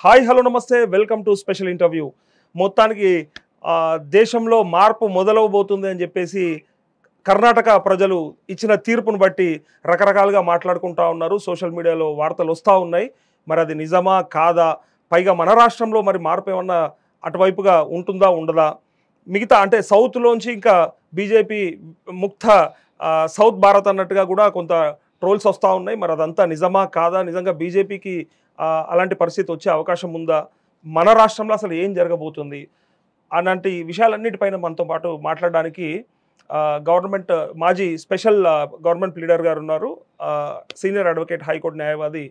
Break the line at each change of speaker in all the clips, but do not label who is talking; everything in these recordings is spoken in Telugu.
హాయ్ హలో నమస్తే వెల్కమ్ టు స్పెషల్ ఇంటర్వ్యూ. మొత్తానికి దేశంలో మార్పు మొదలవబోతుంది అని చెప్పేసి కర్ణాటక ప్రజలు ఇచ్చిన తీర్పును బట్టి రకరకాలుగా మాట్లాడుకుంటా ఉన్నారు. సోషల్ మీడియాలో వార్తలు వస్తూ ఉన్నాయి. మరి అది నిజమా కాదా, పైగా మన రాష్ట్రంలో మరి మార్పు ఏమన్నా అటువైపుగా ఉంటుందా ఉండదా, మిగతా అంటే సౌత్లోంచి ఇంకా బీజేపీ ముక్త సౌత్ భారత్ అన్నట్టుగా కూడా కొంత ట్రోల్స్ వస్తూ ఉన్నాయి. మరి అదంతా నిజమా కాదా, నిజంగా బీజేపీకి అలాంటి పరిస్థితి వచ్చే అవకాశం ఉందా, మన రాష్ట్రంలో అసలు ఏం జరగబోతుంది అలాంటి విషయాలన్నిటిపైన మనతో పాటు మాట్లాడడానికి గవర్నమెంట్ మాజీ స్పెషల్ గవర్నమెంట్ లీడర్ గారు ఉన్నారు, సీనియర్ అడ్వకేట్ హైకోర్టు న్యాయవాది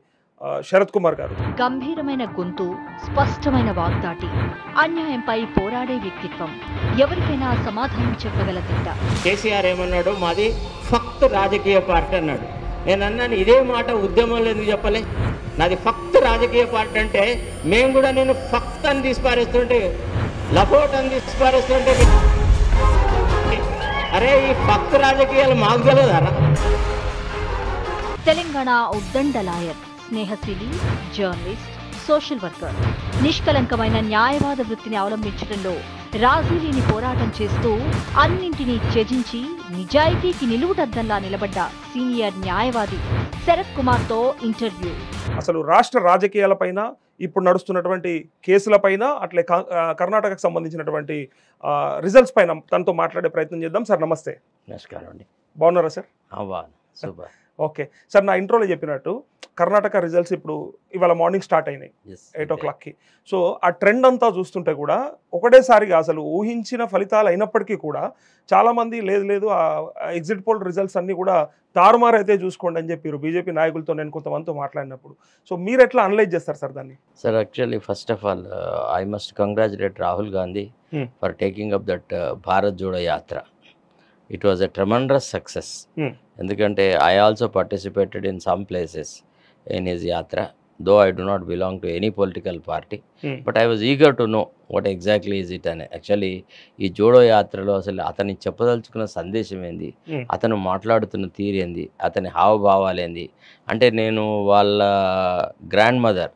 శరత్ కుమార్ గారు.
గంభీరమైన గొంతు, స్పష్టమైన వాగ్దాటి, అన్యాయంపై పోరాడే వ్యక్తిత్వం, ఎవరికైనా సమాధానం చెప్పగల తిట్ట.
KCR ఏమన్నాడు, మాది ఫక్త్ రాజకీయ పార్టీ అన్నాడు. నేను అన్నాను ఇదే మాట ఉద్యమంలో ఎందుకు చెప్పలే, నాది ఫక్త్ రాజకీయ పార్టీ అంటే మేము కూడా నేను ఫక్త్ అని తీసిపారేస్తుంటే, లపోట్ అని తీసిపారేస్తుంటే, అరే ఈ ఫక్త్ రాజకీయాలు మాకు తెలియదారా?
తెలంగాణ ఉద్దండ లాయర్, స్నేహశీలి, జర్నలిస్ట్, సోషల్ వర్కర్, నిష్కలంకమైన న్యాయవాద వృత్తిని అవలంబించడంలో రాజీలేని పోరాటం చేస్తూ అన్నింటినీ త్యజించి నిజాయితీకి నిలువుటద్దంలా నిలబడ్డ సీనియర్ న్యాయవాది శరత్ కుమార్తో ఇంటర్వ్యూ.
అసలు రాష్ట్ర రాజకీయాలపైన, ఇప్పుడు నడుస్తున్నటువంటి కేసులపైన, అట్లే కర్ణాటకకు సంబంధించినటువంటి రిజల్ట్స్ పైన తనతో మాట్లాడే ప్రయత్నం చేద్దాం. సార్ నమస్తే.
నమస్కారం అండి.
బాగున్నారా సార్?
సూపర్.
ఓకే సార్, నా ఇంట్రోలో చెప్పినట్టు కర్ణాటక రిజల్ట్స్ ఇప్పుడు ఇవాళ మార్నింగ్ స్టార్ట్ అయినాయి 8 o'clockకి. సో ఆ ట్రెండ్ అంతా చూస్తుంటే కూడా ఒకటేసారిగా అసలు ఊహించిన ఫలితాలు అయినప్పటికీ కూడా చాలామంది లేదు ఆ ఎగ్జిట్ పోల్ రిజల్ట్స్ అన్నీ కూడా తారుమారైతే చూసుకోండి అని చెప్పారు బీజేపీ నాయకులతో నేను కొంతమందితో మాట్లాడినప్పుడు. సో మీరు ఎట్లా అనలైజ్ చేస్తారు సార్ దాన్ని?
Sir actually first of all I must congratulate Rahul Gandhi for taking up that Bharat Jodo యాత్ర. It was a tremendous success. ఎందుకంటే I also participated in some places in his yatra, though I do not belong to any political party, but I was eager to know what exactly is it అని. యాక్చువల్లీ ఈ జోడో యాత్రలో అసలు అతని చెప్పదలుచుకున్న సందేశం ఏంది, అతను మాట్లాడుతున్న తీరు ఏంది, అతని హావభావాలు ఏంది అంటే, నేను వాళ్ళ గ్రాండ్ మదర్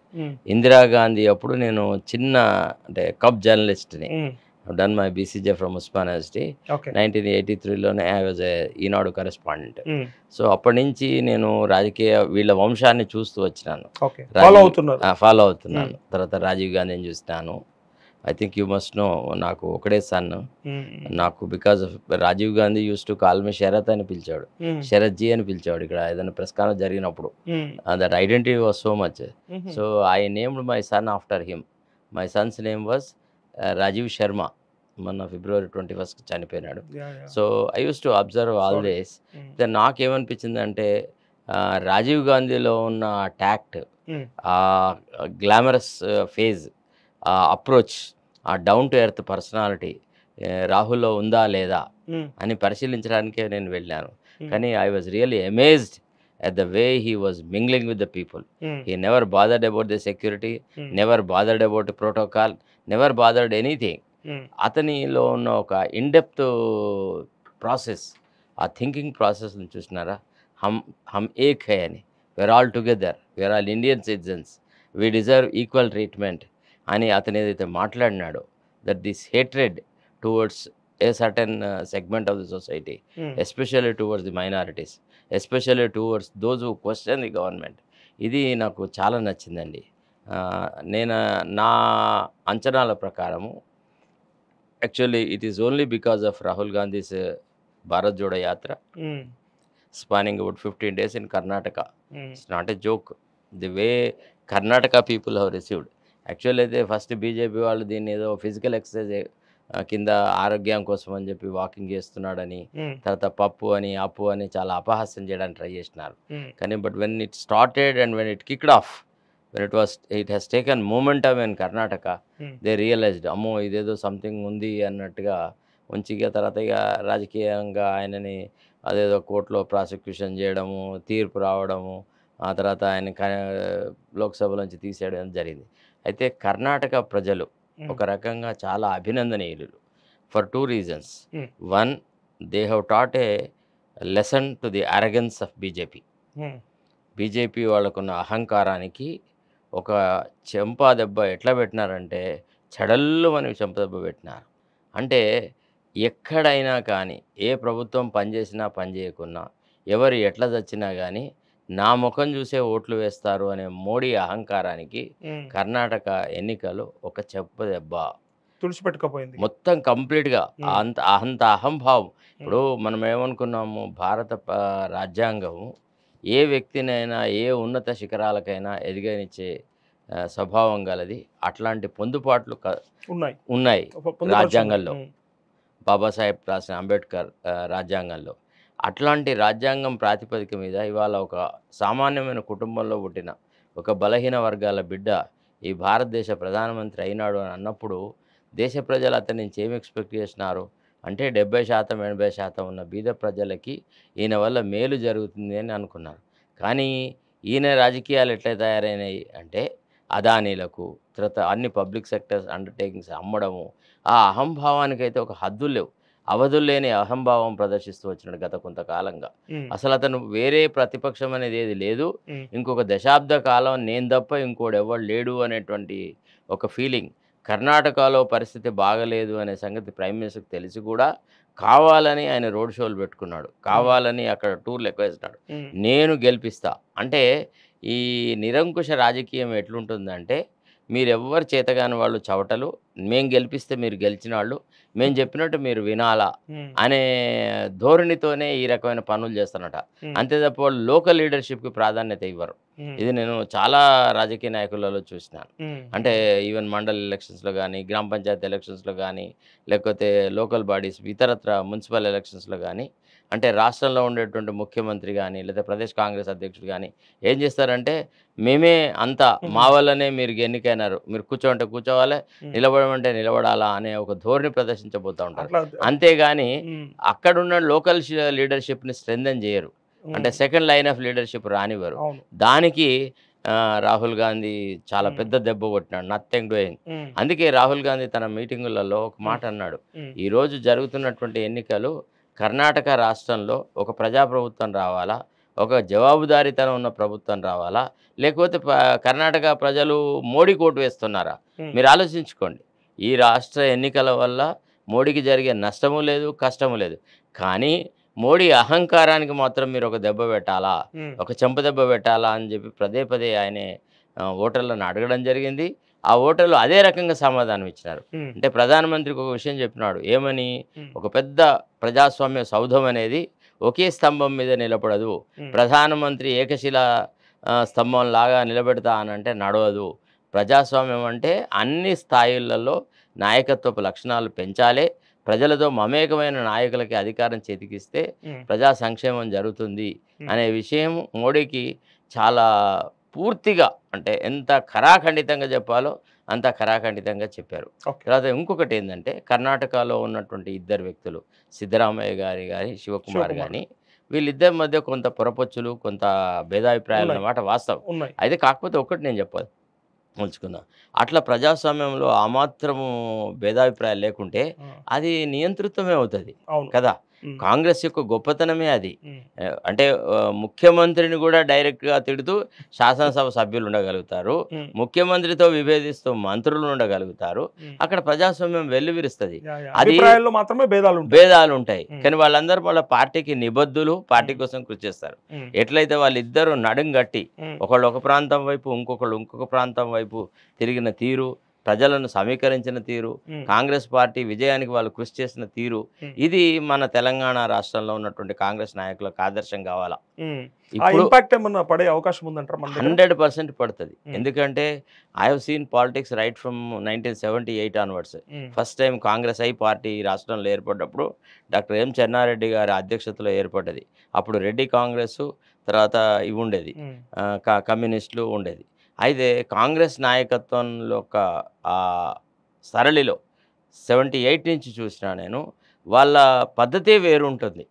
ఇందిరాగాంధీ అప్పుడు నేను చిన్న అంటే కప్ జర్నలిస్ట్ని. I've done my BCJ from Usman University. 1983లోనే I was a Eenadu correspondent. So అప్పటి నుంచి నేను రాజకీయ వీళ్ళ వంశాన్ని చూస్తూ వచ్చినాను, ఫాలో అవుతున్నాను. తర్వాత రాజీవ్ గాంధీని చూస్తాను. I think you must know, నాకు ఒకటే సన్. నాకు because of Rajiv Gandhi used to call me Sharath అని పిలిచాడు, శరత్ జీ అని పిలిచాడు. ఇక్కడ ఏదైనా ప్రెస్ కాన్ఫరెన్స్ జరిగినప్పుడు that identity was so much. So I named my son after him. My son's name was Rajiv Sharma. మొన్న February 21st చనిపోయినాడు. So I use to observe all this. నాకేమనిపించింది అంటే, రాజీవ్ గాంధీలో ఉన్న ట్యాక్ట్, ఆ గ్లామరస్ ఫేజ్, ఆ అప్రోచ్, ఆ డౌన్ టు ఎర్త్ పర్సనాలిటీ రాహుల్లో ఉందా లేదా అని పరిశీలించడానికే నేను వెళ్ళాను. కానీ I was really amazed at the way he was mingling with the people. He never bothered about the security, never bothered about the protocol, never bothered anything. అతనిలో ఉన్న ఒక ఇన్డెప్త్ ప్రాసెస్, ఆ థింకింగ్ ప్రాసెస్ని చూసినారా, హమ్ ఏక్ హై అని, we're all together, we're all Indian citizens, we deserve equal treatment అని అతను ఏదైతే మాట్లాడినాడో, that this hatred towards a certain segment of the society, especially towards the minorities, especially towards those who question the government, ఇది నాకు చాలా నచ్చిందండి. నేను నా అంచనాల ప్రకారము actually it is only because of Rahul Gandhi's Bharat Jodo Yatra spanning about 15 days in Karnataka. It's not a joke. The way Karnataka people have received. Actually అయితే ఫస్ట్ బీజేపీ వాళ్ళు దీన్ని ఏదో ఫిజికల్ ఎక్సర్సైజ్ కింద ఆరోగ్యం కోసం అని చెప్పి వాకింగ్ చేస్తున్నాడని, తర్వాత పప్పు అని అప్పు అని చాలా అపహాస్యం చేయడానికి ట్రై చేసినారు. కానీ but when it started and when it kicked of, when it has taken momentum in Karnataka, they realized అమ్మో ఇదేదో సంథింగ్ ఉంది అన్నట్టుగా ఉంచిగా, తర్వాత ఇక రాజకీయంగా ఆయనని అదేదో కోర్టులో ప్రాసిక్యూషన్ చేయడము, తీర్పు రావడము, ఆ తర్వాత ఆయన లోక్సభలోంచి తీసేయడం జరిగింది. అయితే కర్ణాటక ప్రజలు ఒక రకంగా చాలా అభినందనీయులు for 2 reasons. One, they have taught a lesson to the arrogance of BJP. BJP వాళ్ళకున్న అహంకారానికి ఒక చెంపా దెబ్బ ఎట్లా పెట్టినారంటే చెడల్లు అని చెంప దెబ్బ పెట్టినారు. అంటే ఎక్కడైనా కానీ ఏ ప్రభుత్వం పనిచేసినా పని చేయకున్నా ఎవరు ఎట్లా చచ్చినా కానీ నా ముఖం చూసే ఓట్లు వేస్తారు అనే మోడీ అహంకారానికి కర్ణాటక ఎన్నికలు ఒక చెంప దెబ్బ
తుడిచిపెట్టుకపోయింది
మొత్తం కంప్లీట్గా. అంత అంత అహంభావం. ఇప్పుడు మనం ఏమనుకున్నాము, భారత రాజ్యాంగం ఏ వ్యక్తినైనా ఏ ఉన్నత శిఖరాలకైనా ఎదిగనిచ్చే స్వభావం గలది. అట్లాంటి పొందుపాట్లు ఉన్నాయి రాజ్యాంగంలో, బాబాసాహెబ్ రాసిన అంబేద్కర్ రాజ్యాంగంలో. అట్లాంటి రాజ్యాంగం ప్రాతిపదిక మీద ఇవాళ ఒక సామాన్యమైన కుటుంబంలో పుట్టిన ఒక బలహీన వర్గాల బిడ్డ ఈ భారతదేశ ప్రధానమంత్రి అయినాడు అని అన్నప్పుడు దేశ ప్రజలు అతని నుంచి ఏమి ఎక్స్పెక్ట్ చేసినారు అంటే 70% 80% ఉన్న బీద ప్రజలకి ఈయన వల్ల మేలు జరుగుతుంది అని అనుకున్నారు. కానీ ఈయన రాజకీయాలు ఎట్లా తయారైనాయి అంటే అదానీలకు, తర్వాత అన్ని పబ్లిక్ సెక్టర్స్ అండర్టేకింగ్స్ అమ్మడము, ఆ అహంభావానికైతే ఒక హద్దులు లేవు. అవధులు లేని అహంభావం ప్రదర్శిస్తూ వచ్చినాడు గత కొంతకాలంగా. అసలు అతను వేరే ప్రతిపక్షం అనేది ఏది లేదు. ఇంకొక దశాబ్ద కాలం నేను తప్ప ఇంకోడు ఎవడు లేడు అనేటువంటి ఒక ఫీలింగ్. కర్ణాటకలో పరిస్థితి బాగలేదు అనే సంగతి ప్రైమ్ మినిస్టర్కి తెలిసి కూడా కావాలని ఆయన రోడ్ షోలు పెట్టుకున్నాడు, కావాలని అక్కడ టూర్లు ఎక్కువ వేసినాడు. నేను గెలిపిస్తా అంటే ఈ నిరంకుశ రాజకీయం ఎట్లుంటుందంటే మీరెవ్వరు చేతగాని వాళ్ళు చవటలు, మేము గెలిపిస్తే మీరు గెలిచిన వాళ్ళు, మేము చెప్పినట్టు మీరు వినాలా అనే ధోరణితోనే ఈ రకమైన పనులు చేస్తున్నట. అంతే తప్ప వాళ్ళు లోకల్ లీడర్షిప్కి ప్రాధాన్యత ఇవ్వరు. ఇది నేను చాలా రాజకీయ నాయకులలో చూసినాను. అంటే ఈవెన్ మండల్ ఎలక్షన్స్లో కానీ, గ్రామ పంచాయతీ ఎలక్షన్స్లో కానీ, లేకపోతే లోకల్ బాడీస్ ఇతరత్ర మున్సిపల్ ఎలక్షన్స్లో కానీ, అంటే రాష్ట్రంలో ఉండేటువంటి ముఖ్యమంత్రి కానీ లేదా ప్రదేశ్ కాంగ్రెస్ అధ్యక్షుడు కానీ ఏం చేస్తారంటే మేమే అంతా మా వల్లనే మీరు ఎన్నికైనారు, మీరు కూర్చోమంటే కూర్చోవాలి, నిలబడమంటే నిలబడాలా అనే ఒక ధోరణి ప్రదర్శించబోతూ ఉంటారు. అంతేగాని అక్కడున్న లోకల్ లీడర్షిప్ని స్ట్రెంథెన్ చేయరు. అంటే సెకండ్ లైన్ ఆఫ్ లీడర్షిప్ రానివ్వరు. దానికి రాహుల్ గాంధీ చాలా పెద్ద దెబ్బ కొట్టినాడు, నథింగ్ డూయింగ్. అందుకే రాహుల్ గాంధీ తన మీటింగులలో ఒక మాట అన్నాడు, ఈరోజు జరుగుతున్నటువంటి ఎన్నికలు కర్ణాటక రాష్ట్రంలో ఒక ప్రజాప్రభుత్వం రావాలా, ఒక జవాబుదారీతనం ఉన్న ప్రభుత్వం రావాలా, లేకపోతే కర్ణాటక ప్రజలు మోడీ కోటు వేస్తున్నారా? మీరు ఆలోచించుకోండి. ఈ రాష్ట్ర ఎన్నికల వల్ల మోడీకి జరిగే నష్టము లేదు, కష్టము లేదు. కానీ మోడీ అహంకారానికి మాత్రం మీరు ఒక దెబ్బ పెట్టాలా, ఒక చెంప దెబ్బ పెట్టాలా అని చెప్పి పదే పదే ఆయనే ఓటర్లను అడగడం జరిగింది. ఆ ఓటర్లు అదే రకంగా సమాధానం ఇచ్చినారు. అంటే ప్రధానమంత్రికి ఒక విషయం చెప్పినాడు, ఏమని, ఒక పెద్ద ప్రజాస్వామ్య సౌధం అనేది ఒకే స్తంభం మీద నిలబడదు, ప్రధానమంత్రి ఏకశిలా స్తంభం లాగా నిలబెడతా అనంటే నడవదు. ప్రజాస్వామ్యం అంటే అన్ని స్థాయిలలో నాయకత్వపు లక్షణాలు పెంచాలి, ప్రజలతో మమేకమైన నాయకులకి అధికారం చేతికిస్తే ప్రజా సంక్షేమం జరుగుతుంది అనే విషయం మోడీకి చాలా పూర్తిగా, అంటే ఎంత ఖరాఖండితంగా చెప్పాలో అంత ఖరాఖండితంగా చెప్పారు. తర్వాత ఇంకొకటి ఏంటంటే కర్ణాటకలో ఉన్నటువంటి ఇద్దరు వ్యక్తులు, సిద్ధరామయ్య గారి శివకుమార్ కానీ, వీళ్ళిద్దరి మధ్య కొంత పొరపొచ్చులు, కొంత భేదాభిప్రాయాలు అన్నమాట వాస్తవం. అయితే కాకపోతే ఒకటి నేను ఉంచుకుందాం, అట్లా ప్రజాస్వామ్యంలో ఆ మాత్రము భేదాభిప్రాయాలు లేకుంటే అది నియంతృత్వమే అవుతుంది కదా. కాంగ్రెస్ యొక్క గొప్పతనమే అది. అంటే ముఖ్యమంత్రిని కూడా డైరెక్ట్గా తిడుతూ శాసనసభ సభ్యులు ఉండగలుగుతారు, ముఖ్యమంత్రితో విభేదిస్తూ మంత్రులు ఉండగలుగుతారు. అక్కడ ప్రజాస్వామ్యం వెల్లువిరుస్తుంది. అది
మాత్రమే
భేదాలు ఉంటాయి, కానీ వాళ్ళందరూ వాళ్ళ పార్టీకి నిబద్ధులు, పార్టీ కోసం కృషి చేస్తారు. ఎట్లయితే వాళ్ళిద్దరూ నడుం గట్టి ఒకళ్ళు ఒక ప్రాంతం వైపు, ఇంకొకళ్ళు ఇంకొక ప్రాంతం వైపు తిరిగిన తీరు, ప్రజలను సమీకరించిన తీరు, కాంగ్రెస్ పార్టీ విజయానికి వాళ్ళు కృషి చేసిన తీరు, ఇది మన తెలంగాణ రాష్ట్రంలో ఉన్నటువంటి కాంగ్రెస్ నాయకులకు ఆదర్శం కావాలా. 100% పడుతుంది. ఎందుకంటే I have seen politics right from 1978 onwards. First time Congress party రాష్ట్రంలో ఏర్పడ్డప్పుడు డాక్టర్ ఎం చెన్నారెడ్డి గారి అధ్యక్షతలో ఏర్పడ్డది. అప్పుడు రెడ్డి కాంగ్రెస్, తర్వాత ఇవి ఉండేది, కమ్యూనిస్టులు ఉండేది. అయితే కాంగ్రెస్ నాయకత్వంలో ఒక సరళిలో 78 నుంచి చూసినా నేను, వాళ్ళ పద్ధతే వేరుంటుంది,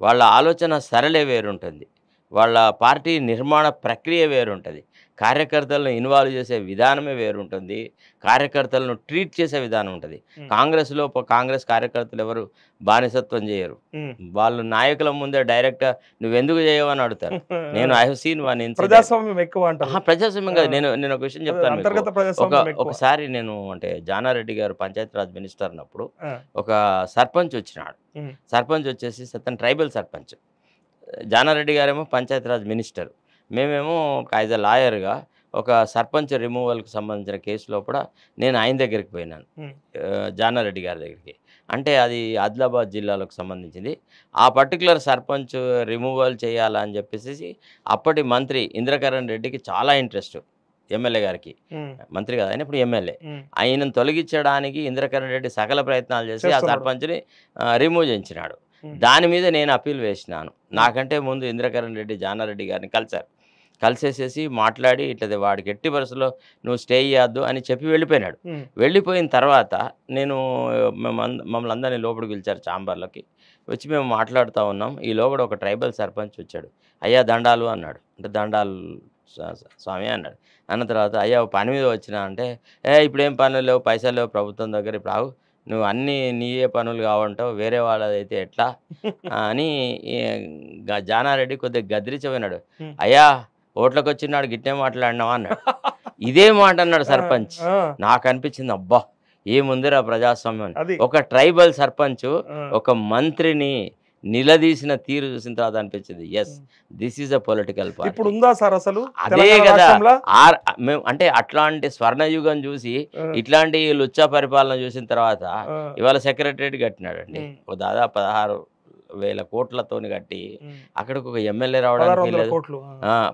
వాళ్ళ ఆలోచన సరళే వేరుంటుంది. వాళ్ళ పార్టీ నిర్మాణ ప్రక్రియ వేరుంటుంది, కార్యకర్తలను ఇన్వాల్వ్ చేసే విధానమే వేరుంటుంది, కార్యకర్తలను ట్రీట్ చేసే విధానం ఉంటుంది. కాంగ్రెస్లో కాంగ్రెస్ కార్యకర్తలు ఎవరు బానిసత్వం చేయరు, వాళ్ళు నాయకుల ముందే డైరెక్ట్గా నువ్వెందుకు చేయవని అడుగుతారు. నేను I have seen one incident.
ప్రజాస్వామ్యం ఎక్కువ అంటారు.
ప్రజాస్వామ్యం కాదు, నేను ఒక విషయం చెప్తాను. ఒకసారి నేను అంటే జానారెడ్డి గారు పంచాయతీరాజ్ మినిస్టర్ అన్నప్పుడు ఒక సర్పంచ్ వచ్చినాడు. సర్పంచ్ వచ్చేసి అతను ట్రైబల్ సర్పంచ్, జానారెడ్డి గారేమో పంచాయతీరాజ్ మినిస్టర్, మేమేమో యాజ్ అ లాయర్గా ఒక సర్పంచ్ రిమూవల్కి సంబంధించిన కేసు లోపల నేను ఆయన దగ్గరికి పోయినాను, జానారెడ్డి గారి దగ్గరికి. అంటే అది ఆదిలాబాద్ జిల్లాలకు సంబంధించింది. ఆ పర్టికులర్ సర్పంచ్ రిమూవల్ చేయాలని చెప్పేసి అప్పటి మంత్రి ఇంద్రకరణ్ రెడ్డికి చాలా ఇంట్రెస్ట్, ఎమ్మెల్యే గారికి, మంత్రి కాదు ఆయన ఇప్పుడు ఎమ్మెల్యే. ఆయనను తొలగించడానికి ఇంద్రకరణ్ రెడ్డి సకల ప్రయత్నాలు చేసి ఆ సర్పంచ్ని రిమూవ్ చేయించినాడు. దాని మీద నేను అప్పీల్ వేసినాను. నాకంటే ముందు ఇంద్రకరణ్ రెడ్డి జానారెడ్డి గారిని కలిసేసేసి మాట్లాడి ఇట్లా వాడికి ఎట్టి పరిస్థితుల్లో నువ్వు స్టే చేయొద్దు అని చెప్పి వెళ్ళిపోయినాడు. వెళ్ళిపోయిన తర్వాత నేను మమ్మల్ని అందరినీ లోపలికి పిలిచారు ఛాంబర్లోకి. వచ్చి మేము మాట్లాడుతూ ఉన్నాం. ఈ లోపల ఒక ట్రైబల్ సర్పంచ్ వచ్చాడు. అయ్యా దండాలు అన్నాడు. అంటే దండాలు స్వామి అన్నాడు. అన్న తర్వాత అయ్యా పని మీద వచ్చినా అంటే ఇప్పుడేం పనులు లేవు, పైసలు లేవు ప్రభుత్వం దగ్గర, ఇప్పుడు ఆగు, నువ్వు అన్నీ నీయే పనులు కావంటావు, వేరే వాళ్ళదైతే ఎట్లా అని జానారెడ్డి కొద్దిగా గదిరిచిపోయినాడు. అయ్యా ఓట్లకు వచ్చినాడు గిట్టే మాట్లాడినావా అన్నాడు. ఇదే మాట అన్నాడు సర్పంచ్. నాకు అనిపించింది అబ్బా ఏముందిరా ప్రజాస్వామ్యం. ఒక ట్రైబల్ సర్పంచ్ ఒక మంత్రిని నిలదీసిన తీరు చూసిన తర్వాత అనిపించింది yes this is a political party.
ఇప్పుడు ఉందా సార్ అసలు?
అదే కదా మేము అంటే అట్లాంటి స్వర్ణయుగం చూసి ఇట్లాంటి లుచ్చా పరిపాలన చూసిన తర్వాత ఇవాళ సెక్రటరేట్ కట్టినాడండి, దాదాపు 16,000 కోట్లతోని కట్టి అక్కడికి ఒక ఎమ్మెల్యే రావడానికి వీల్లేదు,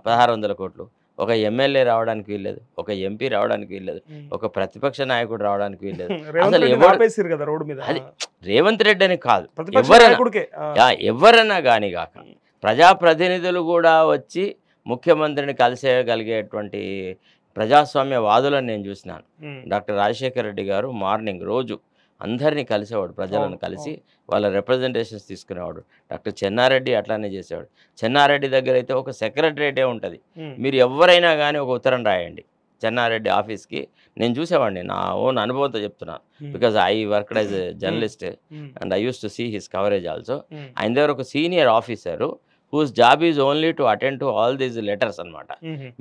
1600 కోట్లు, ఒక ఎమ్మెల్యే రావడానికి వీల్లేదు, ఒక ఎంపీ రావడానికి వీల్లేదు, ఒక ప్రతిపక్ష నాయకుడు రావడానికి వీల్లేదు. అసలు రేవంత్ రెడ్డి అని కాదు, ఎవరైనా కానీ కాక ప్రజాప్రతినిధులు కూడా వచ్చి ముఖ్యమంత్రిని కలిసేయగలిగేటువంటి ప్రజాస్వామ్యవాదులను నేను చూసినాను. డాక్టర్ రాజశేఖర రెడ్డి గారు మార్నింగ్ రోజు అందరినీ కలిసేవాడు, ప్రజలను కలిసి వాళ్ళ రిప్రజెంటేషన్స్ తీసుకునేవాడు. డాక్టర్ చెన్నారెడ్డి అట్లానే చేసేవాడు. చెన్నారెడ్డి దగ్గర అయితే ఒక సెక్రటరేటే ఉంటుంది. మీరు ఎవరైనా కానీ ఒక ఉత్తరం రాయండి చెన్నారెడ్డి ఆఫీస్కి. నేను చూసేవాడిని, నా ఓన్ అనుభవంతో చెప్తున్నాను, because I worked as a journalist and I use to see his coverage also. ఆయన దగ్గర ఒక senior officer whose job is only to attend to all these letters అనమాట.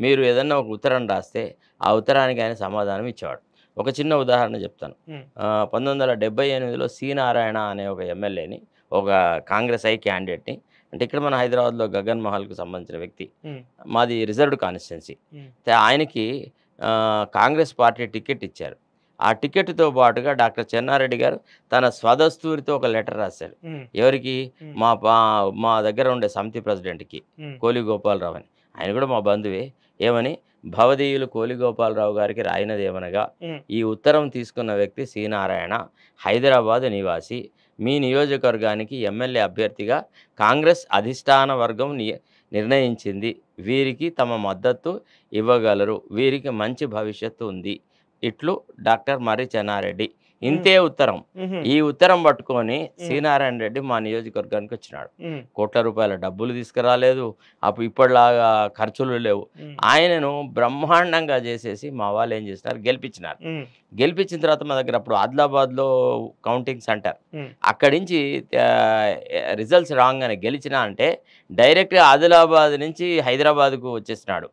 మీరు ఏదన్నా ఒక ఉత్తరం రాస్తే ఆ ఉత్తరానికి ఆయన సమాధానం ఇచ్చేవాడు. ఒక చిన్న ఉదాహరణ చెప్తాను. 1978లో సి.నారాయణ అనే ఒక ఎమ్మెల్యేని, ఒక కాంగ్రెస్ క్యాండిడేట్ని, అంటే ఇక్కడ మన హైదరాబాద్లో గగన్ మహల్కు సంబంధించిన వ్యక్తి, మాది రిజర్వ్డ్ కాన్స్టిట్యున్సీ, ఆయనకి కాంగ్రెస్ పార్టీ టికెట్ ఇచ్చారు. ఆ టికెట్తో పాటుగా డాక్టర్ చెన్నారెడ్డి గారు తన స్వదస్తూరితో ఒక లెటర్ రాశారు. ఎవరికి? మా దగ్గర ఉండే సమితి ప్రెసిడెంట్కి, కోలి గోపాలరావు అని. ఆయన కూడా మా బంధువే. ఏమని? భవదీయులు కోలి గోపాలరావు గారికి రాయినది ఏమనగా, ఈ ఉత్తరం తీసుకున్న వ్యక్తి సి.నారాయణ, హైదరాబాద్ నివాసి, మీ నియోజకవర్గానికి ఎమ్మెల్యే అభ్యర్థిగా కాంగ్రెస్ అధిష్టాన వర్గం నిర్ణయించింది, వీరికి తమ మద్దతు ఇవ్వగలరు, వీరికి మంచి భవిష్యత్తు ఉంది, ఇట్లు డాక్టర్ మర్రి చెన్నారెడ్డి. ఇంతే ఉత్తరం. ఈ ఉత్తరం పట్టుకొని సి.నారాయణ రెడ్డి మా నియోజకవర్గానికి వచ్చినాడు. కోట్ల రూపాయల డబ్బులు తీసుకురాలేదు, అప్పుడు ఇప్పటిలాగా ఖర్చులు లేవు. ఆయనను బ్రహ్మాండంగా చేసేసి మా వాళ్ళు ఏం చేసినారు, గెలిపించినారు. గెలిపించిన తర్వాత మా దగ్గర అప్పుడు ఆదిలాబాద్లో కౌంటింగ్ సెంటర్, అక్కడి నుంచి రిజల్ట్స్ రాగానే గెలిచినా అంటే డైరెక్ట్గా ఆదిలాబాద్ నుంచి హైదరాబాద్కు వచ్చేసినాడు.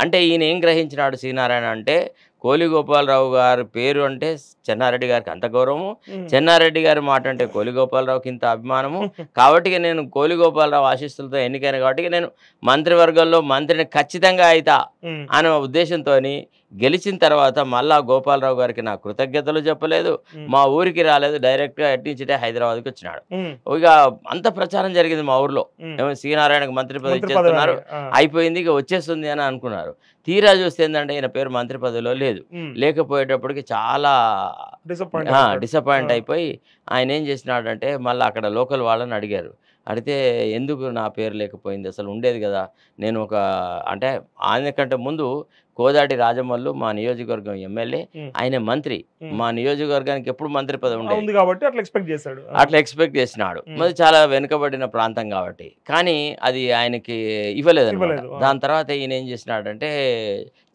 అంటే ఈయన ఏం గ్రహించినాడు సి.నారాయణ అంటే, కోలి గోపాలరావు గారి పేరు అంటే చెన్నారెడ్డి గారికి అంత గౌరవము, చెన్నారెడ్డి గారి మాట అంటే కోలి గోపాలరావుకి ఇంత అభిమానము, కాబట్టి నేను కోలి గోపాలరావు ఆశీస్సులతో ఎన్నికైన కాబట్టి నేను మంత్రివర్గంలో మంత్రిని ఖచ్చితంగా అవుతా అనే ఉద్దేశంతో గెలిచిన తర్వాత మళ్ళా గోపాలరావు గారికి నా కృతజ్ఞతలు చెప్పలేదు, మా ఊరికి రాలేదు, డైరెక్ట్గా ఎట్టించిటే హైదరాబాద్కి వచ్చినాడు. ఇక అంత ప్రచారం జరిగింది మా ఊర్లో, ఏమో సి.నారాయణకు మంత్రి పదవి ఇచ్చేస్తున్నారు, అయిపోయింది ఇక వచ్చేస్తుంది అని అనుకున్నారు. తీరా చూస్తే ఏంటంటే ఈయన పేరు మంత్రి పదవిలో లేదు. లేకపోయేటప్పటికి చాలా డిసప్పాయింట్ అయిపోయి ఆయన ఏం చేసినాడంటే మళ్ళీ అక్కడ లోకల్ వాళ్ళని అడిగారు, అడిగితే ఎందుకు నా పేరు లేకపోయింది, అసలు ఉండేది కదా, నేను ఒక అంటే ఆయన కంటే ముందు కోదాటి రాజమల్లు మా నియోజకవర్గం ఎమ్మెల్యే, ఆయన మంత్రి, మా నియోజకవర్గానికి ఎప్పుడు మంత్రి పదవి ఉండేది
కాబట్టి అట్లా ఎక్స్పెక్ట్ చేశాడు,
అట్లా ఎక్స్పెక్ట్ చేసినాడు. మరి చాలా వెనుకబడిన ప్రాంతం కాబట్టి, కానీ అది ఆయనకి ఇవ్వలేదు. దాని తర్వాత ఈయన ఏం చేసినాడంటే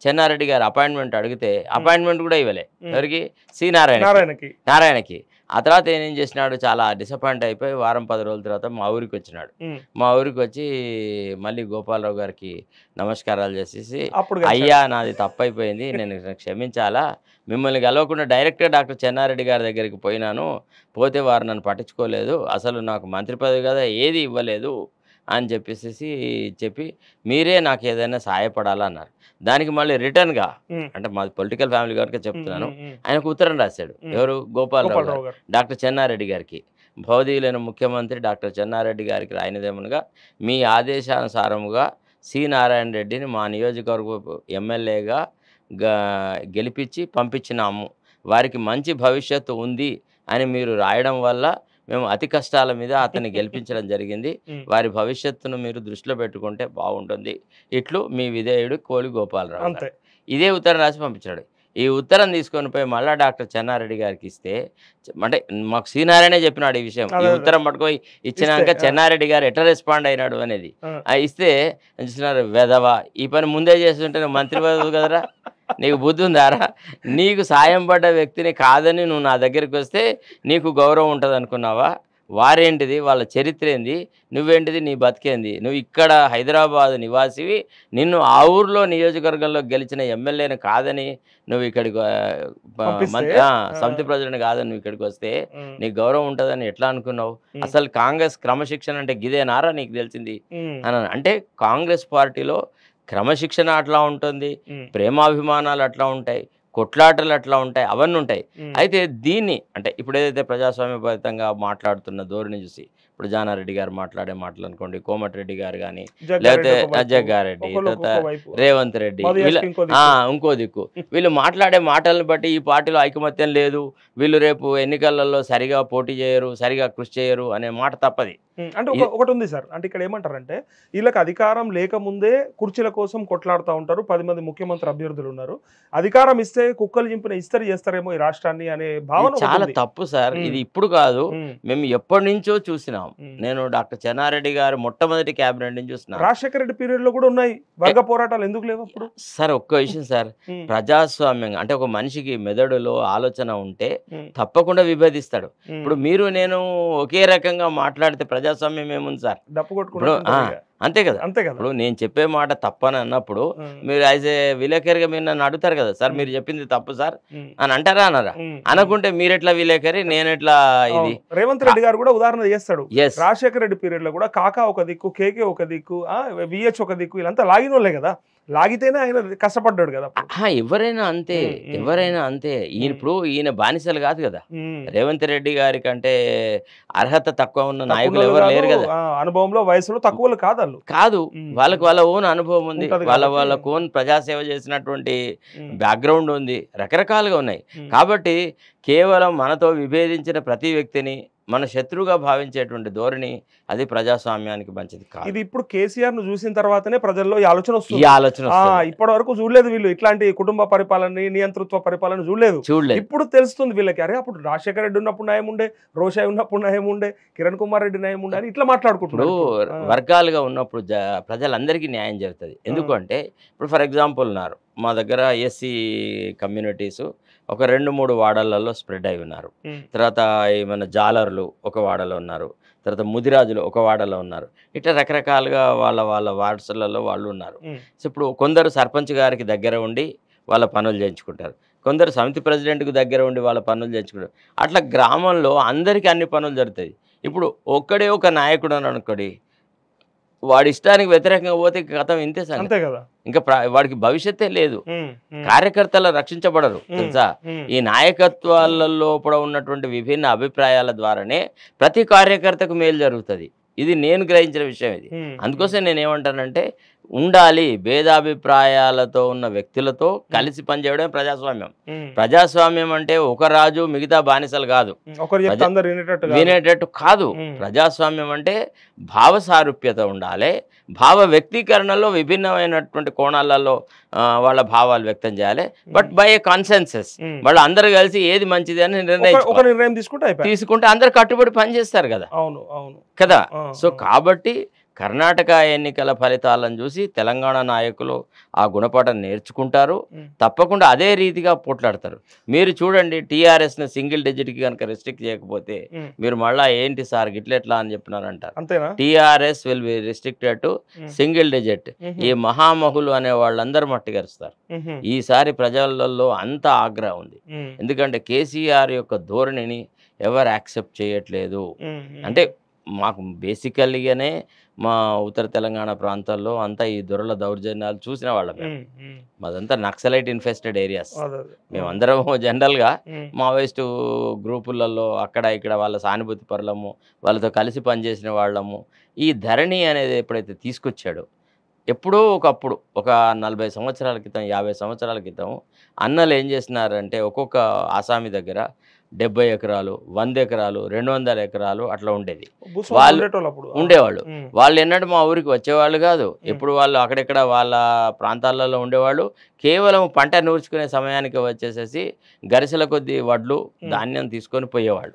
చెన్నారెడ్డి గారు అపాయింట్మెంట్ అడిగితే అపాయింట్మెంట్ కూడా ఇవ్వలే, ఎవరికి, సి నారాయణకి. ఆ తర్వాత ఏం చేసినాడు, చాలా డిసప్పాయింట్ అయిపోయి వారం 10 రోజుల తర్వాత మా ఊరికి వచ్చినాడు. మా ఊరికి వచ్చి మళ్ళీ గోపాలరావు గారికి నమస్కారాలు చేసేసి, అయ్యా నాది తప్పైపోయింది, నేను క్షమించాలా, మిమ్మల్ని కలవకుండా డైరెక్ట్గా డాక్టర్ చెన్నారెడ్డి గారి దగ్గరికి పోయినాను, పోతే వారు నన్ను పట్టించుకోలేదు, అసలు నాకు మంత్రి పదవి కదా ఏది ఇవ్వలేదు అని చెప్పి మీరే నాకు ఏదైనా సహాయపడాలన్నారు. దానికి మళ్ళీ రిటర్న్గా, అంటే మాది పొలిటికల్ ఫ్యామిలీ గారికి చెప్తున్నాను, ఆయనకు ఉత్తరం రాశాడు. ఎవరు, గోపాలరావు గారు డాక్టర్ చెన్నారెడ్డి గారికి. భౌదీయులైన ముఖ్యమంత్రి డాక్టర్ చెన్నారెడ్డి గారికి రాయినదేమనగా, మీ ఆదేశానుసారముగా సి నారాయణ రెడ్డిని మా నియోజకవర్గ ఎమ్మెల్యేగా గెలిపించి పంపించినాము, వారికి మంచి భవిష్యత్తు ఉంది అని మీరు రాయడం వల్ల మేము అతి కష్టాల మీద అతన్ని గెలిపించడం జరిగింది, వారి భవిష్యత్తును మీరు దృష్టిలో పెట్టుకుంటే బాగుంటుంది, ఇట్లు మీ విధేయుడు కోలి గోపాలరావు. ఇదే ఉత్తరం రాసి పంపించాడు. ఈ ఉత్తరం తీసుకొని పోయి మళ్ళీ డాక్టర్ చెన్నారెడ్డి గారికి ఇస్తే, అంటే మాకు శ్రీనారాయణే చెప్పినాడు ఈ విషయం, ఈ ఉత్తరం పట్టుకొని ఇచ్చినాక చెన్నారెడ్డి గారు ఎట్లా రెస్పాండ్ అయినాడు అనేది. ఇస్తే చూసినారు, వెధవా ఈ పని ముందే చేస్తుంటే నువ్వు మంత్రి పదవి కదరా, నీకు బుద్ధి ఉందారా, నీకు సాయం పడ్డ వ్యక్తిని కాదని నువ్వు నా దగ్గరికి వస్తే నీకు గౌరవం ఉంటుంది అనుకున్నావా, వారేంటిది, వాళ్ళ చరిత్ర ఏంది, నువ్వేంటిది, నీ బతికేంది, నువ్వు ఇక్కడ హైదరాబాద్ నివాసివి, నిన్ను ఆ ఊర్లో నియోజకవర్గంలో గెలిచిన ఎమ్మెల్యేని కాదని నువ్వు ఇక్కడికి సమితి ప్రజలను కాదని నువ్వు ఇక్కడికి వస్తే నీకు గౌరవం ఉంటుందని ఎట్లా అనుకున్నావు, అసలు కాంగ్రెస్ క్రమశిక్షణ అంటే గిదేనారా నీకు తెలిసింది అని. అంటే కాంగ్రెస్ పార్టీలో క్రమశిక్షణ అట్లా ఉంటుంది, ప్రేమాభిమానాలు అట్లా ఉంటాయి, కొట్లాటలు అట్లా ఉంటాయి, అవన్నీ ఉంటాయి. అయితే దీన్ని అంటే ఇప్పుడు ఏదైతే ప్రజాస్వామ్యబద్ధంగా మాట్లాడుతున్న ధోరణి చూసి, ఇప్పుడు జానారెడ్డి గారు మాట్లాడే మాటలు అనుకోండి, కోమటిరెడ్డి గారు కానీ, లేకపోతే జగ్గారెడ్డి, తర్వాత రేవంత్ రెడ్డి, ఇంకో దిక్కు వీళ్ళు మాట్లాడే మాటలను బట్టి ఈ పార్టీలో ఐకమత్యం లేదు, వీళ్ళు రేపు ఎన్నికలలో సరిగా పోటీ చేయరు, సరిగా కృషి చేయరు అనే మాట తప్పది.
అంటే ఒకటి ఉంది సార్, అంటే ఇక్కడ ఏమంటారంటే వీళ్ళకి అధికారం లేకముందే కుర్చీల కోసం కొట్లాడుతూ ఉంటారు, 10 మంది ముఖ్యమంత్రి అభ్యర్థులు ఉన్నారు, అధికారం ఇస్తే కుక్కలు చింపిన ఇస్తరి చేస్తారేమో ఈ రాష్ట్రాన్ని అనే భావన
చాలా తప్పు సార్. ఇది ఇప్పుడు కాదు, మేము ఎప్పటి నుంచో చూసినాం. నేను డాక్టర్ చెన్నారెడ్డి గారు మొట్టమొదటి క్యాబినెట్ నుంచి చూసినా,
రాజశేఖర రెడ్డి పీరియడ్ లో కూడా ఉన్నాయి వర్గ పోరాటాలు, ఎందుకు లేవు అప్పుడు
సార్? ఒక్క విషయం సార్, ప్రజాస్వామ్యంగా అంటే ఒక మనిషికి మెదడులో ఆలోచన ఉంటే తప్పకుండా విభేదిస్తాడు. ఇప్పుడు మీరు నేను ఒకే రకంగా మాట్లాడితే ప్రజాస్వామ్యం ఏముంది సార్?
డప్పు కొట్టుకుంటూ
అంతే కదా. ఇప్పుడు నేను చెప్పే మాట తప్పని అన్నప్పుడు మీరు యాజ్ ఏ విలేకరిగా మీరు నన్ను అడుగుతారు కదా, సార్ మీరు చెప్పింది తప్పు సార్ అని అంటారా అనరా? అనుకుంటే మీరు ఎట్లా విలేకరి, నేను ఎట్లా ఇది?
రేవంత్ రెడ్డి గారు కూడా ఉదాహరణ చేస్తాడు, రాజశేఖర రెడ్డి పీరియడ్ లో కూడా కాకా ఒక దిక్కు, కేకే ఒక దిక్కు, విహెచ్ ఒక దిక్కు, వీళ్ళంతా లాగిన వాళ్ళే కదా, లాగితేనే ఆయన కష్టపడ్డాడు కదా.
ఎవరైనా అంతే, ఎవరైనా అంతే. ఇప్పుడు ఈయన బానిసలు కాదు కదా, రేవంత్ రెడ్డి గారి కంటే అర్హత తక్కువ ఉన్న నాయకులు ఎవరు లేరు కదా,
అనుభవంలో వయసులో తక్కువ
కాదు, వాళ్ళకి వాళ్ళ ఓన్ అనుభవం ఉంది, వాళ్ళకు ఓన్ ప్రజాసేవ చేసినటువంటి బ్యాక్గ్రౌండ్ ఉంది, రకరకాలుగా ఉన్నాయి. కాబట్టి కేవలం మనతో విభేదించిన ప్రతి వ్యక్తిని మన శత్రువుగా భావించేటువంటి ధోరణి అది ప్రజాస్వామ్యానికి మంచిది కాదు.
ఇది ఇప్పుడు కేసీఆర్ ను చూసిన తర్వాతనే ప్రజల్లో ఈ ఆలోచన వస్తుంది. ఇప్పటి వరకు చూడలేదు వీళ్ళు, ఇట్లాంటి కుటుంబ పరిపాలన, నియంతృత్వ పరిపాలన చూడలేదు. ఇప్పుడు తెలుస్తుంది వీళ్ళకి, అరే అప్పుడు రాజశేఖర రెడ్డి ఉన్నప్పుడు న్యాయం ఉండే, రోషాయ్ ఉన్నప్పుడు న్యాయం ఉండే, కిరణ్ కుమార్ రెడ్డి న్యాయం ఉండే అని ఇట్లా మాట్లాడుకుంటున్నారు.
వర్గాలుగా ఉన్నప్పుడు ప్రజలందరికీ న్యాయం జరుగుతుంది. ఎందుకంటే ఇప్పుడు ఫర్ ఎగ్జాంపుల్ ఉన్నారు మా దగ్గర ఎస్సీ కమ్యూనిటీస్ ఒక 2-3 వార్డులలో స్ప్రెడ్ అయి ఉన్నారు. తర్వాత ఏమైనా జాలర్లు ఒక వార్డులో ఉన్నారు, తర్వాత ముదిరాజులు ఒక వార్డులో ఉన్నారు, ఇట్లా రకరకాలుగా వాళ్ళ వార్డ్స్లలో వాళ్ళు ఉన్నారు. సో ఇప్పుడు కొందరు సర్పంచ్ గారికి దగ్గర ఉండి వాళ్ళ పనులు చేయించుకుంటారు, కొందరు సమితి ప్రెసిడెంట్కి దగ్గర ఉండి వాళ్ళ పనులు చేయించుకుంటారు. అట్లా గ్రామంలో అందరికీ అన్ని పనులు జరుగుతాయి. ఇప్పుడు ఒక్కడే ఒక నాయకుడు అని అనుకోండి, వాడి ఇష్టానికి వ్యతిరేకంగా పోతే గతం ఇంతే సంగతి కదా, ఇంకా వాడికి భవిష్యత్తే లేదు, కార్యకర్తలు రక్షించబడరు తెలుసా. ఈ నాయకత్వాలలో కూడా ఉన్నటువంటి విభిన్న అభిప్రాయాల ద్వారానే ప్రతి కార్యకర్తకు మేలు జరుగుతుంది. ఇది నేను గ్రహించిన విషయం. ఇది అందుకోసం నేను ఏమంటానంటే ఉండాలి. భేదాభిప్రాయాలతో ఉన్న వ్యక్తులతో కలిసి పనిచేయడమే ప్రజాస్వామ్యం. ప్రజాస్వామ్యం అంటే ఒక రాజు మిగతా బానిసలు కాదు, వినేటట్టు కాదు. ప్రజాస్వామ్యం అంటే భావ సారూప్యత ఉండాలి, భావ వ్యక్తీకరణలో విభిన్నమైనటువంటి కోణాలలో వాళ్ళ భావాలు వ్యక్తం చేయాలి. బట్ బై ఏ కాన్సెన్సస్ వాళ్ళు అందరు కలిసి ఏది మంచిది అని నిర్ణయం తీసుకుంటే అందరు కట్టుబడి పనిచేస్తారు కదా. కదా. సో కాబట్టి కర్ణాటక ఎన్నికల ఫలితాలను చూసి తెలంగాణ నాయకులు ఆ గుణపాఠం నేర్చుకుంటారు, తప్పకుండా అదే రీతిగా పోట్లాడతారు. మీరు చూడండి, టీఆర్ఎస్ని సింగిల్ డిజిట్కి కనుక రెస్ట్రిక్ట్ చేయకపోతే మీరు మళ్ళీ ఏంటి సార్ గిట్లెట్లా అని చెప్పినారంటారు. TRS will be restricted to single digit. ఈ మహామహులు అనే వాళ్ళందరూ మట్టిగరుస్తారు. ఈసారి ప్రజలలో అంత ఆగ్రహం ఉంది, ఎందుకంటే కేసీఆర్ యొక్క ధోరణిని ఎవరు యాక్సెప్ట్ చేయట్లేదు. అంటే మాకు బేసికల్గానే మా ఉత్తర తెలంగాణ ప్రాంతాల్లో అంతా ఈ దొరల దౌర్జన్యాలు చూసిన వాళ్ళం. మాదంతా నక్సలైట్ ఇన్ఫెస్టెడ్ ఏరియాస్. మేమందరం జనరల్గా మావోయిస్టు గ్రూపులలో అక్కడ ఇక్కడ వాళ్ళ సానుభూతి పరులము, వాళ్ళతో కలిసి పనిచేసిన వాళ్ళము. ఈ ధరణి అనేది ఎప్పుడైతే తీసుకొచ్చాడో, ఎప్పుడో ఒకప్పుడు ఒక 40 సంవత్సరాల క్రితం 50 సంవత్సరాల క్రితం అన్నలు ఏం చేస్తున్నారంటే ఒక్కొక్క ఆసామి దగ్గర 70 ఎకరాలు 100 ఎకరాలు 200 ఎకరాలు అట్లా ఉండేది. ఉండేవాళ్ళు. వాళ్ళు ఎన్నడూ మా ఊరికి వచ్చేవాళ్ళు కాదు. ఎప్పుడు వాళ్ళు అక్కడెక్కడ వాళ్ళ ప్రాంతాలలో ఉండేవాళ్ళు. కేవలం పంట నూర్చుకునే సమయానికి వచ్చేసేసి గరిసెల కొద్ది వడ్లు ధాన్యం తీసుకొని పోయేవాళ్ళు.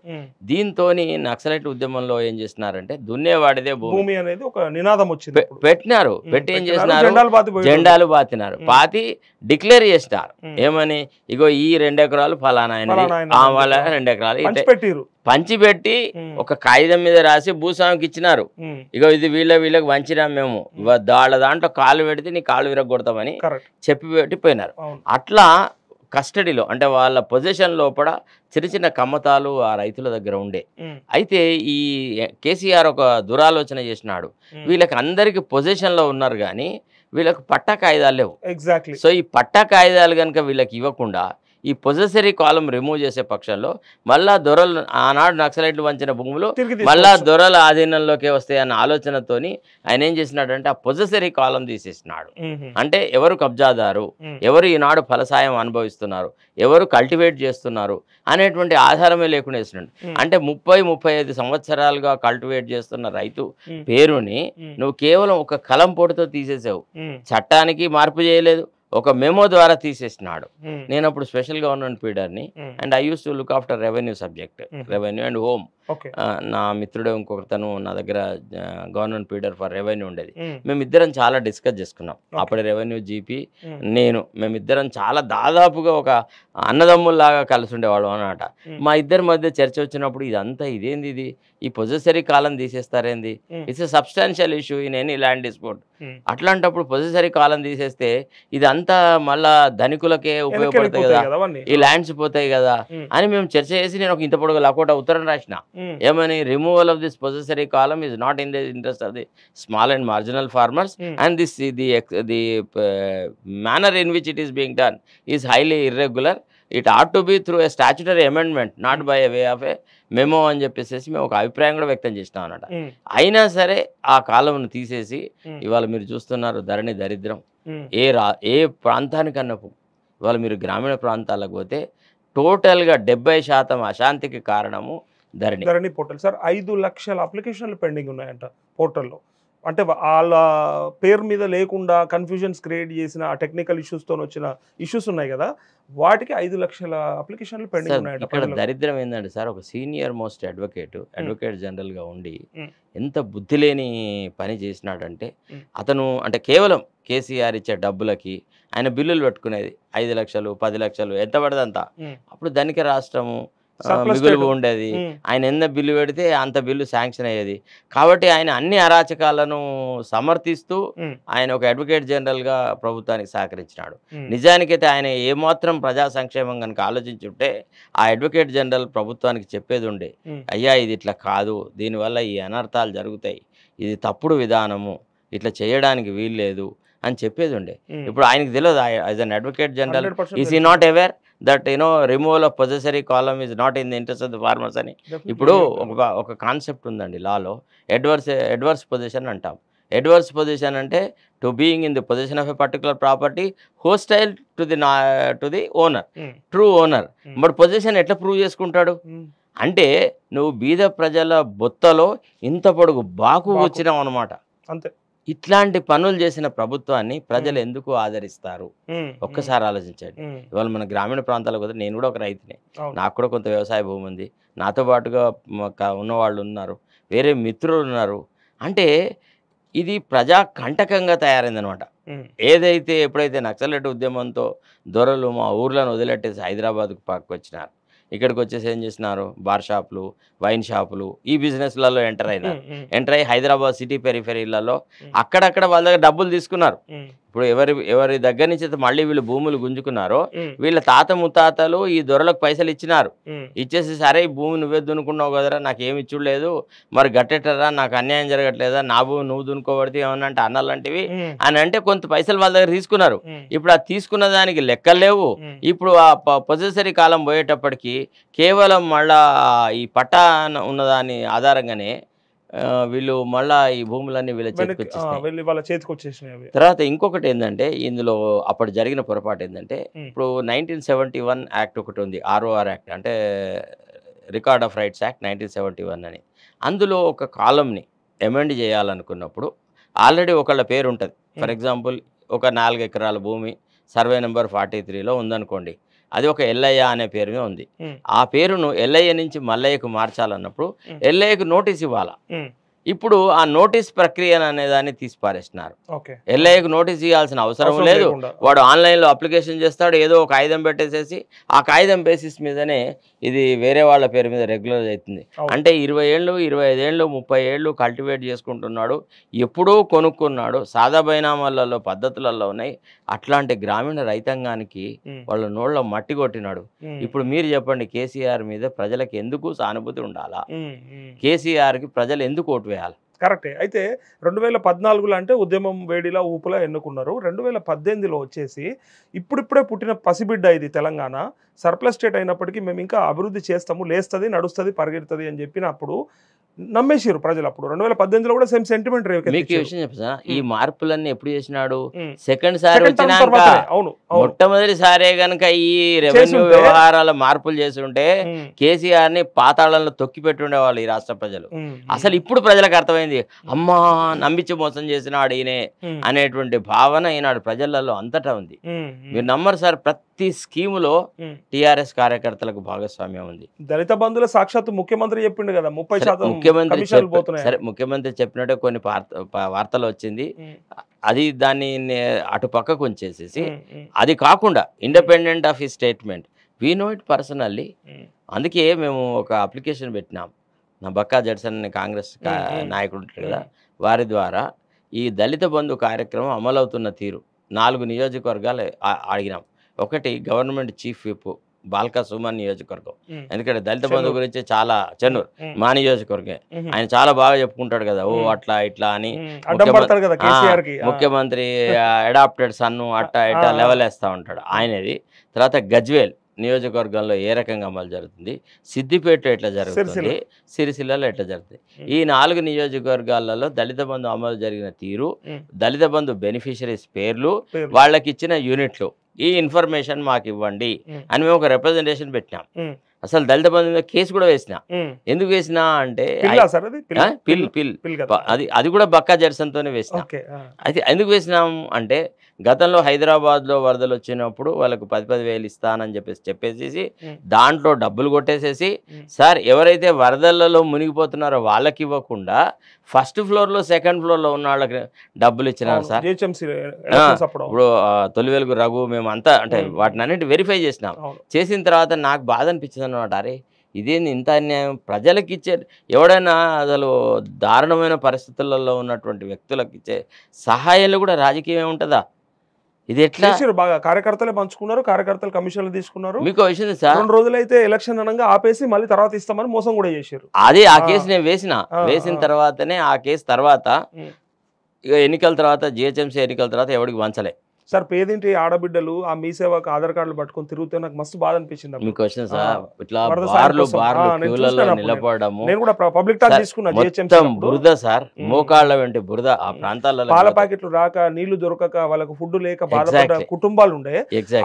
దీంతో నక్సలైట్ ఉద్యమంలో ఏం చేస్తున్నారంటే దున్నేవాడిదే భూమి అనేది ఒక నినాదం వచ్చింది, పెట్టినారు. పెట్టి ఏం చేసినారు, జెండాలు పాతినారు. పాతి డిక్లేర్ చేసినారు ఏమని, ఇగో ఈ 2 ఎకరాలు ఫలానా, వాళ్ళ 2 ఎకరాలు పంచిపెట్టి ఒక కాగితం మీద రాసి భూస్వామికి ఇచ్చినారు. ఇగో ఇది వీళ్ళకి వంచినాం మేము, దాంట్లో కాలు పెడితే నీ కాలు విరగొడతామని చెప్పి పెట్టిపోయినారు. అట్లా కస్టడీలో అంటే వాళ్ళ పొజిషన్ లోపల చిన్న చిన్న కమ్మతాలు ఆ రైతుల దగ్గర ఉండే. అయితే ఈ కేసీఆర్ ఒక దురాలోచన చేసినాడు, వీళ్ళకి అందరికి పొజిషన్లో ఉన్నారు కానీ వీళ్ళకి పట్టా కాయిదాలు లేవు. సో ఈ పట్టా కాయిదాలు కనుక వీళ్ళకి ఇవ్వకుండా ఈ పొజెసరీ కాలం రిమూవ్ చేసే పక్షంలో మళ్ళా దొరలు ఆనాడు నక్సలైట్లు వంచిన భూములు మళ్ళా దొరల ఆధీనంలోకి వస్తాయి అన్న ఆలోచనతోని ఆయన ఏం చేసినాడంటే ఆ పొజెసరీ కాలం తీసేసినాడు. అంటే ఎవరు కబ్జాదారు, ఎవరు ఈనాడు ఫలసాయం అనుభవిస్తున్నారు, ఎవరు కల్టివేట్ చేస్తున్నారు అనేటువంటి ఆధారమే లేకుండా వేసినాడు. అంటే 30-35 సంవత్సరాలుగా కల్టివేట్ చేస్తున్న రైతు పేరుని నువ్వు కేవలం ఒక కలం పోటుతో తీసేసావు. చట్టానికి మార్పు చేయలేదు, ఒక మెమో ద్వారా తీసేసినాడు. నేను అప్పుడు స్పెషల్ గవర్నమెంట్ పీడర్ని and I use to look after revenue subject, revenue and home. నా మిత్రుడు ఇంకొకతను నా దగ్గర గవర్నమెంట్ పీడర్ ఫర్ రెవెన్యూ ఉండేది. మేమిద్దరం చాలా డిస్కస్ చేసుకున్నాం. అప్పుడు రెవెన్యూ జీపీ మేమిద్దరం చాలా దాదాపుగా ఒక అన్నదమ్ముల్లాగా కలిసి ఉండేవాళ్ళం అన్నమాట. మా ఇద్దరి మధ్య చర్చ వచ్చినప్పుడు ఇదేంది ఇది, ఈ పొజెసరీ కాలం తీసేస్తారేంది, it's a substantial issue in any land dispute. అట్లాంటప్పుడు పొజెసరీ కాలం తీసేస్తే ఇదంతా మళ్ళా ధనికులకే ఉపయోగపడుతుంది కదా, ఈ ల్యాండ్స్ పోతాయి కదా అని మేము చర్చ చేసి నేను ఒక ఇంత పొడుగు లకోట ఉత్తరం రాసిన. ఏమని, రిమూవల్ ఆఫ్ దిస్ పొజెసరీ కాలం is not in the interest of the small and marginal farmers and the manner in which it is being done is highly irregular. It ought to be through a statutory amendment not by a way of a memo అని చెప్పేసి మేము ఒక అభిప్రాయం కూడా వ్యక్తం చేసినాం అన్నమాట. అయినా సరే ఆ కాలంను తీసేసి ఇవాళ మీరు చూస్తున్నారు ధరణి దరిద్రం. ఏ ప్రాంతానికన్నా ఇవాళ మీరు గ్రామీణ ప్రాంతాలకు పోతే టోటల్గా 70% అశాంతికి కారణము ధరణి
పోర్టల్. సార్ 5 లక్షల అప్లికేషన్లు పెండింగ్ ఉన్నాయంట పోర్టల్లో. అంటే వాళ్ళ పేరు మీద లేకుండా కన్ఫ్యూజన్స్ క్రియేట్ చేసిన టెక్నికల్ ఇష్యూస్తో వచ్చిన ఇష్యూస్ ఉన్నాయి కదా, వాటికి 5 లక్షల అప్లికేషన్లు పెండింగ్ ఉన్నాయంట.
ఇక్కడ దరిద్రం ఏంటంటే సార్, ఒక సీనియర్ మోస్ట్ అడ్వకేట్ జనరల్గా ఉండి ఎంత బుద్ధి లేని పని చేసినాడంటే, అతను అంటే కేవలం కేసీఆర్ ఇచ్చే డబ్బులకి ఆయన బిల్లులు పెట్టుకునేది 5 లక్షలు 10 లక్షలు ఎంత పడదంతా. అప్పుడు ధనిక రాష్ట్రము మిగులు ఉండేది, ఆయన ఎంత బిల్లు పెడితే అంత బిల్లు శాంక్షన్ అయ్యేది. కాబట్టి ఆయన అన్ని అరాచకాలను సమర్థిస్తూ ఆయన ఒక అడ్వకేట్ జనరల్గా ప్రభుత్వానికి సహకరించినాడు. నిజానికైతే ఆయన ఏమాత్రం ప్రజా సంక్షేమం కనుక ఆలోచించుంటే ఆ అడ్వకేట్ జనరల్ ప్రభుత్వానికి చెప్పేది ఉండే, అయ్యా ఇది ఇట్లా కాదు, దీనివల్ల ఈ అనర్థాలు జరుగుతాయి, ఇది తప్పుడు విధానము, ఇట్లా చేయడానికి వీల్లేదు అని చెప్పేది ఉండే. ఇప్పుడు ఆయనకు తెలియదు, as an advocate general is ఈ not aware that removal of possessory కాలం is not in the interest of the farmers అని. ఇప్పుడు ఒక కాన్సెప్ట్ ఉందండి లాలో, అడ్వర్స్ పొజిషన్ అంటాం. అడ్వర్స్ పొజిషన్ అంటే to being in the possession of a particular property hostile to the owner, true owner. మరి పొజిషన్ ఎట్లా ప్రూవ్ చేసుకుంటాడు అంటే నువ్వు బీద ప్రజల బొత్తలో ఇంత పొడుగు బాకు వచ్చినావు అనమాట.
అంతే.
ఇట్లాంటి పనులు చేసిన ప్రభుత్వాన్ని ప్రజలు ఎందుకు ఆదరిస్తారు ఒక్కసారి ఆలోచించండి. ఇవాళ మన గ్రామీణ ప్రాంతాలకు పోతే నేను కూడా ఒక రైతునే, నాకు కూడా కొంత వ్యవసాయ భూమి ఉంది, నాతో పాటుగా ఉన్నవాళ్ళు ఉన్నారు, వేరే మిత్రులు ఉన్నారు. అంటే ఇది ప్రజా కంటకంగా తయారైందనమాట. ఏదైతే ఎప్పుడైతే నక్సలైట్ ఉద్యమంతో దొరలు మా ఊర్లను వదిలెట్టేసి హైదరాబాద్కు పక్కకు వచ్చినారు, ఇక్కడికి వచ్చేసి ఏం చేసినారు, బార్ షాపులు, వైన్ షాపులు, ఈ బిజినెస్లలో ఎంటర్ అయ్యి హైదరాబాద్ సిటీ పెరిఫెరీలలో అక్కడక్కడ వాళ్ళ దగ్గర డబ్బులు తీసుకున్నారు. ఇప్పుడు ఎవరి దగ్గర నుంచి మళ్ళీ వీళ్ళు భూములు గుంజుకున్నారో వీళ్ళ తాత ముత్తాతలు ఈ దొరలకు పైసలు ఇచ్చినారు. ఇచ్చేసి సరే ఈ భూమి నువ్వే దున్నుకున్నావు కదరా, నాకేమి ఇచ్చులేదు, మరి గట్టెట్టరా, నాకు అన్యాయం జరగట్లేదా, నా భూమి నువ్వు దున్నుకోబడితే ఏమన్నా అంటే అన్నలాంటివి అని అంటే కొంత పైసలు వాళ్ళ దగ్గర తీసుకున్నారు. ఇప్పుడు ఆ తీసుకున్న దానికి లెక్కలు లేవు. ఇప్పుడు ఆ పొసెసరీ కాలం పోయేటప్పటికి కేవలం మళ్ళా ఈ పట్టా ఉన్నదాని ఆధారంగానే వీళ్ళు మళ్ళా ఈ భూములన్నీ వీళ్ళ చేతికి వచ్చేసినాయి. తర్వాత ఇంకొకటి ఏంటంటే ఇందులో అప్పుడు జరిగిన పొరపాటు ఏంటంటే ఇప్పుడు 1971 యాక్ట్ ఒకటి ఉంది, ROR యాక్ట్ అంటే రికార్డ్ ఆఫ్ రైట్స్ యాక్ట్ 1971 అని. అందులో ఒక కాలంని అమెండ్ చేయాలనుకున్నప్పుడు ఆల్రెడీ ఒకళ్ళ పేరు ఉంటుంది. ఫర్ ఎగ్జాంపుల్ ఒక 4 ఎకరాల భూమి సర్వే నెంబర్ 43లో ఉందనుకోండి, అది ఒక ఎల్లయ్య అనే పేరు మీద ఉంది. ఆ పేరును ఎల్లయ్య నుంచి మల్లయ్యకు మార్చాలన్నప్పుడు ఎల్లయ్యకు నోటీస్ ఇవ్వాలా. ఇప్పుడు ఆ నోటీస్ ప్రక్రియ అనేదాన్ని తీసి పారేస్తున్నారు. ఎల్ఐకి నోటీస్ ఇవ్వాల్సిన అవసరం లేదు. వాడు ఆన్లైన్లో అప్లికేషన్ చేస్తాడు, ఏదో ఒక కాగితం పెట్టేసేసి ఆ కాగితం బేసిస్ మీదనే ఇది వేరే వాళ్ళ పేరు మీద రెగ్యులర్ అవుతుంది. అంటే 20 ఏళ్ళు 25 ఏళ్ళు 30 ఏళ్ళు కల్టివేట్ చేసుకుంటున్నాడు, ఎప్పుడూ కొనుక్కున్నాడు, సాదా బైనామాలలో పద్ధతులలో ఉన్నాయి. అట్లాంటి గ్రామీణ రైతాంగానికి వాళ్ళ నోళ్ళ మట్టి కొట్టినాడు. ఇప్పుడు మీరు చెప్పండి, కేసీఆర్ మీద ప్రజలకు ఎందుకు సానుభూతి ఉండాలా? కేసీఆర్కి ప్రజలు ఎందుకు ఓటు వేయాలి?
కరెక్టే. అయితే 2014లో అంటే ఉద్యమం వేడిలా ఊపులా ఎన్నుకున్నారు. 2018లో వచ్చేసి ఇప్పుడిప్పుడే పుట్టిన పసిబిడ్డ ఇది తెలంగాణ, సర్ప్లస్ స్టేట్ అయినప్పటికీ మేము ఇంకా అభివృద్ధి చేస్తాము, లేస్తుంది, నడుస్తుంది, పరిగెడుతుంది అని చెప్పినప్పుడు నమ్మేసారు ప్రజలు. అప్పుడు 2018లో కూడా సేమ్ సెంటిమెంట్
ఈ మార్పులన్నీ ఎప్పుడు చేసినాడు? సెకండ్ సారి వచ్చినాక. మొట్టమొదటిసారే గనక ఈ రెవెన్యూ వ్యవహారాల మార్పులు చేస్తుంటే కేసీఆర్ ని పాతాళంలో తొక్కి పెట్టుండేవాళ్ళు ఈ రాష్ట్ర ప్రజలు. అసలు ఇప్పుడు ప్రజలకు అర్థమైంది, అమ్మా నమ్మించి మోసం చేసినాడు ఈయనే అనేటువంటి భావన ఈనాడు ప్రజలలో అంతటా ఉంది. మీరు నమ్మరు సార్, ప్రతి స్కీములో టిఆర్ఎస్ కార్యకర్తలకు భాగస్వామ్యం ఉంది.
దళిత బంధువుల సాక్షాత్ ముఖ్యమంత్రి చెప్పిండు కదా, 30%
ముఖ్యమంత్రి చెప్పినట్టే కొన్ని వార్తలు వచ్చింది. అది దాన్ని అటు పక్కకు ఉంచేసేసి, అది కాకుండా ఇండిపెండెంట్ ఆఫ్ ఈ statement we know it personally. అందుకే మేము ఒక అప్లికేషన్ పెట్టినాం, నా బక్కా జడ్సన్ కాంగ్రెస్ నాయకుడు ఉంటారు కదా, వారి ద్వారా ఈ దళిత బంధు కార్యక్రమం అమలవుతున్న తీరు 4 నియోజకవర్గాలు అడిగినాం. ఒకటి government chief whip Balka Suman నియోజకవర్గం, ఎందుకంటే దళిత బంధు గురించి చాలా చెన్నూరు మా నియోజకవర్గం, ఆయన చాలా బాగా చెప్పుకుంటాడు కదా, ఓ అట్లా ఇట్లా అని ముఖ్యమంత్రి అడాప్టెడ్ సన్ను అట్టా ఇట్టా లెవెల్ వేస్తూ ఉంటాడు ఆయనది. తర్వాత గజ్వేల్ నియోజకవర్గంలో ఏ రకంగా అమలు జరుగుతుంది, సిద్దిపేట ఎట్లా జరుగుతుంది, సిరిసిల్లలో ఎట్లా జరుగుతుంది, ఈ 4 నియోజకవర్గాలలో దళిత బంధు అమలు జరిగిన తీరు, దళిత బంధు బెనిఫిషరీస్ పేర్లు, వాళ్ళకి ఇచ్చిన యూనిట్లు, ఈ ఇన్ఫర్మేషన్ మాకు ఇవ్వండి అని మేము ఒక రిప్రజెంటేషన్ పెట్టినాం. అసలు దళిత బంధు మీద కేసు కూడా వేసినా. ఎందుకు వేసినా అంటే అది కూడా బక్కా జడ్సన్తోనే వేసినా. అయితే ఎందుకు వేసినాం అంటే గతంలో హైదరాబాద్లో వరదలు వచ్చినప్పుడు వాళ్ళకు 10,000 ఇస్తానని చెప్పేసి దాంట్లో డబ్బులు కొట్టేసేసి, సార్ ఎవరైతే వరదలలో మునిగిపోతున్నారో వాళ్ళకి ఇవ్వకుండా ఫస్ట్ ఫ్లోర్లో సెకండ్ ఫ్లోర్లో ఉన్న వాళ్ళకి డబ్బులు ఇచ్చినారు సార్. ఇప్పుడు తొలి వెలుగు రఘు మేము అంతా అంటే వాటిని అన్నిటి వెరిఫై చేసినాం. చేసిన తర్వాత నాకు బాధ అనిపించింది అన్నమాట, అరే ఇదేంది ఇంత అన్యాయం, ప్రజలకు ఇచ్చే ఎవడైనా అసలు దారుణమైన పరిస్థితులలో ఉన్నటువంటి వ్యక్తులకు ఇచ్చే సహాయంలో కూడా రాజకీయం ఉంటుందా? ఇది ఎట్లా
బాగా కార్యకర్తలే పంచుకున్నారు, కార్యకర్తలు కమిషన్లు తీసుకున్నారు.
మీకు విషయం సార్,
2 రోజులైతే ఎలక్షన్ అనగా ఆపేసి మళ్ళీ తర్వాత ఇస్తామని మోసం కూడా చేశారు.
అదే ఆ కేసు నేను వేసిన తర్వాతనే ఆ కేసు తర్వాత ఇక ఎన్నికల తర్వాత జిహెచ్ఎంసీ ఎన్నికల తర్వాత ఎవరికి వంచలే.
సార్ పేదింటి ఆడబిడ్డలు ఆ మీ సేవకు ఆధార్ కార్డులు పట్టుకొని తిరుగుతే నాకు మస్తు బాధ అనిపించింది.
మీ క్వశ్చన్ సార్ ఇట్లా బార్లు క్యూలలో నిలబడము,
నేను కూడా పబ్లిక్ టాక్ తీసుకున్నా.
మొత్తం బురద సార్, మోకాళ్ళ వెంట బురద. ఆ ప్రాంతాలలో
పాల ప్యాకెట్లు రాక, నీళ్లు దొరకక, వాళ్ళకు ఫుడ్ లేక బాధపడ్డ కుటుంబాలు ఉండే.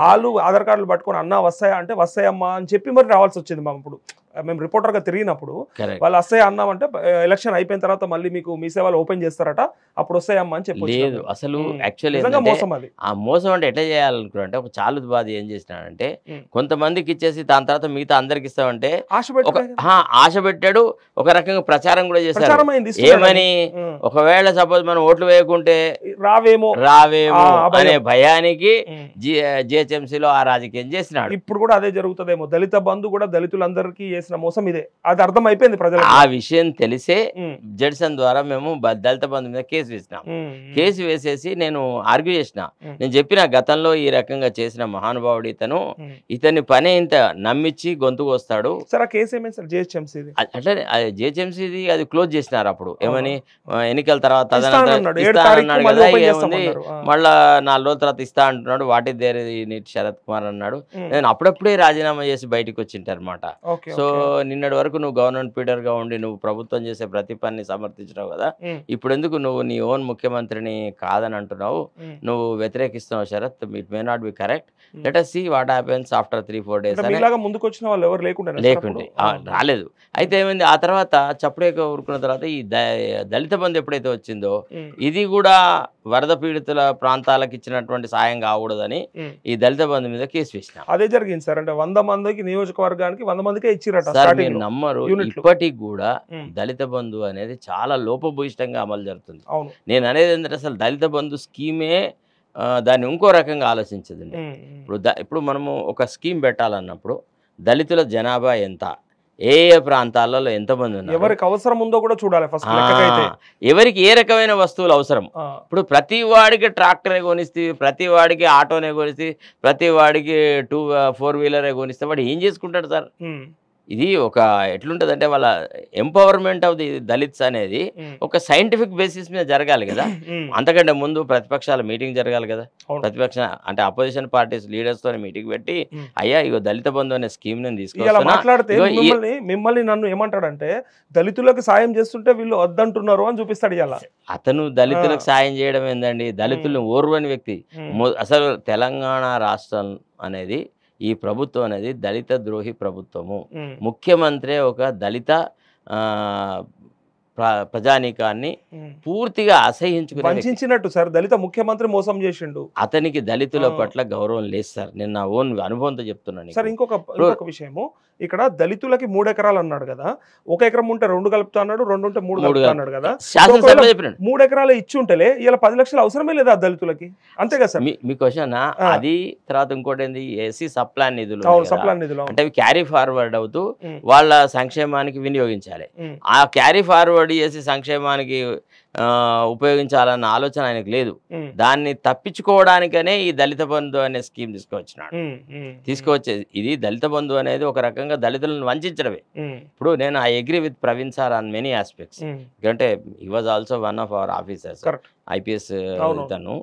వాళ్ళు ఆధార్ కార్డులు పట్టుకొని అన్న వస్తాయా అంటే వస్తాయమ్మా అని చెప్పి మరి రావాల్సి వచ్చింది. మా ఇప్పుడు మేము రిపోర్టర్ గా తిరిగినప్పుడు వాళ్ళు వస్తాయి అన్నామంటే ఎలక్షన్ అయిపోయిన తర్వాత మళ్ళీ మీకు మీ సేవలు ఓపెన్ చేస్తారట, అప్పుడు వస్తాయమ్మా అని చెప్పి.
లేదు అసలు యాక్చువల్లీ మోసం. అది ఆ మోసం అంటే ఎట్లా చేయాలనుకున్నారంటే, ఒక చాలు బాధ ఏం చేసినాడంటే కొంతమందికి ఇచ్చేసి దాని తర్వాత మిగతా అందరికి ఇస్తామంటే ఆశ పెట్టాడు. ఒక రకంగా ప్రచారం కూడా చేశారు. ఏమని, ఒకవేళ సపోజ్ మనం ఓట్లు వేయకుంటే రావేమో అనే భయానికి జిహెచ్ఎంసీలో ఆ రాజకీయం చేసినాడు.
ఇప్పుడు కూడా అదే జరుగుతుందేమో. దళిత బంధు కూడా దళితులందరికీ చేసిన మోసం ఇదే. అది అర్థం అయిపోయింది ప్రజలకు.
ఆ విషయం తెలిసే జడ్సన్ ద్వారా మేము దళిత బంధు మీద కేసు వేసినాం. కేసు వేసేసి నేను ఆర్గ్యూ చేసిన. నేను చెప్పిన గతంలో ఈ రకంగా చేసిన మహానుభావుడు ఇతను, ఇతని పని ఇంత నమ్మించి గొంతుకు వస్తాడు.
సార్ ఆ కేసు ఏమైంది సార్?
అట్లనే జిహెచ్ఎంసీ అది క్లోజ్ చేసినారు. అప్పుడు ఏమని, ఎన్నికల తర్వాత మళ్ళా 4 రోజుల తర్వాత ఇస్తా అంటున్నాడు. వాటి దేర్ శరత్ కుమార్ అన్నాడు. నేను అప్పుడప్పుడే రాజీనామా చేసి బయటకు వచ్చింటారనమాట. సో నిన్నటి వరకు నువ్వు గవర్నమెంట్ పీడర్ గా ఉండి నువ్వు ప్రభుత్వం చేసే ప్రతి పని సమర్థించినావు కదా, ఇప్పుడు ఎందుకు నువ్వు నీ ఓన్ ముఖ్యమంత్రిని కాదని అంటున్నావు, నువ్వు వ్యతిరేకిస్తున్నావు శరత్, it may not be correct, let us see what happens after 3-4 days.
ముందుకు వచ్చిన వాళ్ళు ఎవరు
లేకుండే రాలేదు. అయితే ఏమైంది, ఆ తర్వాత చప్పుడేక ఊరుకున్న తర్వాత ఈ దళిత బంధు ఎప్పుడైతే వచ్చిందో, ఇది కూడా వరద పీడితుల ప్రాంతాలకు ఇచ్చినటువంటి సాయం కాకూడదని ఈ దళిత బంధు మీద కేసు వేసినాం.
అదే జరిగింది సార్. అంటే 100 మందికి నియోజకవర్గానికి 100 మందికే ఇచ్చిరట.
మీరు నమ్మరు, ఇప్పటికి కూడా దళిత బంధు అనేది చాలా లోపభూయిష్టంగా అమలు జరుగుతుంది. నేను అనేది ఏంటంటే, అసలు దళిత బంధు స్కీమే దాన్ని ఇంకో రకంగా ఆలోచించదండి. ఇప్పుడు మనము ఒక స్కీమ్ పెట్టాలన్నప్పుడు దళితుల జనాభా ఎంత, ఏ ఏ ప్రాంతాలలో ఎంతమంది ఉన్నారు,
ఎవరికి అవసరం ఉందో కూడా చూడాలి ఫస్ట్.
ఎవరికి ఏ రకమైన వస్తువులు అవసరం. ఇప్పుడు ప్రతి వాడికి ట్రాక్టరే కొనిస్తే, ప్రతి వాడికి ఆటోనే కొనిస్తే, ప్రతి వాడికి 4 వీలరే కొనిస్తే వాడు ఏం చేసుకుంటాడు సార్? ఇది ఒక ఎట్లుంటది అంటే, వాళ్ళ ఎంపవర్మెంట్ ఆఫ్ ది దళిత్స్ అనేది ఒక సైంటిఫిక్ బేసిస్ మీద జరగాలి కదా. అంతకంటే ముందు ప్రతిపక్షాల మీటింగ్ జరగాలి కదా. ప్రతిపక్ష అంటే అపోజిషన్ పార్టీస్ లీడర్స్ తో మీటింగ్ పెట్టి, అయ్యా ఇగో దళిత బంధు అనే స్కీమ్ నేను
తీసుకొస్తే మిమ్మల్ని నన్ను ఏమంటాడంటే, దళితులకు సాయం చేస్తుంటే వీళ్ళు వద్దంటున్నారు అని చూపిస్తాడు. ఇలా
అతను దళితులకు సాయం చేయడం ఏందండి, దళితులను ఓర్వని వ్యక్తి. అసలు తెలంగాణ రాష్ట్రం అనేది, ఈ ప్రభుత్వం అనేది దళిత ద్రోహి ప్రభుత్వము. ముఖ్యమంత్రి ఒక దళిత ప్రజానీకాన్ని పూర్తిగా
అసహించుకున్నట్టు సార్. దళిత ముఖ్యమంత్రి మోసం చేసిండు.
అతనికి దళితుల పట్ల గౌరవం లేదు సార్. నేను నా ఓన్ అనుభవంతో చెప్తున్నాను
సార్. ఇంకొక విషయము, ఇక్కడ దళితులకి 3 ఎకరాలు అన్నాడు కదా. 1 ఎకరం ఉంటే 2 కలుపుతా అన్నాడు, 2 ఉంటే 3 కలుపుతా అన్నాడు కదా. 3 ఎకరాలు ఇచ్చి ఉంటేలే ఇలా 10 లక్షలు అవసరమే లేదా దళితులకి? అంతే కదా సార్.
మీ క్వశ్చన్ అది. తర్వాత ఇంకోటి ఏంది, ఎస్సీ సప్లాన్ నిధులు అంటే అవి క్యారీ ఫార్వర్డ్ అవుతూ వాళ్ళ సంక్షేమానికి వినియోగించాలి. ఆ క్యారీ ఫార్వర్డ్ చేసి సంక్షేమానికి ఉపయోగించాలన్న ఆలోచన ఆయనకు లేదు. దాన్ని తప్పించుకోవడానికనే ఈ దళిత బంధు అనే స్కీమ్ తీసుకువచ్చేది. ఇది దళిత బంధు అనేది ఒక రకంగా దళితులను వంచడమే. ఇప్పుడు నేను I agree with Praveen sir on many aspects. ఎందుకంటే he was also one of our officers, IPS తను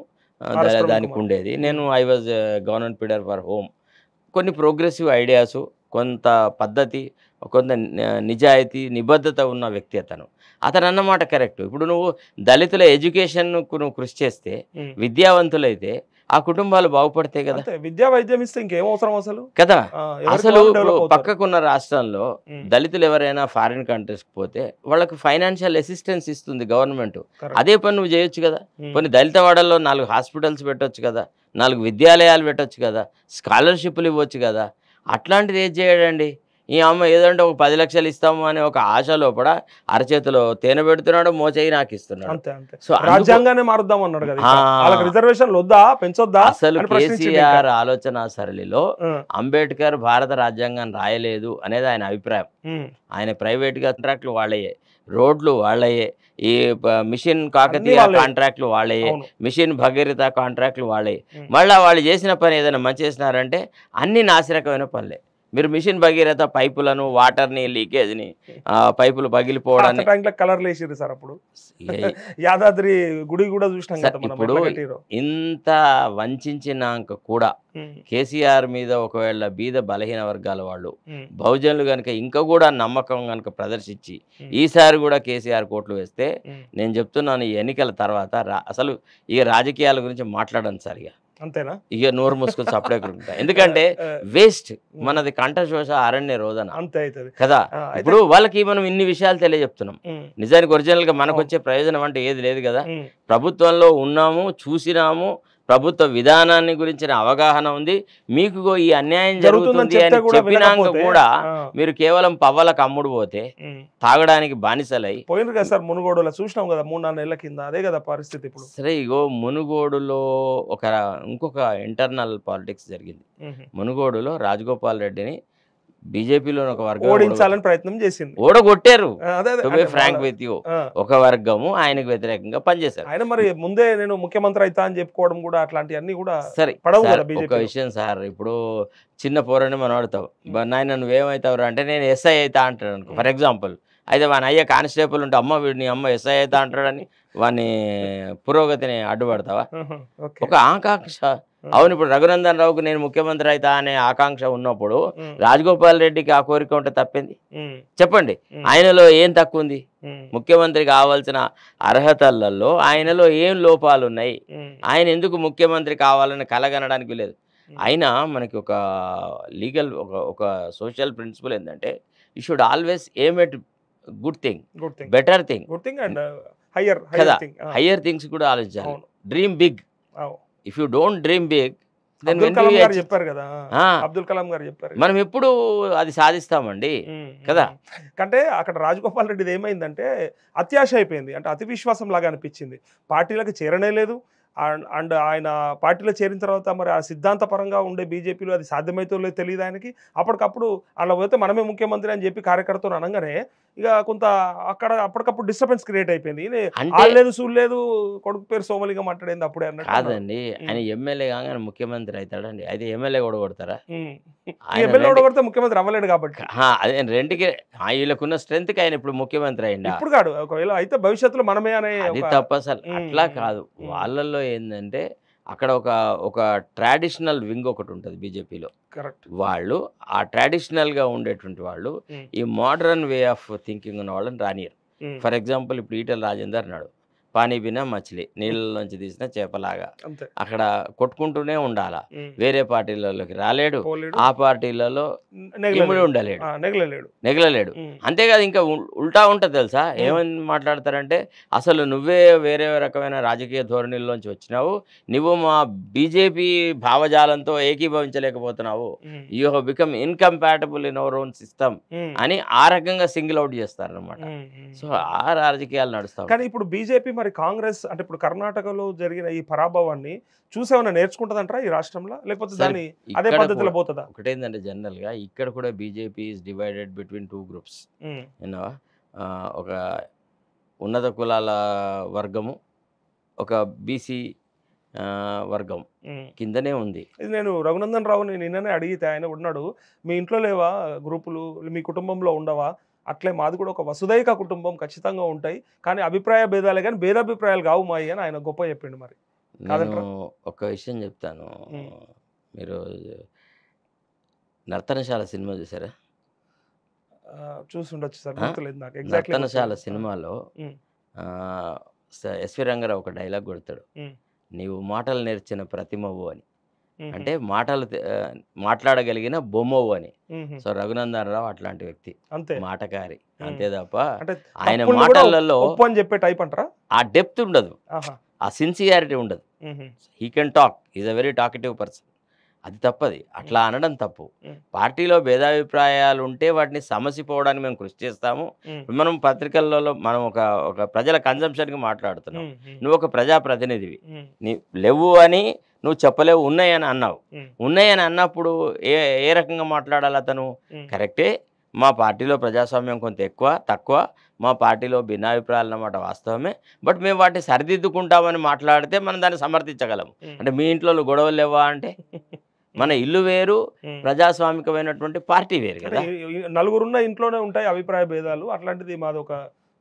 దానికి ఉండేది. నేను I was government pleader for home. కొన్ని ప్రోగ్రెసివ్ ఐడియాసు, కొంత పద్ధతి, కొంత నిజాయితీ, నిబద్ధత ఉన్న వ్యక్తి అతను అన్నమాట కరెక్ట్. ఇప్పుడు నువ్వు దళితుల ఎడ్యుకేషన్కు నువ్వు కృషి చేస్తే, విద్యావంతులైతే ఆ కుటుంబాలు బాగుపడతాయి కదా.
విద్యా వైద్యం ఇస్తే ఇంకేం అవసరం అసలు
కదా. అసలు పక్కకున్న రాష్ట్రాల్లో దళితులు ఎవరైనా ఫారిన్ కంట్రీస్కి పోతే వాళ్ళకి ఫైనాన్షియల్ అసిస్టెన్స్ ఇస్తుంది గవర్నమెంట్. అదే పని నువ్వు చేయొచ్చు కదా. కొన్ని దళిత వాడల్లో 4 హాస్పిటల్స్ పెట్టొచ్చు కదా, 4 విద్యాలయాలు పెట్టొచ్చు కదా, స్కాలర్షిప్లు ఇవ్వచ్చు కదా. అట్లాంటిది ఏది చేయడండి. ఈ అమ్మ ఏదంటే ఒక 10 లక్షలు ఇస్తాము అనే ఒక ఆశ లోపల అరచేతిలో తేనె పెడుతున్నాడు, మోచేయి నాకు ఇస్తున్నాడు.
సో రాజ్యాంగాన్ని మారుద్దాం అన్నాడు కదా. రిజర్వేషన్లు వద్దా, పెంచొద్దా?
అసలు కేసీఆర్ ఆలోచన సరళిలో అంబేద్కర్ భారత రాజ్యాంగాన్ని రాయలేదు అనేది ఆయన అభిప్రాయం. ఆయన ప్రైవేట్ గా కాంట్రాక్ట్లు వాళ్ళయే, రోడ్లు వాళ్ళయే, ఈ మిషన్ కాకతీయ కాంట్రాక్ట్లు వాళ్ళయే, మిషన్ భగీరథ కాంట్రాక్ట్లు వాళ్ళే. మళ్ళీ వాళ్ళు చేసిన పని ఏదైనా మంచి చేసినారంటే అన్ని నాసిరకమైన పనులే. మీరు మిషన్ భగీరథ పైపులను వాటర్ని లీకేజ్ని పైపులు పగిలిపోవడాన్ని
కలర్లు వేసిర్రు సార్ అప్పుడు యాదాద్రి గుడి కూడా చూసినాం కదా మనం.
ఇప్పుడు ఇంత వంచినాక కూడా కేసీఆర్ మీద ఒకవేళ బీద బలహీన వర్గాల వాళ్ళు బహుజనులు కనుక ఇంకా కూడా నమ్మకం కనుక ప్రదర్శించి ఈసారి కూడా కేసీఆర్ కోట్లు వేస్తే నేను చెప్తున్నాను ఈ ఎన్నికల తర్వాత అసలు ఇక రాజకీయాల గురించి మాట్లాడను సార్.
అంతేనా?
ఇక నోరు మూసుకొని సపరేట్ ఉంటాయి. ఎందుకంటే వేస్ట్ మనది కంఠశోష అరణ్య రోజన
అంతే అవుతుంది
కదా. ఇప్పుడు వాళ్ళకి మనం ఇన్ని విషయాలు తెలియజెప్తున్నాం. నిజానికి ఒరిజినల్ గా మనకు వచ్చే ప్రయోజనం అంటే ఏది లేదు కదా. ప్రభుత్వంలో ఉన్నాము, చూసినాము, ప్రభుత్వ విధానాన్ని గురించిన అవగాహన ఉంది. మీకు ఈ అన్యాయం జరుగుతుంది అని చెప్పినాక కూడా మీరు కేవలం పవ్వలకు అమ్ముడు పోతే తాగడానికి బానిసలై
పోయింది కదా సార్. మునుగోడులో చూసినాం కదా 3-4 నెలల కింద, అదే కదా పరిస్థితి ఇప్పుడు.
సరే, ఇగో మునుగోడులో ఇంకొక ఇంటర్నల్ పాలిటిక్స్ జరిగింది. మునుగోడులో రాజగోపాల్ రెడ్డిని బీజేపీలో ఒక వర్గం
ఓడించాలని ప్రయత్నం చేసింది,
ఓడగొట్టారు. ఫ్రాంక్ విత్ యూ, ఒక వర్గము ఆయనకు వ్యతిరేకంగా పనిచేశారు.
ఆయన మరి ముందే నేను ముఖ్యమంత్రి అవుతా అని చెప్పుకోవడం కూడా అట్లాంటివన్నీ కూడా
సరే. ఒక విషయం సార్, ఇప్పుడు చిన్న పోరని మనం అడుగుతాం, నాయన నువ్వేమవుతావు అంటే నేను ఎస్ఐ అవుతా అంటాడు అనుకో ఫర్ ఎగ్జాంపుల్. అయితే వాని అయ్యే కానిస్టేబుల్ ఉంటే అమ్మ వీడిని అమ్మ ఎస్ఐ అవుతా అంటాడని వాని పురోగతిని అడ్డుపడతావా? ఒక ఆకాంక్ష. అవును, ఇప్పుడు రఘునందన్ రావుకు నేను ముఖ్యమంత్రి అవుతా అనే ఆకాంక్ష ఉన్నప్పుడు రాజగోపాల్ రెడ్డికి ఆ కోరిక ఉంటే తప్పింది చెప్పండి. ఆయనలో ఏం తక్కువ ఉంది? ముఖ్యమంత్రి కావాల్సిన అర్హతలలో ఆయనలో ఏం లోపాలు ఉన్నాయి? ఆయన ఎందుకు ముఖ్యమంత్రి కావాలని కలగనడానికి లేదు. అయినా మనకి ఒక లీగల్ ఒక సోషల్ ప్రిన్సిపల్ ఏంటంటే you should always aim at good thing, better thing
and
కదా. హయ్యర్ థింగ్స్ కూడా ఆలోచించాలి. Dream big. If you don't dream big
చెప్పారు కదా, అబ్దుల్ కలాం గారు చెప్పారు,
మనం ఎప్పుడు అది సాధిస్తామండి కదా.
అంటే అక్కడ రాజగోపాల్ రెడ్డిది ఏమైందంటే అత్యాశ అయిపోయింది, అంటే అతి విశ్వాసం లాగా అనిపించింది. పార్టీలకు చేరనే లేదు. అండ్ ఆయన పార్టీలో చేరిన తర్వాత మరి ఆ సిద్ధాంతపరంగా ఉండే బీజేపీలో అది సాధ్యమైతే లేదు తెలియదు ఆయనకి. అప్పటికప్పుడు అలా పోతే మనమే ముఖ్యమంత్రి అని చెప్పి కార్యకర్తలు అనగానే ఇక కొంత అక్కడ అప్పటికప్పుడు డిస్టర్బెన్స్ క్రియేట్ అయిపోయింది. లేదు చూడలేదు, కొడుకు పేరు సోమలింగం మాట్లాడేది అప్పుడే అన్నట్టు
కాదండి. ఆయన ఎమ్మెల్యే కాగానే ముఖ్యమంత్రి అవుతాడండి. అయితే ఎమ్మెల్యే కూడా కొడతారా?
ఎమ్మెల్యే కూడా కొడితే ముఖ్యమంత్రి అవ్వలేడు కాబట్టి
అదే రెండుకి వీళ్ళకున్న స్ట్రెంత్ కి ఆయన ఇప్పుడు ముఖ్యమంత్రి అయ్యింది.
ఇప్పుడు కాదు, ఒకవేళ అయితే భవిష్యత్తులో మనమే అనే
అది తప్ప అసలు అట్లా కాదు. వాళ్ళల్లో ఏంటంటే అక్కడ ఒక ట్రెడిషనల్ వింగ్ ఒకటి ఉంటుంది బీజేపీలో.
కరెక్ట్.
వాళ్ళు ఆ ట్రెడిషనల్గా ఉండేటువంటి వాళ్ళు ఈ మోడర్న్ వే ఆఫ్ థింకింగ్ ఉన్న వాళ్ళని రానియరు. ఫర్ ఎగ్జాంపుల్ ఇప్పుడు ఈటెల రాజేందర్ అన్నాడు, పానీ బినా మచిలీ, నీళ్ళలోంచి తీసిన చేపలాగా అక్కడ కొట్టుకుంటూనే ఉండాలా. వేరే పార్టీలలోకి రాలేడు, ఆ పార్టీలలో ఉండలేడు, నెగలలేడు. అంతేకాదు ఇంకా ఉల్టా ఉంటుంది తెలుసా. ఏమని మాట్లాడతారంటే అసలు నువ్వే వేరే రకమైన రాజకీయ ధోరణిలోంచి వచ్చినావు, నువ్వు మా బీజేపీ భావజాలంతో ఏకీభవించలేకపోతున్నావు, you have become incompatible in our own system అని ఆ రకంగా సింగిల్ అవుట్ చేస్తారనమాట. సో ఆ రాజకీయాలు నడుస్తాయి.
కానీ ఇప్పుడు బీజేపీ మరి కాంగ్రెస్ అంటే ఇప్పుడు కర్ణాటకలో జరిగిన ఈ పరాభవాన్ని చూసేమన్నా నేర్చుకుంటుందంటారా ఈ రాష్ట్రంలో, లేకపోతే దాన్ని అదే పద్ధతిలో పోతుందా?
ఒకటేందంటే జనరల్ గా ఇక్కడ కూడా BJP is divided between 2 groups. ఒక ఉన్నత కులాల వర్గము, ఒక బీసీ వర్గం కిందనే ఉంది.
ఇది నేను రఘునందన్ రావుని నిన్ననే అడిగితే ఆయన ఉన్నాడు, మీ ఇంట్లో లేవా గ్రూపులు, మీ కుటుంబంలో ఉండవా? అట్లే మాది కూడా ఒక వసుదైక కుటుంబం ఖచ్చితంగా ఉంటాయి, కానీ అభిప్రాయ భేదాలే కానీ భేదాభిప్రాయాలు కావు మాయి అని ఆయన గొప్ప చెప్పిండు. మరి
నేను ఒక విషయం చెప్తాను, మీరు నర్తనశాల సినిమా చూసారా?
చూసుండొచ్చు సార్,
నర్తనశాల సినిమాలో ఎస్వి రంగారావు ఒక డైలాగ్ కొడతాడు, నీవు మాటలు నేర్చిన ప్రతిమవు అని. అంటే మాటలు మాట్లాడగలిగిన బొమ్మవు అని. సో రఘునందన్ రావు అట్లాంటి వ్యక్తి, మాటకారి, అంతే తప్ప ఆయన మాటలలో
చెప్పే టైప్ అంటారా
ఆ డెప్త్ ఉండదు, ఆ సిన్సియారిటీ ఉండదు. He can talk, is a very talkative person. అది తప్పది, అట్లా అనడం తప్పు. పార్టీలో భేదాభిప్రాయాలు ఉంటే వాటిని సమసిపోవడానికి మేము కృషి చేస్తాము. మనం పత్రికలలో మనం ఒక ప్రజల కన్జంప్షన్కి మాట్లాడుతున్నాం. నువ్వు ఒక ప్రజాప్రతినిధివి, నీ లేవు అని నువ్వు చెప్పలేవు, ఉన్నాయని అన్నావు. ఉన్నాయని అన్నప్పుడు ఏ రకంగా మాట్లాడాలి అతను? కరెక్టే, మా పార్టీలో ప్రజాస్వామ్యం కొంత ఎక్కువ తక్కువ, మా పార్టీలో భిన్నాభిప్రాయాలు అన్నమాట వాస్తవమే, బట్ మేము వాటిని సరిదిద్దుకుంటామని మాట్లాడితే మనం దాన్ని సమర్థించగలము. అంటే మీ ఇంట్లో గొడవలు లేవా అంటే మన ఇల్లు వేరు, ప్రజాస్వామికమైనటువంటి పార్టీ వేరు కదా.
నలుగురున్న ఇంట్లోనే ఉంటాయి అభిప్రాయ భేదాలు, అట్లాంటిది మాది ఒక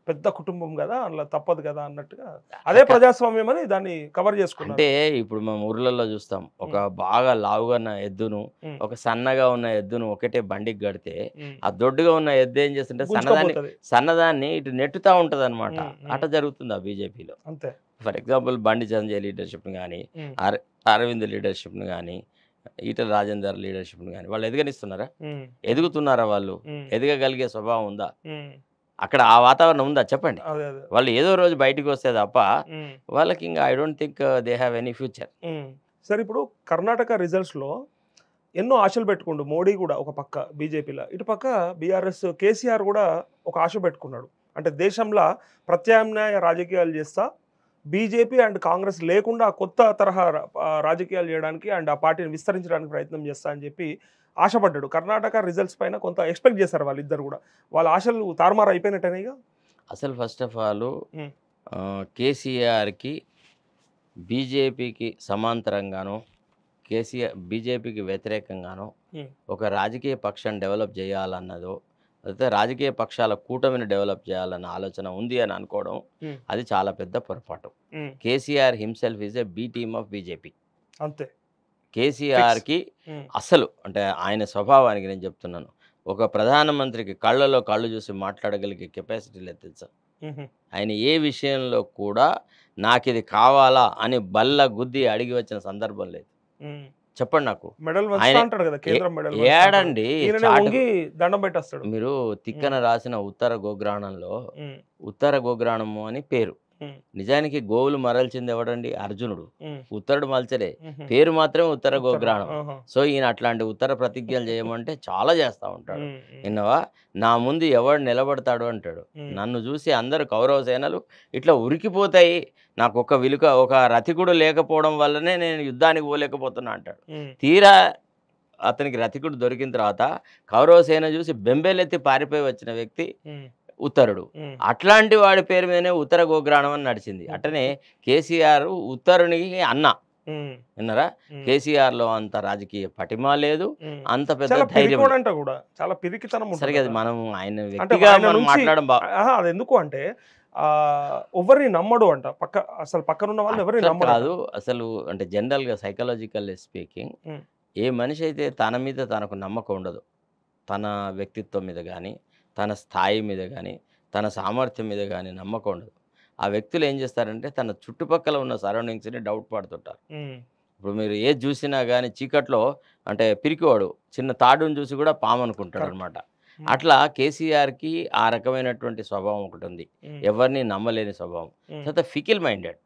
పెద్ద కుటుంబం కదా, అట్లా తప్పదు కదా అన్నట్టుగా అదే ప్రజాస్వామ్యం అని దాన్ని కవర్ చేసుకున్నారు.
అంటే ఇప్పుడు మనం ఊర్లలో చూస్తాం, ఒక బాగా లావుగా ఉన్న ఎద్దును ఒక సన్నగా ఉన్న ఎద్దును ఒకటే బండికి కడితే ఆ దొడ్డుగా ఉన్న ఎద్దు ఏం చేస్తుంటే సన్నదాన్ని ఇటు నెట్టుతా ఉంటది అనమాట. అట్లా జరుగుతుంది ఆ బీజేపీలో.
అంతే.
ఫర్ ఎగ్జాంపుల్ బండి సంజయ్ లీడర్షిప్ని కానీ, అరవింద్ లీడర్షిప్ని కానీ, ఈటల రాజేందర్ లీడర్షిప్ని కానీ వాళ్ళు ఎదగనిస్తున్నారా? ఎదుగుతున్నారా? వాళ్ళు ఎదగగలిగే స్వభావం ఉందా? అక్కడ ఆ వాతావరణం ఉందా చెప్పండి? వాళ్ళు ఏదో రోజు బయటకు వస్తే తప్ప వాళ్ళకి ఇంకా I don't think they have any future.
సరే, ఇప్పుడు కర్ణాటక రిజల్ట్స్లో ఎన్నో ఆశలు పెట్టుకుండు మోడీ కూడా ఒక పక్క, బీజేపీలో ఇటు పక్క బీఆర్ఎస్ కేసీఆర్ కూడా ఒక ఆశ పెట్టుకున్నాడు. అంటే దేశంలో ప్రత్యామ్నాయ రాజకీయాలు చేస్తా, బీజేపీ అండ్ కాంగ్రెస్ లేకుండా కొత్త తరహా రాజకీయాలు చేయడానికి అండ్ ఆ పార్టీని విస్తరించడానికి ప్రయత్నం చేస్తా అని చెప్పి ఆశపడ్డాడు. కర్ణాటక రిజల్ట్స్ పైన కొంత ఎక్స్పెక్ట్ చేశారు వాళ్ళిద్దరు కూడా. వాళ్ళ ఆశలు తారుమారు అయిపోయినట్టేనే ఇక.
అసలు ఫస్ట్ ఆఫ్ ఆల్ కేసీఆర్కి బీజేపీకి సమాంతరంగానో, బీజేపీకి వ్యతిరేకంగానో ఒక రాజకీయ పక్షాన్ని డెవలప్ చేయాలన్నదో, అయితే రాజకీయ పక్షాల కూటమిని డెవలప్ చేయాలన్న ఆలోచన ఉంది అని అనుకోవడం అది చాలా పెద్ద పొరపాటు. KCR himself is A B team of BJP.
అంతే.
కేసీఆర్కి అసలు అంటే ఆయన స్వభావానికి నేను చెప్తున్నాను, ఒక ప్రధానమంత్రికి కళ్ళలో కళ్ళు చూసి మాట్లాడగలిగే కెపాసిటీ లేదు తెలుసా. ఆయన ఏ విషయంలో కూడా నాకు ఇది కావాలా అని బల్ల గుద్ది అడిగి వచ్చిన సందర్భం లేదు. చెప్పండి నాకు. ఏడండి మీరు తిక్కన రాసిన ఉత్తర గోగ్రాణంలో ఉత్తర గోగ్రాణము అని పేరు. నిజానికి గోవులు మరల్చింది ఎవడండి? అర్జునుడు. ఉత్తరుడు మలచలే, పేరు మాత్రమే ఉత్తర గోగ్రాణం. సో ఈయన అట్లాంటి ఉత్తర ప్రతిజ్ఞలు చేయమంటే చాలా చేస్తూ ఉంటాడు. విన్నవా? నా ముందు ఎవడు నిలబడతాడు అంటాడు. నన్ను చూసి అందరు కౌరవ సేనలు ఇట్లా ఉరికిపోతాయి, నాకు ఒక రథికుడు లేకపోవడం వల్లనే నేను యుద్ధానికి పోలేకపోతున్నా అంటాడు. తీరా అతనికి రథికుడు దొరికిన తర్వాత కౌరవ సేన చూసి బెంబేలెత్తి పారిపోయి వచ్చిన వ్యక్తి ఉత్తరుడు. అట్లాంటి వాడి పేరు మీదనే ఉత్తర గోగ్రాణం అని నడిచింది. అట్టనే కేసీఆర్ ఉత్తరునికి అన్న. విన్నారా? కేసీఆర్ లో అంత రాజకీయ పటిమ లేదు, అంత పెద్ద ధైర్యం
కూడా చాలా పిరికితనం.
సరిగా మనం ఆయన వ్యక్తిగా మాట్లాడడం
అది ఎందుకు అంటే ఎవరిని నమ్మడు అంట, అసలు పక్కనున్న వాళ్ళు ఎవరిని నమ్మడు
కాదు. అసలు అంటే జనరల్ గా సైకలాజికల్ స్పీకింగ్, ఏ మనిషి అయితే తన మీద తనకు నమ్మకం ఉండదు, తన వ్యక్తిత్వం మీద కానీ, తన స్థాయి మీద కానీ, తన సామర్థ్యం మీద కానీ నమ్మకం ఉండదు, ఆ వ్యక్తులు ఏం చేస్తారంటే తన చుట్టుపక్కల ఉన్న సరౌండింగ్స్ని డౌట్ పడుతుంటారు. ఇప్పుడు మీరు ఏది చూసినా కానీ చీకట్లో అంటే పిరికివాడు చిన్న తాడుని చూసి కూడా పాము అనుకుంటాడు అనమాట. అట్లా కేసీఆర్కి ఆ రకమైనటువంటి స్వభావం ఒకటి ఉంది, ఎవరిని నమ్మలేని స్వభావం. తర్వాత fickle minded,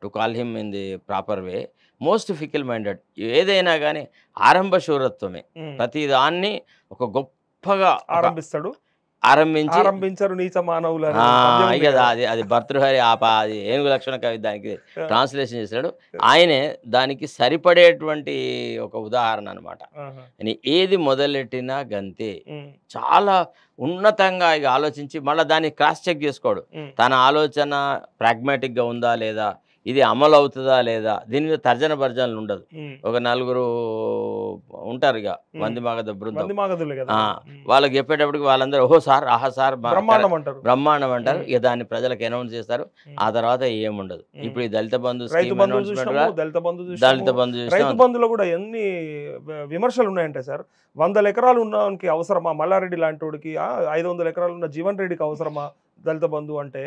to call him in the proper way, most fickle minded. ఏదైనా కానీ ఆరంభ శూరత్వమే, ప్రతి దాన్ని ఒక గొప్పగా
ఆరంభించారు నీచ మానవులు.
అది భర్తృహరి అది ఏనుగు లక్షణ కవి దానికి ట్రాన్స్లేషన్ చేశాడు ఆయనే. దానికి సరిపడేటువంటి ఒక ఉదాహరణ అనమాట. ఏది మొదలెట్టినా గంతే, చాలా ఉన్నతంగా ఇక ఆలోచించి మళ్ళీ దాన్ని క్రాస్ చెక్ చేసుకోడు. తన ఆలోచన ప్రాగ్మాటిక్గా ఉందా లేదా, ఇది అమలు అవుతుందా లేదా, దీని మీద తర్జన భర్జనలు ఉండదు. ఒక నలుగురు ఉంటారు ఇక మంది మాగద బృందం, వాళ్ళకి చెప్పేటప్పటికి వాళ్ళందరూ ఓహో సార్, ఆహా సార్, బ్రహ్మాండం అంటారు. ఇక దాన్ని ప్రజలకు అనౌన్స్ చేస్తారు. ఆ తర్వాత ఏముండదు. ఇప్పుడు ఈ దళిత బంధు
రైతు బంధులో కూడా ఎన్ని విమర్శలు ఉన్నాయంటే సార్, 100 ఎకరాలు ఉన్నవానికి అవసరమా మల్లారెడ్డి లాంటి వాడికి, 500 ఎకరాలు ఉన్న జీవన్ రెడ్డికి అవసరమా దళిత బంధు అంటే?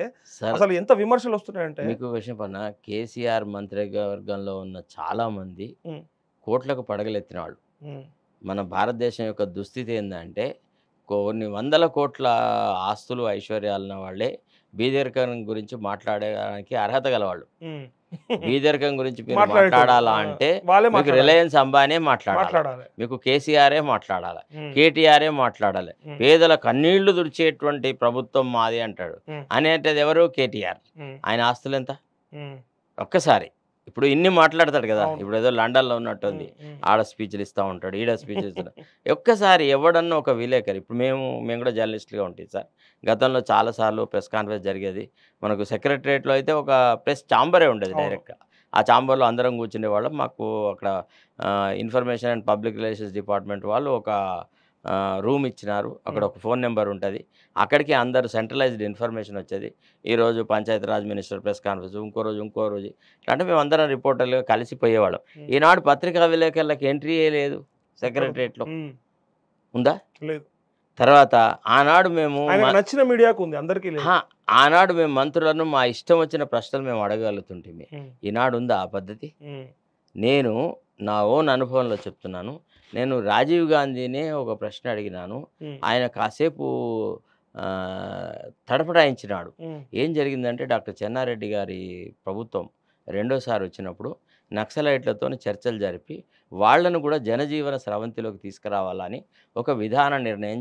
అసలు ఎంత విమర్శలు వస్తున్నాయంటే.
మీకు విషయం పన్న కేసీఆర్ మంత్రివర్గంలో ఉన్న చాలా మంది కోట్లకు పడగలెత్తిన వాళ్ళు. మన భారతదేశం యొక్క దుస్థితి ఏంటంటే కొన్ని వందల కోట్ల ఆస్తులు ఐశ్వర్యాలున్న వాళ్ళే బీదరికం గురించి మాట్లాడడానికి అర్హత గలవాళ్ళు. బీదరికం గురించి మీరు మాట్లాడాలా అంటే మీకు రిలయన్స్ అంబానీ మాట్లాడాలి, మీకు కేసీఆరే మాట్లాడాలి, కేటీఆరే మాట్లాడాలి. పేదల కన్నీళ్లు తుడిచేటువంటి ప్రభుత్వం మాది అంటాడు. అనేటది ఎవరు? కేటీఆర్. ఆయన ఆస్తులు ఎంత ఒక్కసారి ఇప్పుడు ఇన్ని మాట్లాడతాడు కదా. ఇప్పుడు ఏదో లండన్లో ఉన్నట్టుంది, ఆడ స్పీచ్లు ఇస్తూ ఉంటాడు, ఈడ స్పీచ్లు ఇస్తాడు. ఒక్కసారి ఎవడన్నా ఒక విలేకరి, ఇప్పుడు మేము కూడా జర్నలిస్టులుగా ఉంటుంది సార్, గతంలో చాలాసార్లు ప్రెస్ కాన్ఫరెన్స్ జరిగేది. మనకు సెక్రటరియట్లో అయితే ఒక ప్రెస్ ఛాంబరే ఉండేది డైరెక్ట్గా. ఆ ఛాంబర్లో అందరం కూర్చునేవాళ్ళం. మాకు అక్కడ information and public relations department వాళ్ళు ఒక రూమ్ ఇచ్చినారు. అక్కడ ఒక ఫోన్ నెంబర్ ఉంటుంది. అక్కడికి అందరూ సెంట్రలైజ్డ్ ఇన్ఫర్మేషన్ వచ్చేది. ఈరోజు పంచాయతీరాజ్ మినిస్టర్ ప్రెస్ కాన్ఫరెన్స్, ఇంకో రోజు అంటే మేమందరం రిపోర్టర్లుగా కలిసిపోయేవాళ్ళం. ఈనాడు పత్రికా విలేకరులకు ఎంట్రీయే లేదు సెక్రటరియట్లో. ఉందా?
లేదు.
తర్వాత ఆనాడు మేము
నచ్చిన మీడియాకు ఉంది, అందరికీ లేదు.
ఆనాడు మేము మంత్రులను మా ఇష్టం వచ్చిన ప్రశ్నలు మేము అడగలుగుతుంటే ఈనాడు ఉందా ఆ పద్ధతి? నేను నా ఓన్ అనుభవంలో చెప్తున్నాను. నేను రాజీవ్ గాంధీనే ఒక ప్రశ్న అడిగినాను. ఆయన కాసేపు తడపడాయించినాడు. ఏం జరిగిందంటే డాక్టర్ చెన్నారెడ్డి గారి ప్రభుత్వం రెండోసారి వచ్చినప్పుడు నక్సలైట్లతో చర్చలు జరిపి వాళ్లను కూడా జనజీవన స్రవంతిలోకి తీసుకురావాలని ఒక విధాన నిర్ణయం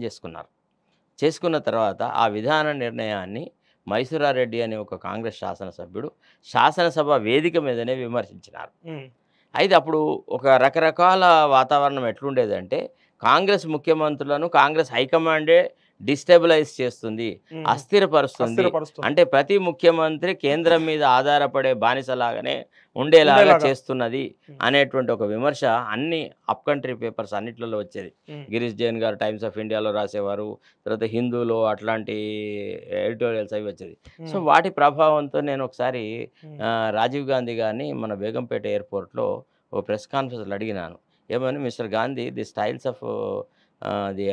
చేసుకున్న తర్వాత ఆ విధాన నిర్ణయాన్ని మైసూరారెడ్డి అనే ఒక కాంగ్రెస్ శాసనసభ్యుడు శాసనసభ వేదిక మీదనే విమర్శించినారు. అయితే అప్పుడు ఒక రకరకాల వాతావరణం ఎట్లుండేదంటే కాంగ్రెస్ ముఖ్యమంత్రులను కాంగ్రెస్ హైకమాండే డిస్టెబిలైజ్ చేస్తుంది, అస్థిరపరుస్తుంది. అంటే ప్రతి ముఖ్యమంత్రి కేంద్రం మీద ఆధారపడే బానిసలాగానే ఉండేలాగా చేస్తున్నది అనేటువంటి ఒక విమర్శ అన్ని అప్ కంట్రీ పేపర్స్ అన్నిట్లలో వచ్చేది. గిరీష్ జైన్ గారు టైమ్స్ ఆఫ్ ఇండియాలో రాసేవారు, తర్వాత హిందూలో అట్లాంటి ఎడిటోరియల్స్ అవి వచ్చేది. సో వాటి ప్రభావంతో నేను ఒకసారి రాజీవ్ గాంధీ గారిని మన బేగంపేట ఎయిర్పోర్ట్లో ఓ ప్రెస్ కాన్ఫరెన్స్లో అడిగినాను. ఏమని, mister Gandhi, the styles of the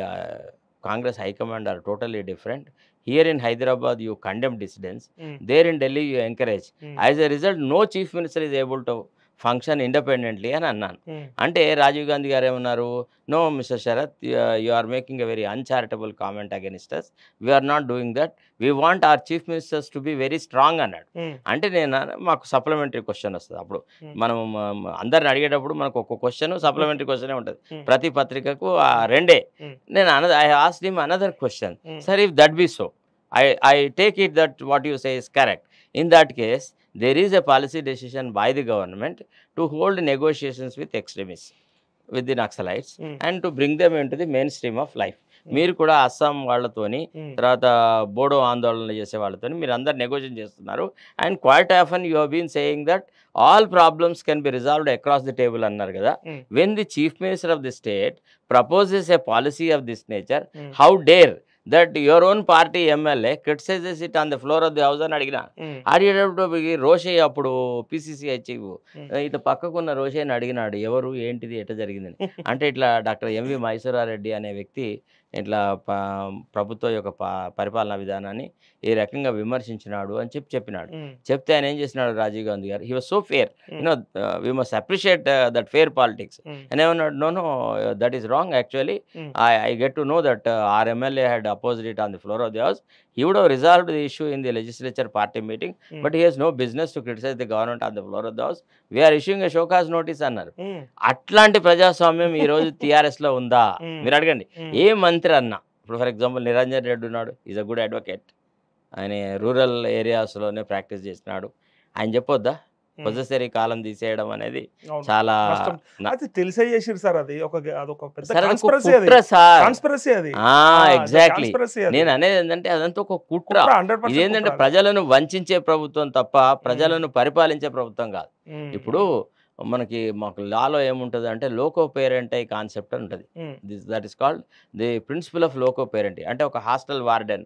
Congress High Command are totally different. Here in Hyderabad, you condemn dissidents. There in Delhi, you encourage. As a result, no chief minister is able to function independently అని అన్నాను. అంటే రాజీవ్ గాంధీ గారు ఏమన్నారు, no mister Sarath, you are making a very uncharitable comment against us. We are not doing that. We want our chief ministers to be very strong అన్నాడు. అంటే మాకు సప్లిమెంటరీ క్వశ్చన్ వస్తుంది. అప్పుడు మనం అందరిని అడిగేటప్పుడు మనకు ఒక క్వశ్చన్ సప్లిమెంటరీ క్వశ్చనే ఉంటుంది ప్రతి పత్రికకు, రెండే. నేను I asked him another question, sir, if that be so, I take it that what you say is correct. In that case, there is a policy decision by the government to hold negotiations with extremists, with the Naxalites, and to bring them into the mainstream of life. మీరు కూడా అస్సాం వాళ్ళతోని, తర్వాత బోడో ఆందోళనలు చేసే వాళ్ళతోని మీరు అందరు నెగోషియేట్ చేస్తున్నారు. And quite often you have been saying that all problems can be resolved across the table అన్నారు కదా. When the chief minister of the state proposes a policy of this nature, how dare that your own party MLA criticizes it on the floor of the house అని అడిగిన. అడిగేటప్పుడు రోషే అప్పుడు PCCI చీఫ్ ఇట్లా పక్కకున్న రోషేని అడిగినాడు, ఎవరు ఏంటిది ఎట్లా జరిగిందని. అంటే ఇట్లా డాక్టర్ ఎంవి మైసూరారెడ్డి అనే వ్యక్తి ఇట్లా ప్రభుత్వం యొక్క పరిపాలనా విధానాన్ని ఈ రకంగా విమర్శించినాడు అని చెప్పినాడు. చెప్తే ఆయన ఏం చేసినాడు రాజీవ్ గాంధీ గారు, he was so fair, we must appreciate that fair politics అని ఏమన్నాడు, know that is wrong, actually I get to know that our MLA had opposed it on the floor of the house. He would have resolved the issue in the legislature party meeting, but he has no business to criticize the government on the floor of the house. We are issuing a show cause notice అన్నారు. అట్లాంటి ప్రజాస్వామ్యం ఈ రోజు టిఆర్ఎస్ లో ఉందా మీరు అడగండి. ఏ మంత్రి అన్నా, ఇప్పుడు ఫర్ ఎగ్జాంపుల్ నిరంజన్ రెడ్డి ఉన్నాడు, ఈజ్ అ గుడ్ అడ్వకేట్, ఆయన రూరల్ ఏరియాస్లోనే ప్రాక్టీస్ చేసినాడు. ఆయన చెప్పొద్దా పొజెసరీ కాలం తీసేయడం అనేది చాలా
తెలిసే చేసిరు సార్. అది
ఎగ్జాక్ట్లీ నేను అనేది ఏంటంటే అదంతా ఒక కుట్ర. ఇదేంటంటే ప్రజలను వంచే ప్రభుత్వం తప్ప ప్రజలను పరిపాలించే ప్రభుత్వం కాదు. ఇప్పుడు మాకు లాలో ఏముంటుంది అంటే లోకో పేరెంటై కాన్సెప్ట్ అని ఉంటుంది. That is called the principle of loco parentis. అంటే ఒక హాస్టల్ వార్డెన్,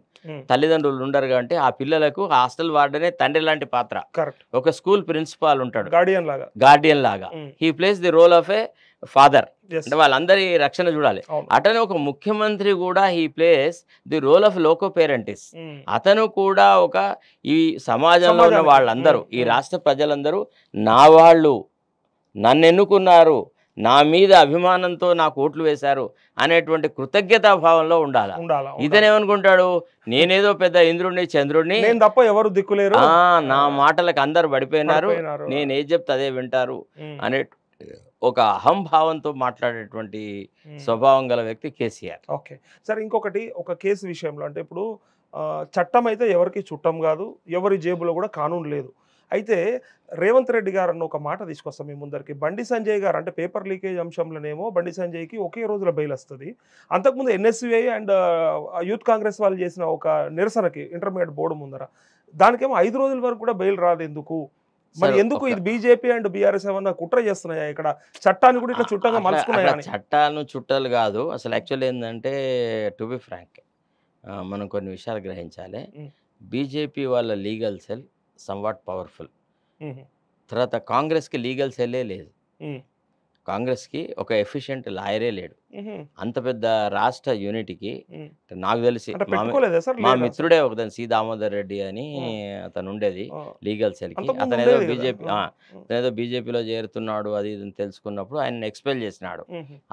తల్లిదండ్రులు ఉండరు అంటే ఆ పిల్లలకు హాస్టల్ వార్డెనే తండ్రి లాంటి పాత్ర. ఒక స్కూల్ ప్రిన్సిపాల్ ఉంటాడు, గార్డియన్ లాగా. He plays the role of a father, అంటే వాళ్ళందరి రక్షణ చూడాలి. అతను ఒక ముఖ్యమంత్రి కూడా he plays the role of loco parentis. అతను కూడా ఒక ఈ సమాజంలో ఉన్న వాళ్ళందరూ, ఈ రాష్ట్ర ప్రజలందరూ నా వాళ్ళు, నన్ను ఎన్నుకున్నారు, నా మీద అభిమానంతో నాకు ఓట్లు వేశారు అనేటువంటి కృతజ్ఞతా భావంలో ఉండాలి. ఇతనేమనుకుంటాడు, నేనేదో పెద్ద ఇంద్రుడిని చంద్రుడిని
తప్ప ఎవరు దిక్కులేరు,
నా మాటలకు అందరు పడిపోయినారు, నేను ఏది చెప్తే అదే వింటారు అనే ఒక అహంభావంతో మాట్లాడేటువంటి స్వభావం గల వ్యక్తి కేసీఆర్.
ఓకే సార్, ఇంకొకటి ఒక కేసు విషయంలో అంటే ఇప్పుడు చట్టం అయితే ఎవరికి చుట్టం కాదు, ఎవరి జేబులో కూడా కానూన్ లేదు. అయితే రేవంత్ రెడ్డి గారు అన్న ఒక మాట తీసుకొస్తాం మీ ముందరికి. బండి సంజయ్ గారు అంటే పేపర్ లీకేజ్ అంశంలోనేమో బండి సంజయ్కి ఒకే రోజుల బెయిల్ వస్తుంది. అంతకుముందు NSCI అండ్ యూత్ కాంగ్రెస్ వాళ్ళు చేసిన ఒక నిరసనకి ఇంటర్మీడియట్ బోర్డు ముందర దానికేమో 5 రోజుల వరకు కూడా బెయిల్ రాదు ఎందుకు? మరి ఎందుకు ఇది బీజేపీ అండ్ బీఆర్ఎస్ ఏమన్నా కుట్ర చేస్తున్నాయా ఇక్కడ చట్టాన్ని కూడా ఇట్లా చుట్టంగా మలుచుకున్నాయా?
చట్టాలు చుట్టాలు కాదు అసలు. యాక్చువల్ ఏంటంటే టు బి ఫ్రాంక్ మనం కొన్ని విషయాలు గ్రహించాలి. బీజేపీ వాళ్ళ లీగల్ సెల్ సమ్వాట్ పవర్ఫుల్. తర్వాత కాంగ్రెస్కి లీగల్ సెల్లే లేదు. కాంగ్రెస్కి ఒక ఎఫిషియెంట్ లాయరే లేడు. అంత పెద్ద రాష్ట్ర యూనిటీకి నాకు తెలిసి మా మిత్రుడే ఒకదాని సి దామోదర్ రెడ్డి అని అతను ఉండేది లీగల్ సెల్కి. అతను ఏదో బీజేపీలో చేరుతున్నాడు అది ఇది తెలుసుకున్నప్పుడు ఆయన ఎక్స్పెల్ చేసినాడు.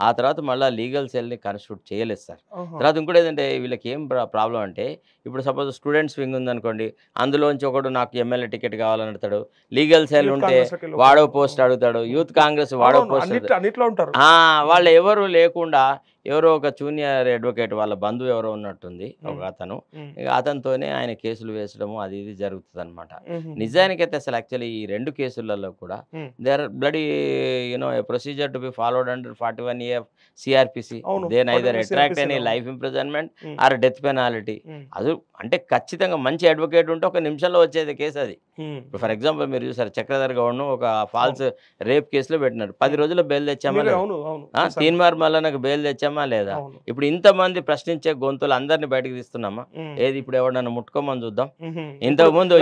ఆ తర్వాత మళ్ళీ లీగల్ సెల్ని కాన్స్టిట్యూట్ చేయలేదు సార్. తర్వాత ఇంకోటి ఏంటంటే వీళ్ళకి ఏం ప్రాబ్లం అంటే ఇప్పుడు సపోజ్ స్టూడెంట్స్ వింగ్ ఉందనుకోండి, అందులోంచి ఒకడు నాకు ఎమ్మెల్యే టికెట్ కావాలని అడుగుతాడు. లీగల్ సెల్ ఉంటే వాడో పోస్ట్ అడుగుతాడు, యూత్ కాంగ్రెస్ వాడో పోస్ట్. వాళ్ళు ఎవరు లేకుండా ఎవరో ఒక జూనియర్ అడ్వకేట్ వాళ్ళ బంధువు ఎవరో ఉన్నట్టుంది ఒక అతను, అతనితోనే ఆయన కేసులు వేసడము అది ఇది జరుగుతుంది అనమాట. నిజానికైతే అసలు యాక్చువల్లీ ఈ 2 కేసులలో కూడా they are bloody procedure to be followed under 41A CRPC. They neither attract any life imprisonment or death penalty. అది అంటే ఖచ్చితంగా మంచి అడ్వకేట్ ఉంటే ఒక నిమిషంలో వచ్చేది కేసు అది. ఫర్ ఎగ్జాంపుల్ మీరు చూసారు చక్రధర్ గౌడ్ను ఒక ఫాల్స్ రేప్ కేసులో పెట్టినారు. 10 రోజుల్లో బెయిల్ తెచ్చామా లేదా? తీన్మార్ మల్లన్నకు బెయిల్ తెచ్చామా లేదా? ఇప్పుడు ఇంతమంది ప్రశ్నించే గొంతులు అందరినీ బయటకు తీస్తున్నామా? ఏది ఇప్పుడు ఎవడన్నా ముట్టుకోమని చూద్దాం. ఇంతకు ముందు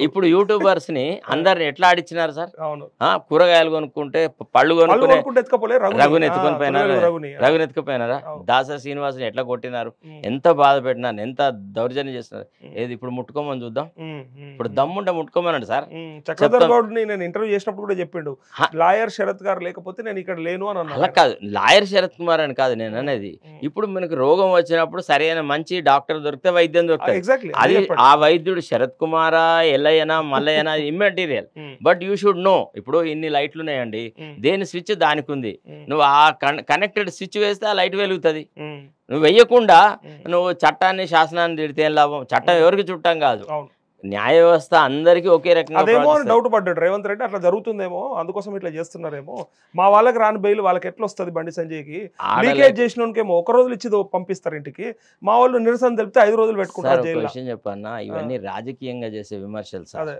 ఇప్పుడు యూట్యూబర్స్ ని అందరిని ఎట్లా ఆడిచ్చినారు సార్? కూరగాయలు కొనుక్కుంటే పళ్ళు కొనుక్కుంటే రఘుని ఎత్తుకుపోయినారా? దాస శ్రీనివాసుని ఎట్లా కొట్టినారు, ఎంత బాధ పెట్టినారు, ఎంత దౌర్జన్యం చేస్తున్నారు. ఏది ఇప్పుడు ముట్టుకోమని చూద్దాం. ఇప్పుడు దమ్ముంటే ముట్టుకోమన్నాడు సార్.
చక్రధర్ గౌడ్ని నేను ఇంటర్వ్యూ చేసినప్పుడు కూడా చెప్పిండు, లాయర్ శరత్ గారు లేకపోతే నేను ఇక్కడ లేను అని అన్నా.
అలా కాదు, లాయర్ శరత్ కుమార్ అని కాదు నేను అనేది. ఇప్పుడు మనకు రోగం వచ్చినప్పుడు సరైన మంచి డాక్టర్ దొరికితే వైద్యం దొరుకుతుంది. అది ఆ వైద్యుడు శరత్ కుమారా ఎల్లయ్యనా మల్లయ్యనా immaterial. But you should know. ఇప్పుడు ఇన్ని లైట్లు ఉన్నాయండి, దేని స్విచ్ దానికి ఉంది. నువ్వు ఆ కనెక్టెడ్ స్విచ్ వేస్తే ఆ లైట్ వెలుగుతుంది. నువ్వు వెయ్యకుండా నువ్వు చట్టాన్ని శాసనాన్ని తిడితే ఏం లాభం? చట్టం ఎవరికి చుట్టం కాదు, న్యాయ వ్యవస్థ అందరికీ ఒకే రకంగా.
అదేమో డౌట్ పడ్డాడు రేవంత్ రెడ్డి, అట్లా జరుగుతుందేమో అందుకోసం ఇట్లా చేస్తున్నారేమో. మా వాళ్ళకి రాని బెయిల్ వాళ్ళకి ఎట్లా వస్తుంది? బండి సంజయ్కి లీకేజ్ చేసినోకేమో 1 రోజులు ఇచ్చి పంపిస్తారు ఇంటికి, మా వాళ్ళు నిరసన తెలిపితే 5 రోజులు పెట్టుకుంటారు.
విషయం చెప్పన్నా, ఇవన్నీ రాజకీయంగా చేసే విమర్శలు సార్.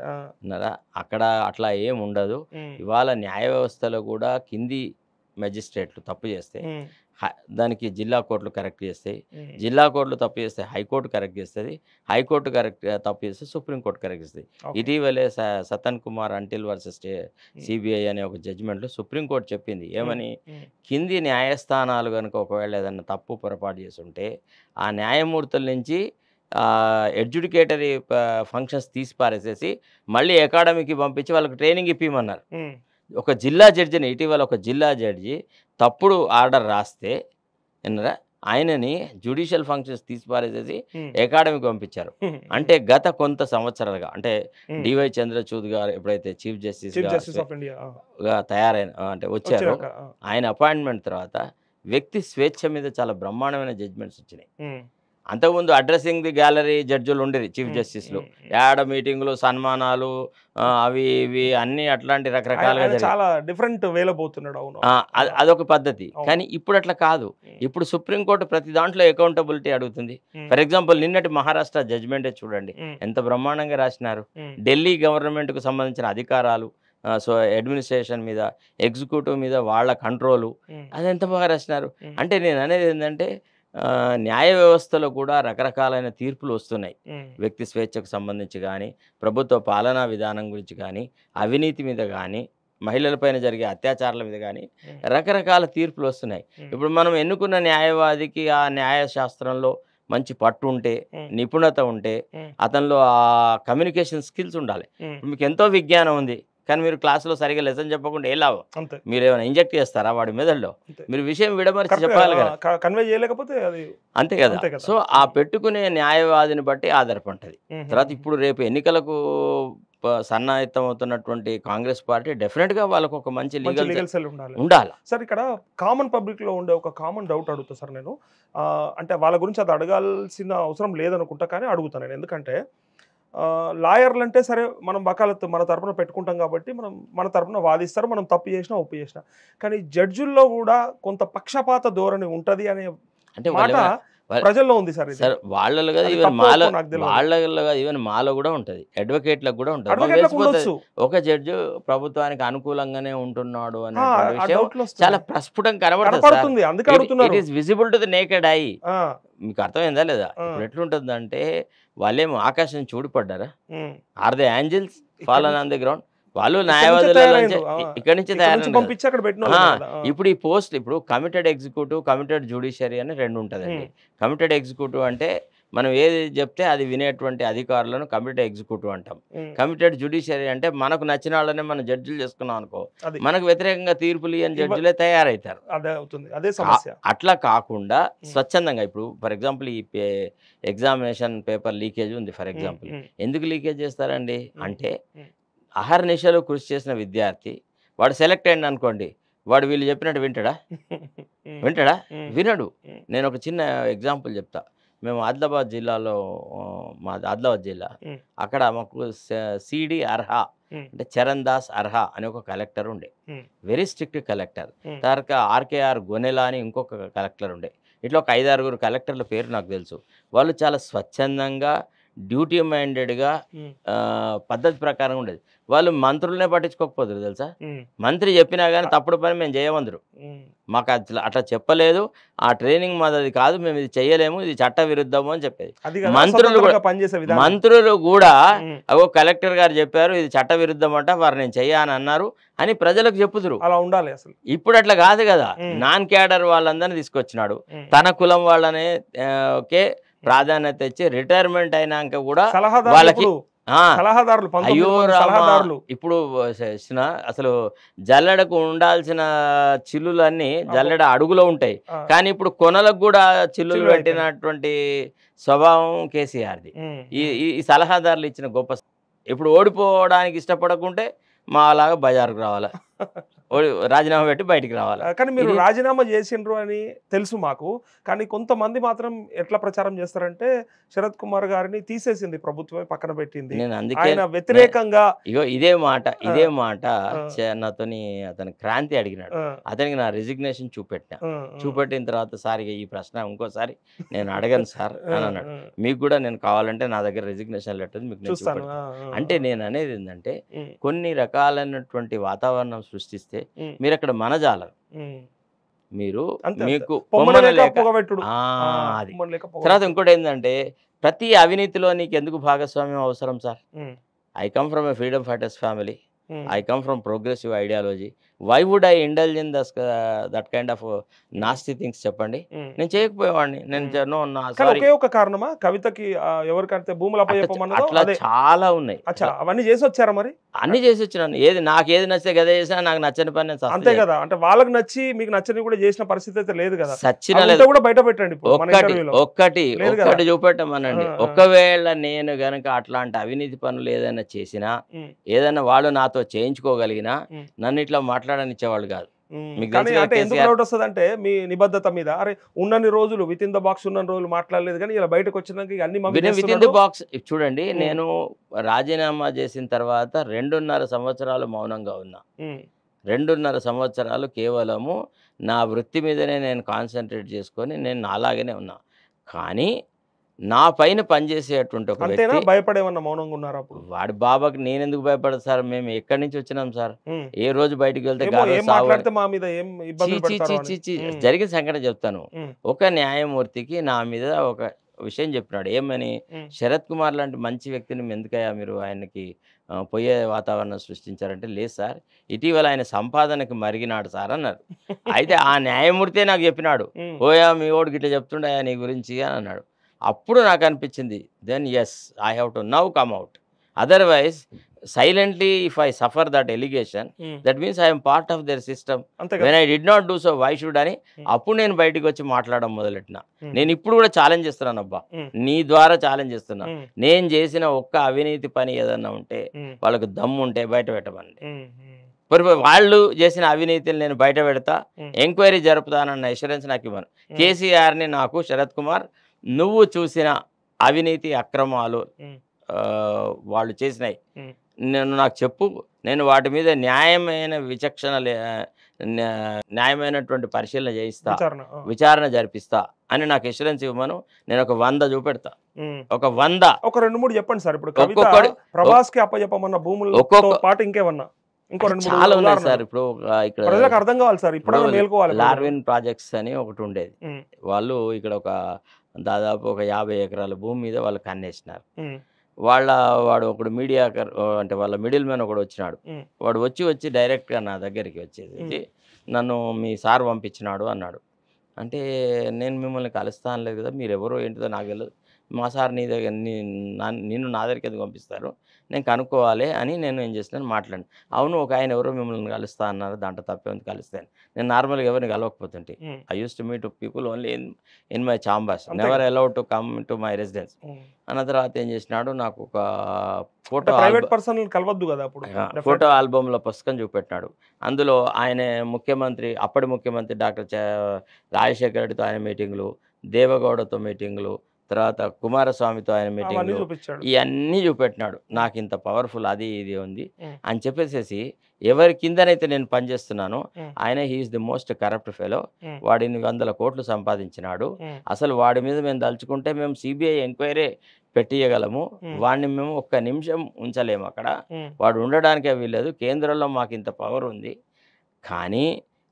అక్కడ అట్లా ఏం ఉండదు. ఇవాళ న్యాయ వ్యవస్థలో కూడా కింది మెజిస్ట్రేట్లు తప్పు చేస్తే దానికి జిల్లా కోర్టులు కరెక్ట్ చేస్తాయి, జిల్లా కోర్టులు తప్పు చేస్తే హైకోర్టు కరెక్ట్ చేస్తుంది, హైకోర్టు కరెక్ట్ తప్పు చేస్తే సుప్రీంకోర్టు కరెక్ట్ చేస్తుంది. ఇటీవలే సతన్ కుమార్ అంటిల్ వర్సెస్ సిబిఐ అనే ఒక జడ్జిమెంట్లో సుప్రీంకోర్టు చెప్పింది ఏమని, కింది న్యాయస్థానాలు కనుక ఒకవేళ ఏదైనా తప్పు పొరపాటు చేస్తుంటే ఆ న్యాయమూర్తుల నుంచి ఎడ్యుకేటరీ ఫంక్షన్స్ తీసి పారేసేసి మళ్ళీ అకాడమీకి పంపించి వాళ్ళకి ట్రైనింగ్ ఇప్పిమన్నారు. ఒక జిల్లా జడ్జిని ఇటీవల ఒక జిల్లా జడ్జి తప్పుడు ఆర్డర్ రాస్తే ఆయనని జ్యుడిషియల్ ఫంక్షన్స్ తీసిపారేసేసి అకాడమీకి పంపించారు. అంటే గత కొంత సంవత్సరాలుగా, అంటే డివై చంద్రచూడ్ గారు ఎప్పుడైతే చీఫ్ జస్టిస్ తయారైన అంటే వచ్చారో, ఆయన అపాయింట్మెంట్ తర్వాత వ్యక్తి స్వేచ్ఛ మీద చాలా బ్రహ్మాండమైన జడ్జిమెంట్స్ వచ్చినాయి. అంతకుముందు అడ్రసింగ్ ది గ్యాలరీ జడ్జిలు ఉండేది చీఫ్ జస్టిస్లు, యాడ మీటింగ్లు సన్మానాలు అవి ఇవి అన్ని అట్లాంటి రకరకాలుగా
చాలా డిఫరెంట్ వేలో పోతున్నాడు.
అదొక పద్ధతి. కానీ ఇప్పుడు అట్లా కాదు. ఇప్పుడు సుప్రీంకోర్టు ప్రతి దాంట్లో అకౌంటబిలిటీ అడుగుతుంది. ఫర్ ఎగ్జాంపుల్ నిన్నటి మహారాష్ట్ర జడ్జిమెంటే చూడండి, ఎంత బ్రహ్మాండంగా రాసినారు. ఢిల్లీ గవర్నమెంట్కు సంబంధించిన అధికారాలు, సో అడ్మినిస్ట్రేషన్ మీద, ఎగ్జిక్యూటివ్ మీద వాళ్ళ కంట్రోలు, అది ఎంత బాగా రాసినారు. అంటే నేను అనేది ఏంటంటే న్యాయ వ్యవస్థలో కూడా రకరకాలైన తీర్పులు వస్తున్నాయి. వ్యక్తి స్వేచ్ఛకు సంబంధించి కానీ, ప్రభుత్వ పాలనా విధానం గురించి కానీ, అవినీతి మీద కానీ, మహిళలపైన జరిగే అత్యాచారాల మీద కానీ రకరకాల తీర్పులు వస్తున్నాయి. ఇప్పుడు మనం ఎన్నుకున్న న్యాయవాదికి ఆ న్యాయశాస్త్రంలో మంచి పట్టు ఉంటే, నిపుణత ఉంటే, అతనిలో ఆ కమ్యూనికేషన్ స్కిల్స్ ఉండాలి. మీకు ఎంతో విజ్ఞానం ఉంది కానీ మీరు క్లాసులో సరిగా లెసన్ చెప్పకుండా ఏ లాభం? మీరు ఏమైనా ఇంజెక్ట్ చేస్తారా వాడి మెదడులో? మీరు విషయం విడమరిచి చెప్పాలి కదా,
కన్వే చేయలేకపోతే అది
అంతే కదా. సో ఆ పెట్టుకునే న్యాయవాదిని బట్టి ఆధారపడుతుంది. తర్వాత ఇప్పుడు రేపు ఎన్నికలకు సన్నాహితం అవుతున్నటువంటి కాంగ్రెస్ పార్టీ డెఫినెట్గా వాళ్ళకు ఒక మంచి లీగల్ సెల్ ఉండాలి.
సార్ ఇక్కడ కామన్ పబ్లిక్ లో ఉండే ఒక కామన్ డౌట్ అడుగుతా సార్ నేను, అంటే వాళ్ళ గురించి అది అడగాల్సిన అవసరం లేదనుకుంటా కానీ అడుగుతాను నేను. ఎందుకంటే లాయర్లు అంటే సరే మనం వకాలత్తు మన తరపున పెట్టుకుంటాం కాబట్టి మనం మన తరపున వాదిస్తారు, మనం తప్పు చేసినా ఒప్పు చేసినా. కానీ జడ్జుల్లో కూడా కొంత పక్షపాత ధోరణి ఉంటుంది అనే మాట ప్రజల్లో ఉంది సార్
సార్ వాళ్ళలో కదా ఈవెన్ మాలో కూడా ఉంటుంది, అడ్వకేట్లకు కూడా ఉంటుంది. ఒక జడ్జి ప్రభుత్వానికి అనుకూలంగానే ఉంటున్నాడు అనే విషయం చాలా ప్రస్ఫుటం కనబడుతుంది. It is visible to the naked eye. మీకు అర్థమైందా లేదా? ఇప్పుడు ఎట్లుంటుంది అంటే వాళ్ళేమో ఆకాశం చూడిపడ్డారా? Are they angels fallen on the ground? వాళ్ళు న్యాయవాదుల ఇక్కడి నుంచి తయారు. ఇప్పుడు ఈ పోస్ట్ ఇప్పుడు కమిటెడ్ ఎగ్జిక్యూటివ్, కమిటెడ్ జ్యుడిషియరీ అని రెండు ఉంటుందండి. కమిటెడ్ ఎగ్జిక్యూటివ్ అంటే మనం ఏది చెప్తే అది వినేటువంటి అధికారులను కమిటెడ్ ఎగ్జిక్యూటివ్ అంటాం. కమిటెడ్ జ్యుడిషియరీ అంటే మనకు నచ్చిన వాళ్ళనే మనం జడ్జిలు చేసుకున్నాం అనుకో, మనకు వ్యతిరేకంగా తీర్పులు ఇవ్వని జడ్జిలే తయారవుతారు. అట్లా కాకుండా స్వచ్ఛందంగా ఇప్పుడు ఫర్ ఎగ్జాంపుల్ ఈ ఎగ్జామినేషన్ పేపర్ లీకేజ్ ఉంది ఫర్ ఎగ్జాంపుల్. ఎందుకు లీకేజ్ చేస్తారండి అంటే అహర్నిశలు కృషి చేసిన విద్యార్థి వాడు సెలెక్ట్ అయ్యింది అనుకోండి, వాడు వీళ్ళు చెప్పినట్టు వింటాడా? వినడు. నేను ఒక చిన్న ఎగ్జాంపుల్ చెప్తా. మేము ఆదిలాబాద్ జిల్లాలో, మా ఆదిలాబాద్ జిల్లా, అక్కడ మాకు సిడి అర్హా అంటే చరణ్ దాస్ అర్హా అని ఒక కలెక్టర్ ఉండే, వెరీ స్ట్రిక్ట్ కలెక్టర్. తర్వాత ఆర్కేఆర్ గొనెలా అని ఇంకొక కలెక్టర్ ఉండే. ఇట్లా ఒక 5-6 కలెక్టర్ల పేరు నాకు తెలుసు. వాళ్ళు చాలా స్వచ్ఛందంగా డ్యూటీ మైండెడ్గా పద్ధతి ప్రకారం ఉండేది. వాళ్ళు మంత్రులనే పట్టించుకోకపోతారు తెలుసా. మంత్రి చెప్పినా కానీ తప్పుడు పని మేము చేయమందరు. మాకు అట్లా చెప్పలేదు, ఆ ట్రైనింగ్ మాది కాదు, మేము ఇది చెయ్యలేము, ఇది చట్ట విరుద్ధము అని చెప్పేది. మంత్రులు కూడా అగో కలెక్టర్ గారు చెప్పారు ఇది చట్ట విరుద్ధం అంట, వారు నేను చెయ్యని అన్నారు అని ప్రజలకు చెప్పుదురు.
అలా ఉండాలి అసలు. ఇప్పుడు
అట్లా కాదు కదా. నాన్ క్యాడర్ వాళ్ళందరినీ తీసుకొచ్చినాడు, తన కులం వాళ్ళనే ప్రాధాన్యత ఇచ్చి రిటైర్మెంట్ అయినాక కూడా వాళ్ళకి ఇప్పుడు అసలు జల్లెడకు ఉండాల్సిన చిల్లులన్నీ జల్లెడ అడుగులో ఉంటాయి, కానీ ఇప్పుడు కొనలకు కూడా చిల్లులు పెట్టినటువంటి స్వభావం కేసీఆర్ది. ఈ సలహాదారులు ఇచ్చిన గొప్ప. ఇప్పుడు ఓడిపోవడానికి ఇష్టపడకుంటే మా అలాగా బజారుకు రావాలా, రాజీనామా పెట్టి బయటికి రావాలి.
కానీ మీరు రాజీనామా చేసిండ్రు అని తెలుసు మాకు. కానీ కొంతమంది మాత్రం ఎట్లా ప్రచారం చేస్తారంటే శరత్ కుమార్ గారిని తీసేసింది ప్రభుత్వమే, పక్కన పెట్టింది, ఆయన వ్యతిరేకంగా.
ఇదే మాట నాతోని అతను క్రాంతి అడిగినాడు. అతనికి నా రిజిగ్నేషన్ చూపెట్టిన తర్వాత సార్ ఈ ప్రశ్న ఇంకోసారి నేను అడగను సార్ అని అన్నాడు. మీకు కూడా నేను కావాలంటే నా దగ్గర రిజిగ్నేషన్ లెటర్ మీకు నేను చూపెట్టాను. అంటే నేను అనేది ఏంటంటే కొన్ని రకాలైనటువంటి వాతావరణం సృష్టిస్తే మీరు అక్కడ మనజాలరు, మీరు మీకు తర్వాత ఇంకోటి ఏంటంటే ప్రతి అవినీతిలో నీకు ఎందుకు భాగస్వామ్యం అవసరం sir? I come from a freedom fighters family, I come from progressive ideology, why would I indulge in that kind of nasty things చెప్పండి. నేను చేయకపోయేవాడిని. నేను
ఒకే ఒక కారణమా కవితకి ఎవరికైతే భూములు
అట్లా చాలా ఉన్నాయి.
అవన్నీ చేసి వచ్చారా? మరి
అన్ని చేసి వచ్చినాను. నాకు ఏది నచ్చితే గదే చేసినా, నాకు నచ్చని పని అంతే
కదా. అంటే వాళ్ళకి నచ్చి మీకు నచ్చని కూడా చేసిన పరిస్థితి అయితే లేదు కదా.
సచ్చిన లేదు
కూడా బయట పెట్టండి.
ఒక్కటి చూపెట్టమనండి. ఒకవేళ నేను గనక అట్లాంటి అవినీతి పనులు ఏదైనా చేసినా, ఏదైనా వాళ్ళు నాతో చేయించుకోగలిగినా నన్ను ఇట్లా మాట్లాడనిచ్చేవాళ్ళు కాదు.
అంటే మీ నిబద్ధత మీద అరే ఉన్నన్ని రోజులు విత్ ఇన్ ద బాక్స్ ఉన్న రోజులు మాట్లాడలేదు, కానీ ఇలా బయటకు వచ్చినాక అన్ని
విత్ ఇన్ ద బాక్స్. చూడండి, నేను రాజీనామా చేసిన తర్వాత 2.5 సంవత్సరాలు మౌనంగా ఉన్నా. 2.5 సంవత్సరాలు కేవలము నా వృత్తి మీదనే నేను కాన్సన్ట్రేట్ చేసుకొని నేను అలాగనే ఉన్నా. కానీ నా పైన పనిచేసేటువంటి ఒక వ్యక్తి
భయపడేమన్నా మౌనంగా ఉన్నారు అప్పుడు?
వాడి బాబాకి నేను ఎందుకు భయపడదు సార్? మేము ఎక్కడి నుంచి వచ్చినాం సార్? ఏ రోజు బయటకు వెళ్తే జరిగిన సంఘటన చెప్తాను. ఒక న్యాయమూర్తికి నా మీద ఒక విషయం చెప్పినాడు. ఏమని? శరత్ కుమార్ లాంటి మంచి వ్యక్తిని ఎందుకయ్యా మీరు ఆయనకి పోయే వాతావరణం సృష్టించారంటే, లేదు సార్ ఇటీవల ఆయన సంపాదనకు మరిగినాడు సార్ అన్నారు. అయితే ఆ న్యాయమూర్తే నాకు చెప్పినాడు, ఓయా మీ ఓడికి ఇట్లా చెప్తుండయా నీ గురించి అని అన్నాడు. అప్పుడు నాకు అనిపించింది, then yes I have to now come out. Otherwise silently if I suffer that allegation, that means I'm part of their system, when I did not do so why should అని అప్పుడు నేను బయటకు వచ్చి మాట్లాడడం మొదలెట్టిన. నేను ఇప్పుడు కూడా ఛాలెంజ్ చేస్తున్నాను, అబ్బా నీ ద్వారా ఛాలెంజ్ చేస్తున్నా. నేను చేసిన ఒక్క అవినీతి పని ఏదన్నా ఉంటే వాళ్ళకు దమ్ము ఉంటే బయట పెట్టమని, వాళ్ళు చేసిన అవినీతిని నేను బయట పెడతా, ఎంక్వైరీ జరుపుతానన్న అష్యూరెన్స్ నాకు ఇవ్వను. కేసీఆర్ని నాకు శరత్ కుమార్ నువ్వు చూసిన అవినీతి అక్రమాలు వాళ్ళు చేసినాయి నేను నాకు చెప్పు, నేను వాటి మీద న్యాయమైన విచక్షణ న్యాయమైనటువంటి పరిశీలన చేయిస్తా,
విచారణ
విచారణ జరిపిస్తా అని నాకు ఎష్యూరెన్స్ ఇవ్వమను. నేను ఒక 100 చూపెడతా, ఒక 100.
ఒక 2-3 చెప్పండి సార్. ఇప్పుడు కవిత
ఒక్కొక్కటి
ప్రభాస్ కి అప్పచెప్పమన్న భూములతో పాటు ఇంకేమన్నా ఇంకో 2-3
చాలా ఉన్నాయి సార్. ఇప్పుడు ఇక్కడ
ప్రజలకు అర్థం కావాలి సార్, ఇప్పుడు మేల్కోవాలి.
లార్విన్ ప్రాజెక్ట్స్ అని ఒకటి ఉండేది. వాళ్ళు ఇక్కడ ఒక దాదాపు ఒక 50 ఎకరాల భూమి మీద వాళ్ళు కన్నేసినారు. వాడు ఒకడు మీడియా అంటే వాళ్ళ మిడిల్ మ్యాన్ ఒకడు వచ్చినాడు. వాడు వచ్చి డైరెక్ట్గా నా దగ్గరికి వచ్చేసి నన్ను మీ సార్ పంపించినాడు అన్నాడు. అంటే నేను మిమ్మల్ని కలుస్తాను లేదు కదా, మీరు ఎవరో ఏంటిదో నాకు తెలియదు, మా సార్ నీ దగ్గర నిన్ను నా దగ్గరికి ఎందుకు పంపిస్తారు, నేను కనుక్కోవాలి అని నేను ఏం చేసినాను మాట్లాడి. అవును, ఒక ఆయన ఎవరో మిమ్మల్ని కలుస్తా అన్నారు, దాంట్లో తప్పే ఉంది, కలుస్తాను. నేను నార్మల్గా ఎవరిని కలవకపోతుంటే I use to meet people only in my chambers, never allowed to come to my residence. అన్న తర్వాత ఏం చేసినాడు, నాకు ఒక ఫోటో ఆల్బమ్లో పుస్తకం చూపెట్టినాడు. అందులో ఆయన అప్పటి ముఖ్యమంత్రి డాక్టర్ రాజశేఖర రెడ్డితో ఆయన మీటింగ్లు, దేవగౌడతో మీటింగ్లు, తర్వాత కుమారస్వామితో ఆయన మీటింగ్లు, ఇవన్నీ చూపెట్టినాడు. నాకు ఇంత పవర్ఫుల్ అది ఇది ఉంది అని చెప్పేసి ఎవరి కిందనైతే నేను పనిచేస్తున్నానో ఆయన he is the most corrupt fellow, వాడిని 100 కోట్లు సంపాదించినాడు, అసలు వాడి మీద మేము దలుచుకుంటే మేము సిబిఐ ఎంక్వైరీ పెట్టియగలము, వాడిని మేము ఒక్క నిమిషం ఉంచలేము అక్కడ, వాడు ఉండడానికే వీల్లేదు, కేంద్రంలో మాకు ఇంత పవర్ ఉంది, కానీ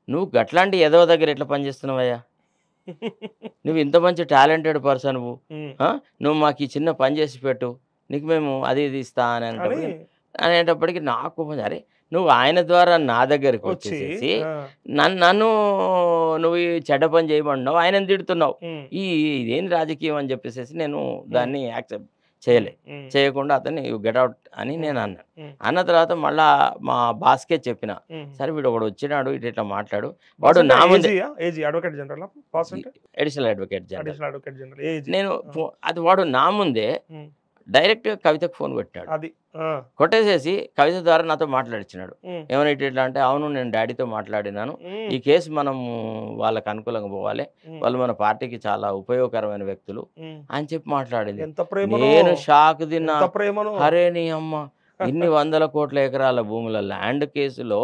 నువ్వు గట్లాంటి ఏదో దగ్గర ఎట్లా పనిచేస్తున్నావయ్యా, నువ్వు ఇంత మంచి టాలెంటెడ్ పర్సన్, నువ్వు మాకు ఈ చిన్న పని చేసి పెట్టు, నీకు మేము అది ఇది ఇస్తా అనేటప్పటికి నాకు అరే నువ్వు ఆయన ద్వారా నా దగ్గరికి వచ్చేసి నన్ను నువ్వు ఈ చెడ్డ పని చేయమన్నావు, ఆయనను తిడుతున్నావు, ఇదేం రాజకీయం అని చెప్పేసి నేను దాన్ని యాక్సెప్ట్ చేయకుండా అతన్ని గెట్ అవుట్ అని నేను అన్న తర్వాత మళ్ళా మా బాస్కే చెప్పిన, సరే వీడు ఒకడు వచ్చినాడు ఇట్లా మాట్లాడు, వాడు నా ముందే అడిషనల్ అడ్వకేట్ జనరల్, నేను అది వాడు నా ముందే డైరెక్ట్గా కవితకు ఫోన్ కొట్టినాడు, కొట్టేసేసి కవిత ద్వారా నాతో మాట్లాడిచ్చినాడు. ఏమైనా ఇట్లా అంటే, అవును నేను డాడీతో మాట్లాడినాను, ఈ కేసు మనం వాళ్ళకి అనుకూలంగా పోవాలి, వాళ్ళు మన పార్టీకి చాలా ఉపయోగకరమైన వ్యక్తులు అని చెప్పి మాట్లాడింది. నేను షాక్ తిన్నా, అరే నీ అమ్మ ఇన్ని 100 కోట్ల ఎకరాల భూముల ల్యాండ్ కేసులో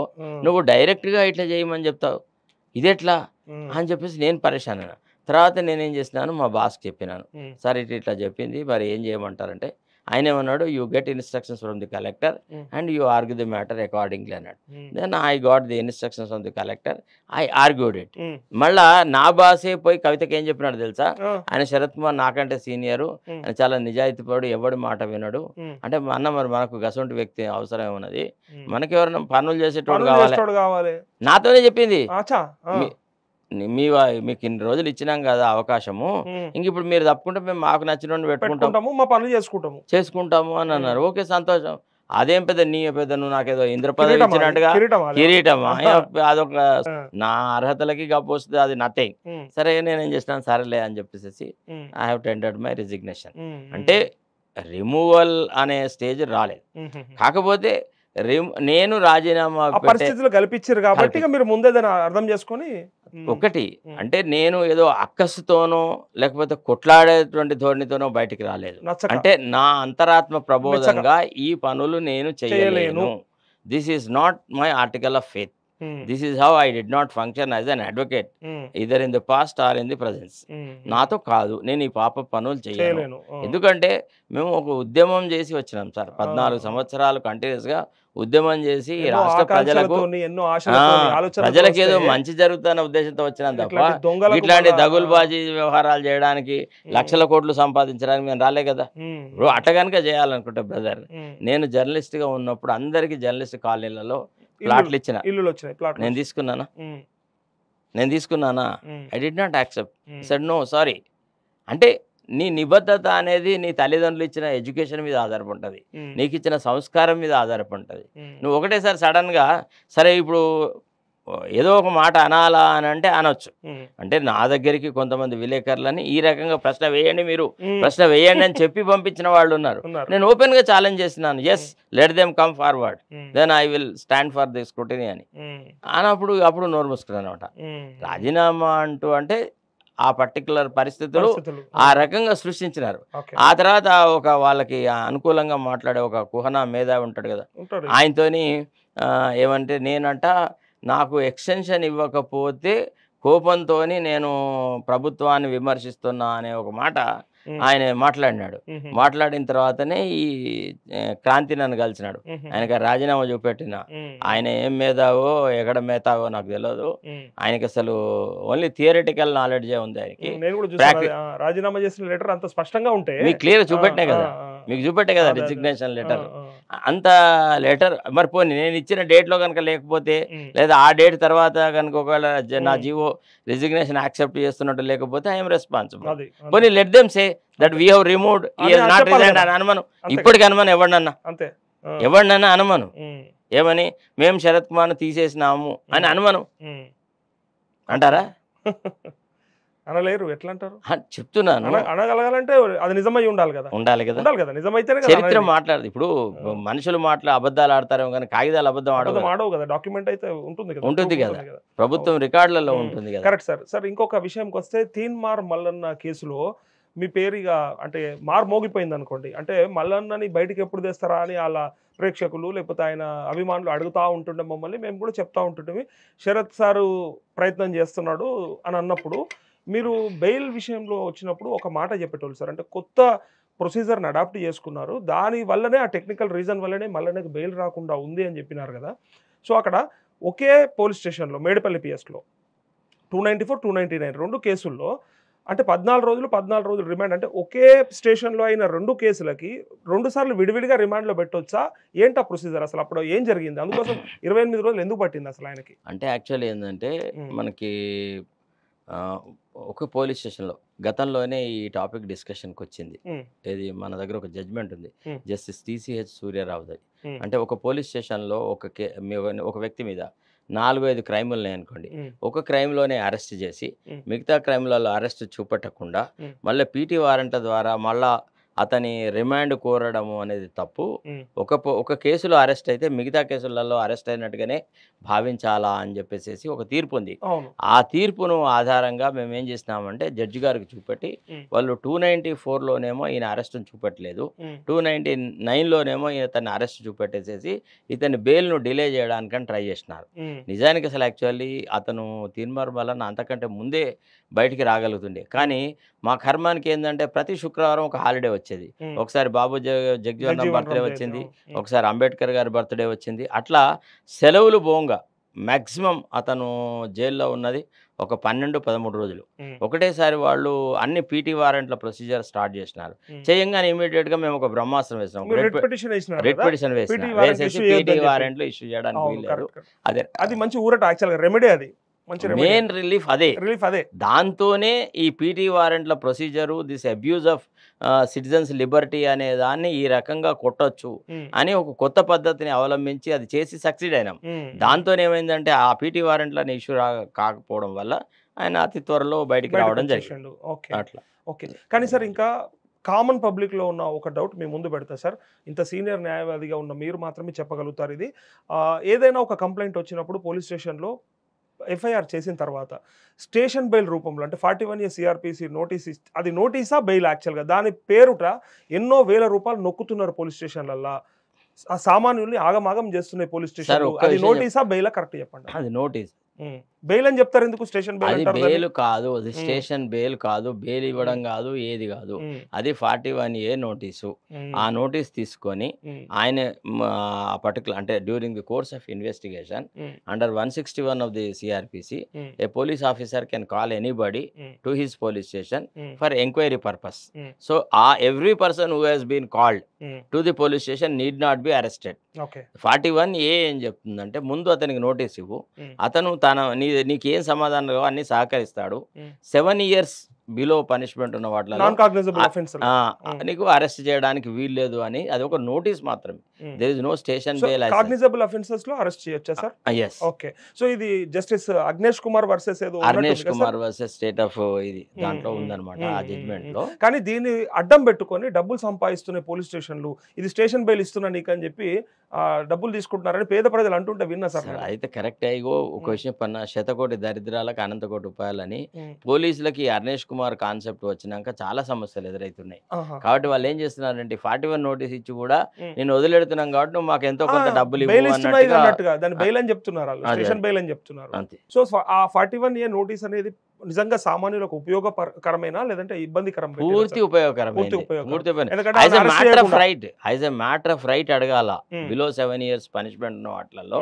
నువ్వు డైరెక్ట్గా ఇట్లా చేయమని చెప్తావు, ఇదెట్లా అని చెప్పేసి నేను పరేషాన్ అయినా. తర్వాత నేనేం చేసినాను, మా బాస్కి చెప్పినాను, సరే ఇట్లా చెప్పింది, మరి ఏం చేయమంటారంటే ఆయన ఏమన్నాడు, you get instructions from the collector and you argue the matter accordingly అన్నాడు. Then I got the instructions from the collector, I argued it. మళ్ళా నా బాసే పోయి కవితకి ఏం చెప్పినాడు తెలుసా, ఆయన శరత్ కుమార్ నాకంటే సీనియరు, ఆయన చాలా నిజాయితీపడు, ఎవడి మాట వినడు, అంటే అన్న మరి మనకు గసంటి వ్యక్తి అవసరం ఉన్నది, మనకి ఎవరైనా పనులు చేసేటోడు కావాలి, నాతోనే చెప్పింది. మీకు ఇన్ని రోజులు ఇచ్చినాం కదా అవకాశము, ఇంక ఇప్పుడు మీరు తప్పుకుంటే మేము మాకు నచ్చిన పెట్టుకుంటాము, మా పనులు చేసుకుంటాము అని అన్నారు. ఓకే సంతోషం, అదేం పెద్ద నీ పెద్ద నువ్వు నాకేదో ఇంద్ర పదవి ఇచ్చినట్టుగా కిరీటమా, అదొక నా అర్హతలకి గప్పు వస్తుంది, అది నథింగ్. సరే నేనేం చేసినాను, సరేలే అని చెప్పేసి I have tendered my resignation. అంటే రిమూవల్ అనే స్టేజ్ రాలేదు, కాకపోతే నేను రాజీనామా
పరిస్థితులు కల్పించారు కాబట్టి మీరు ముందే అర్థం చేసుకొని
ఒకటి అంటే నేను ఏదో అక్కసుతోనో లేకపోతే కొట్లాడేటువంటి ధోరణితోనో బయటికి రాలేదు, అంటే నా అంతరాత్మ ప్రబోధంగా ఈ పనులు నేను చేయలేను. This is not my article of faith, this is how I did not function as an advocate either in the past or in the presence. నాతో కాదు, నేను ఈ పాప పనులు చేయలేను. ఎందుకంటే మేము ఒక ఉద్యమం చేసి వచ్చినాం సార్, 14 సంవత్సరాలు కంటిన్యూస్గా ఉద్యమం చేసి రాష్ట్ర ప్రజలకు ఏదో మంచి జరుగుతున్న ఉద్దేశంతో వచ్చినాం తప్ప ఇట్లాంటి దగులుబాజీ వ్యవహారాలు చేయడానికి, లక్షల కోట్లు సంపాదించడానికి మేము రాలే కదా. ఇప్పుడు అట్ట కనుక చేయాలనుకుంటే బ్రదర్, నేను జర్నలిస్ట్గా ఉన్నప్పుడు అందరికీ జర్నలిస్ట్ కాలనీలలో ప్లాట్లు ఇచ్చిన, నేను తీసుకున్నానా, I did not accept, said no sorry. అంటే నీ నిబద్ధత అనేది నీ తల్లిదండ్రులు ఇచ్చిన ఎడ్యుకేషన్ మీద ఆధారపడుతుంది, నీకు ఇచ్చిన సంస్కారం మీద ఆధారపడుతుంది. నువ్వు ఒకటేసారి సడన్గా సరే ఇప్పుడు ఏదో ఒక మాట అనాలా అని అంటే అనొచ్చు. అంటే నా దగ్గరికి కొంతమంది విలేకరులని ఈ రకంగా ప్రశ్న వేయండి, మీరు ప్రశ్న వేయండి అని చెప్పి పంపించిన వాళ్ళు ఉన్నారు. నేను ఓపెన్గా ఛాలెంజ్ చేస్తున్నాను, yes let them come forward, then I will stand for the scrutiny అని అప్పుడు నోరు మూసుకున్నాను అనమాట. రాజీనామా అంటే ఆ పర్టికులర్ పరిస్థితులు ఆ రకంగా సృష్టించినారు. ఆ తర్వాత ఒక వాళ్ళకి అనుకూలంగా మాట్లాడే ఒక కుహనా మేధావి ఉంటాడు కదా, ఆయనతోని ఏమంటే నాకు ఎక్స్టెన్షన్ ఇవ్వకపోతే కోపంతోని నేను ప్రభుత్వాన్ని విమర్శిస్తున్నా అనే ఒక మాట ఆయన మాట్లాడినాడు. మాట్లాడిన తర్వాతనే ఈ క్రాంతి నన్ను కలిసినాడు. ఆయనకి రాజీనామా చూపెట్టిన. ఆయన ఏం మేధావో ఎక్కడ మేధావో నాకు తెలియదు. ఆయనకి అసలు ఓన్లీ థియరిటికల్ నాలెడ్జే ఉంది ఆయనకి.
రాజీనామా చేసిన లెటర్ అంత స్పష్టంగా ఉంటే
మీకు క్లియర్ చూపెట్టినా కదా, మీకు చూపెట్టే కదా రిజిగ్నేషన్ లెటర్. అంత లెటర్ మరి పోనీ నేను ఇచ్చిన డేట్లో కనుక లేకపోతే, లేదా ఆ డేట్ తర్వాత కనుక ఒకవేళ నా జీవో రిజిగ్నేషన్ యాక్సెప్ట్ చేస్తున్నట్టు లేకపోతే ఐఎమ్ రెస్పాన్సిబుల్. పోనీ let them say that we have removed, he has not resigned అని అనుమను. ఇప్పటికి అనుమను ఎవరినన్నా, ఎవరినన్నా అనుమను. ఏమని మేము శరత్ కుమార్ను తీసేసినాము అని అనుమను అంటారా?
అనలేరు. ఎట్లా అంటారు?
చెప్తున్నాను.
అనగలగాలంటే అది నిజమై ఉండాలి కదా,
ఉండాలి కదా,
నిజమైతేనే
చరిత్ర మాట్లాడదు. ఇప్పుడు మనుషులు అబద్ధాలు ఆడతారేమో కానీ కాగితాలు అబద్ధం
ఆడవు కదా, డాక్యుమెంట్ అయితే
ఉంటుంది కదా, ప్రభుత్వం రికార్డులలో ఉంటుంది కదా.
Correct sir. సార్ ఇంకొక విషయంకి వస్తే తీన్మార్ మల్లన్న కేసులో మీ పేరుగా అంటే మోగిపోయింది అనుకోండి. అంటే మల్లన్నని బయటికి ఎప్పుడు తెస్తారా అని వాళ్ళ ప్రేక్షకులు లేకపోతే ఆయన అభిమానులు అడుగుతూ ఉంటుండే మమ్మల్ని, మేము కూడా చెప్తా ఉంటుంటే శరత్ సారు ప్రయత్నం చేస్తున్నాడు అని అన్నప్పుడు మీరు బెయిల్ విషయంలో వచ్చినప్పుడు ఒక మాట చెప్పేటోళ్ళు సార్. అంటే కొత్త ప్రొసీజర్ని అడాప్ట్ చేసుకున్నారు, దాని వల్లనే ఆ టెక్నికల్ రీజన్ వల్లనే మల్లన్నకి బెయిల్ రాకుండా ఉంది అని చెప్పినారు కదా. సో అక్కడ ఒకే పోలీస్ స్టేషన్లో మేడిపల్లి పిఎస్లో 294, 299 రెండు కేసుల్లో అంటే 14 రోజులు రిమాండ్. అంటే ఒకే స్టేషన్లో అయిన రెండు కేసులకి 2 సార్లు విడివిడిగా రిమాండ్లో పెట్టొచ్చా? ఏంటా ప్రొసీజర్ అసలు? అప్పుడు ఏం జరిగింది? అందుకోసం 28 రోజులు ఎందుకు పట్టింది అసలు ఆయనకి?
అంటే యాక్చువల్లీ ఏంటంటే మనకి ఒక పోలీస్ స్టేషన్లో గతంలోనే ఈ టాపిక్ డిస్కషన్కి వచ్చింది. ఇది మన దగ్గర ఒక జడ్జ్మెంట్ ఉంది, జస్టిస్ TCH సూర్యరావుది. అంటే ఒక పోలీస్ స్టేషన్లో ఒక వ్యక్తి మీద 4-5 క్రైములు ఉన్నాయి అనుకోండి. ఒక క్రైమ్లోనే అరెస్ట్ చేసి మిగతా క్రైమ్లలో అరెస్ట్ చూపెట్టకుండా మళ్ళీ పీటీ వారెంట్ల ద్వారా మళ్ళా అతని రిమాండ్ కోరడము అనేది తప్పు. ఒక కేసులో అరెస్ట్ అయితే మిగతా కేసులలో అరెస్ట్ అయినట్టుగానే భావించాలా అని చెప్పేసి ఒక తీర్పు ఉంది. ఆ తీర్పును ఆధారంగా మేము ఏం చేసినామంటే జడ్జి గారికి చూపెట్టి, వాళ్ళు 294లోనేమో ఈయన అరెస్ట్ను చూపెట్టలేదు, 299లోనేమో ఇతన్ని అరెస్ట్ చూపెట్టేసేసి ఇతని బెయిల్ను డిలే చేయడానికని ట్రై చేసినారు. నిజానికి అసలు యాక్చువల్లీ అతను తీన్మార్ వలన అంతకంటే ముందే బయటికి రాగలుగుతుండే. కానీ మా కర్మానికి ఏంటంటే ప్రతి శుక్రవారం ఒక హాలిడే వచ్చేది. ఒకసారి బాబు జగజీవన్ బర్త్డే వచ్చింది, ఒకసారి అంబేద్కర్ గారి బర్త్డే వచ్చింది. అట్లా సెలవులు పోంగా మ్యాక్సిమం అతను జైల్లో ఉన్నది ఒక 12-13 రోజులు. ఒకటేసారి వాళ్ళు అన్ని పీటీ వారెంట్ల ప్రొసీజర్ స్టార్ట్ చేసినారు. చేయంగానే ఇమీడియట్గా మేము ఒక బ్రహ్మాస్త్రం వేసినాం, రెడ్ పిటిషన్ వేసేసి పీటీ వారెంట్లు ఇష్యూ చేయడానికి వీల్లేదు.
అది మంచి ఊరట, యాక్చువల్గా రెమెడీ, అది
మెయిన్ రిలీఫ్ అదే. దాంతోనే ఈ పీటీ వారెంట్ల procedure, this abuse of citizens liberty అనే దాన్ని ఈ రకంగా కొట్టొచ్చు అని ఒక కొత్త పద్ధతిని అవలంబించి అది చేసి సక్సీడ్ అయినాం. దాంతో ఏమైందంటే ఆ పీటీ వారెంట్లని ఇష్యూ కాకపోవడం వల్ల ఆయన అతి త్వరలో బయటికి రావడం జరిగింది. అట్లా.
ఓకే. కానీ సార్ ఇంకా కామన్ పబ్లిక్లో ఉన్న ఒక డౌట్ మీ ముందు పెడతా సార్. ఇంత సీనియర్ న్యాయవాదిగా ఉన్న మీరు మాత్రమే చెప్పగలుగుతారు ఇది. ఏదైనా ఒక కంప్లైంట్ వచ్చినప్పుడు పోలీస్ స్టేషన్లో ఎఫ్ఐఆర్ చేసిన తర్వాత స్టేషన్ బెయిల్ రూపంలో అంటే 41A CRPC నోటీస్, అది నోటీసా బెయిల్? యాక్చువల్గా దాని పేరుట ఎన్నో వేల రూపాయలు నొక్కుతున్నారు పోలీస్ స్టేషన్లల్లో, ఆ సామాన్యుల్ని ఆగమాగం చేస్తున్నాయి పోలీస్ స్టేషన్. అది నోటీసా బెయిలా? కరెక్ట్ చెప్పండి.
అది నోటీస్.
బెయిల్ అని చెప్తారు ఎందుకు? స్టేషన్
బెయిల్ కాదు, అది స్టేషన్ బెయిల్ కాదు, బెయిల్ ఇవ్వడం కాదు, ఏది కాదు. అది 41A నోటీసు. ఆ నోటీస్ తీసుకొని ఆయన పర్టికులర్ అంటే during the course of investigation under 161 of the CRPC a police officer can call anybody to his police station for enquiry purpose. So every person who has been called to the police station need not be arrested. 41A ఏం చెప్తుందంటే ముందు అతనికి నోటీస్ ఇవ్వు, అతను నీకేం సమాధానం కావో అన్ని సహకరిస్తాడు. 7 years బిలో పనిష్మెంట్ ఉన్న వాటిలో నీకు అరెస్ట్ చేయడానికి వీల్లేదు అని అది ఒక నోటీస్ మాత్రమే. There is no station bail.
Cognizable offences లో అరెస్ట్ చేయొచ్చా సార్?
yes.
ఓకే. సో ఇది justice Arnesh Kumar versus
state of ఇది దాంట్లో ఉందన్నమాట ఆ జడ్జ్మెంట్ లో.
కానీ దీన్ని అడ్డం పెట్టుకొని డబ్బులు సంపాదిస్తున్నాయి పోలీస్ స్టేషన్లు, ఇది స్టేషన్ బెయిల్ ఇస్తున్నా నీకు అని చెప్పి డబ్బులు తీసుకుంటున్నారని పేద ప్రజలు అంటుంటే విన్నా సార్.
అయితే కరెక్ట్ అయ్యో ఒక విషయం పన్న శతకోటి దరిద్రాలకు అనంతకోటి ఉపాయాలని పోలీసులకి అగ్నేష్ కుమార్ కాన్సెప్ట్ వచ్చినాక చాలా సమస్యలు ఎదురవుతున్నాయి. కాబట్టి వాళ్ళు ఏం చేస్తున్నారంటే 41 నోటీస్ ఇచ్చి కూడా నేను వదిలేడుతున్నాం కాబట్టి నువ్వు మాకు ఎంతో కొంత డబ్బులు ఇవ్వు
అన్నట్టుగా దాన్ని బెయిల్ అని చెప్తున్నారు, స్టేషన్ బెయిల్ అని చెప్తున్నారు. సో ఆ 41A నోటీస్ అనేది నిజంగా సామాన్యులకు ఉపయోగకరమైన లేదంటే ఇబ్బందికరం?
పూర్తి ఉపయోగకరమైనది. As a matter of right అడగాల. బిలో 7 years పనిష్మెంట్ ఉన్న వాటిలలో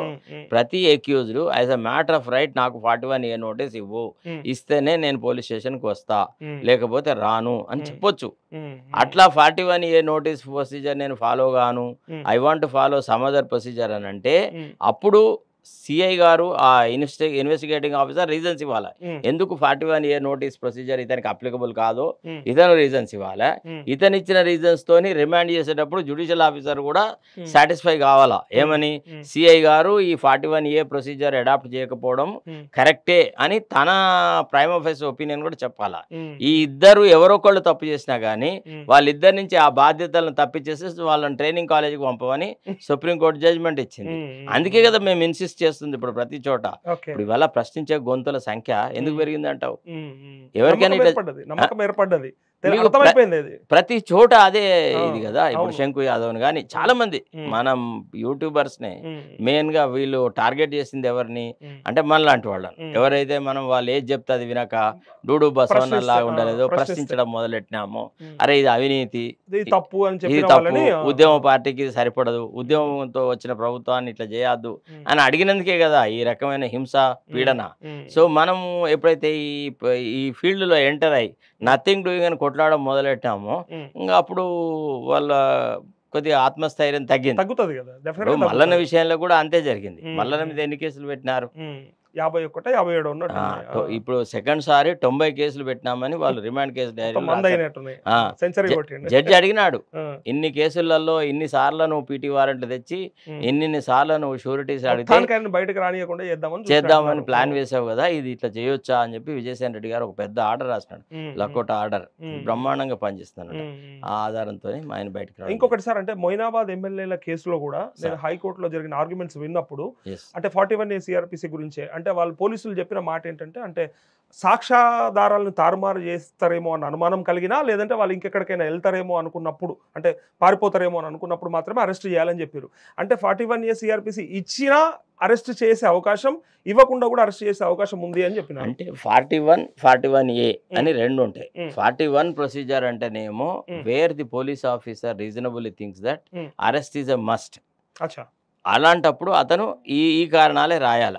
ప్రతి accused as a matter of right నాకు 41A నోటీస్ ఇవ్వు, ఇస్తేనే నేను పోలీస్ స్టేషన్ కి వస్తా, లేకపోతే రాను అని చెప్పొచ్చు. అట్లా 41A నోటీస్ ప్రొసీజర్ నేను ఫాలో గాను, I want follow some other procedure అని అంటే అప్పుడు సిఐ గారు ఆ ఇన్వెస్టిగేటింగ్ ఆఫీసర్ రీజన్స్ ఇవ్వాలి. ఎందుకు 41A నోటీస్ ప్రొసీజర్ ఇతనికి అప్లికబుల్ కాదో ఇతను రీజన్స్ ఇవ్వాలి. ఇతను ఇచ్చిన రీజన్స్ తోని రిమాండ్ చేసేటప్పుడు జ్యుడిషియల్ ఆఫీసర్ కూడా సాటిస్ఫై కావాలా, ఏమని సిఐ గారు ఈ 41A ప్రొసీజర్ అడాప్ట్ చేయకపోవడం కరెక్టే అని తన ప్రైమ్ ఆఫీస్ ఒపీనియన్ కూడా చెప్పాలా. ఈ ఇద్దరు ఎవరొకళ్ళు తప్పు చేసినా గానీ వాళ్ళిద్దరి నుంచి ఆ బాధ్యతలను తప్పించేసి వాళ్ళని ట్రైనింగ్ కాలేజీకి పంపమని సుప్రీంకోర్టు జడ్జిమెంట్ ఇచ్చింది. అందుకే కదా మేము ఇన్సిస్ట్ చేస్తుంది ఇప్పుడు ప్రతి చోట. ఇప్పుడు ఇవాళ ప్రశ్నించే గొంతుల సంఖ్య ఎందుకు పెరిగింది అంటావు? ఎవరికైనా ప్రతి చోట అదే ఇది కదా. ఇప్పుడు శంకు యాదవ్ గాని చాలా మంది మనం యూట్యూబర్స్ నే మెయిన్ గా వీళ్ళు టార్గెట్ చేసింది ఎవరిని అంటే మనలాంటి వాళ్ళని. ఎవరైతే మనం వాళ్ళు ఏది చెప్తే అది వినక డూడు బసవన్న లాగా ఉండలేదో ప్రశ్నించడం మొదలెట్టినామో, అరే ఇది అవినీతి, ఇది తప్పు, ఉద్యమ పార్టీకి సరిపడదు, ఉద్యమంతో వచ్చిన ప్రభుత్వాన్ని ఇట్లా చేయొద్దు అని అడిగినందుకే కదా ఈ రకమైన హింస పీడన. సో మనం ఎప్పుడైతే ఈ ఫీల్డ్ లో ఎంటర్ అయ్యి నథింగ్ డూయింగ్ అని కొట్లాడడం మొదలెట్టామో ఇంకా అప్పుడు వాళ్ళ కొద్దిగా ఆత్మస్థైర్యం తగ్గుతుంది కదా. మల్లన్న విషయంలో కూడా అంతే జరిగింది. మల్లన్న మీద ఎన్ని కేసులు పెట్టినారు?
51, 57 ఉన్నట్టు.
ఇప్పుడు సెకండ్ సారి 90 కేసులు పెట్టినామని వాళ్ళు రిమాండ్ కేసు జడ్జి అడిగినాడు. ఇన్ని కేసులలో ఇన్ని సార్లు నువ్వు పీటీ వారెంట్లు తెచ్చి ఇన్ని సార్లు నువ్వు షూరిటీస్ అడిగితే
బయటకు రానియకుండా
చేద్దామని ప్లాన్ వేసావు కదా, ఇది ఇట్లా చేయొచ్చా అని చెప్పి విజయసేన్ రెడ్డి గారు ఒక పెద్ద ఆర్డర్ రాసినాడు, లకోట ఆర్డర్. బ్రహ్మాండంగా పనిచేస్తున్నాడు. ఆ ఆధారంతో ఆయన బయటకు రాడు.
ఇంకొకటి సార్, అంటే మొయినాబాద్ ఎమ్మెల్యేల కేసులో కూడా నేను హైకోర్టులో జరిగిన ఆర్గ్యుమెంట్స్ విన్నప్పుడు అంటే 41A CRPC గురించి అంటే వాళ్ళు పోలీసులు చెప్పిన మాట ఏంటంటే అంటే సాక్ష్యాధారాలను తారుమారు చేస్తారేమో అన్న అనుమానం కలిగినా లేదంటే వాళ్ళు ఇంకెక్కడికైనా వెళ్తారేమో అనుకున్నప్పుడు అంటే పారిపోతారేమో అని అనుకున్నప్పుడు మాత్రమే అరెస్ట్ చేయాలని చెప్పారు. అంటే 41A CRPC ఇచ్చినా అరెస్ట్ చేసే అవకాశం, ఇవ్వకుండా కూడా అరెస్ట్ చేసే అవకాశం ఉంది అని చెప్పినారు.
అంటే 41, 41A అని రెండు ఉంటాయి. 41 ప్రొసీజర్ అంటేనేమో wear the police officer reasonably thinks that arrest is a must. అలాంటప్పుడు అతను ఈ కారణాలే రాయాల.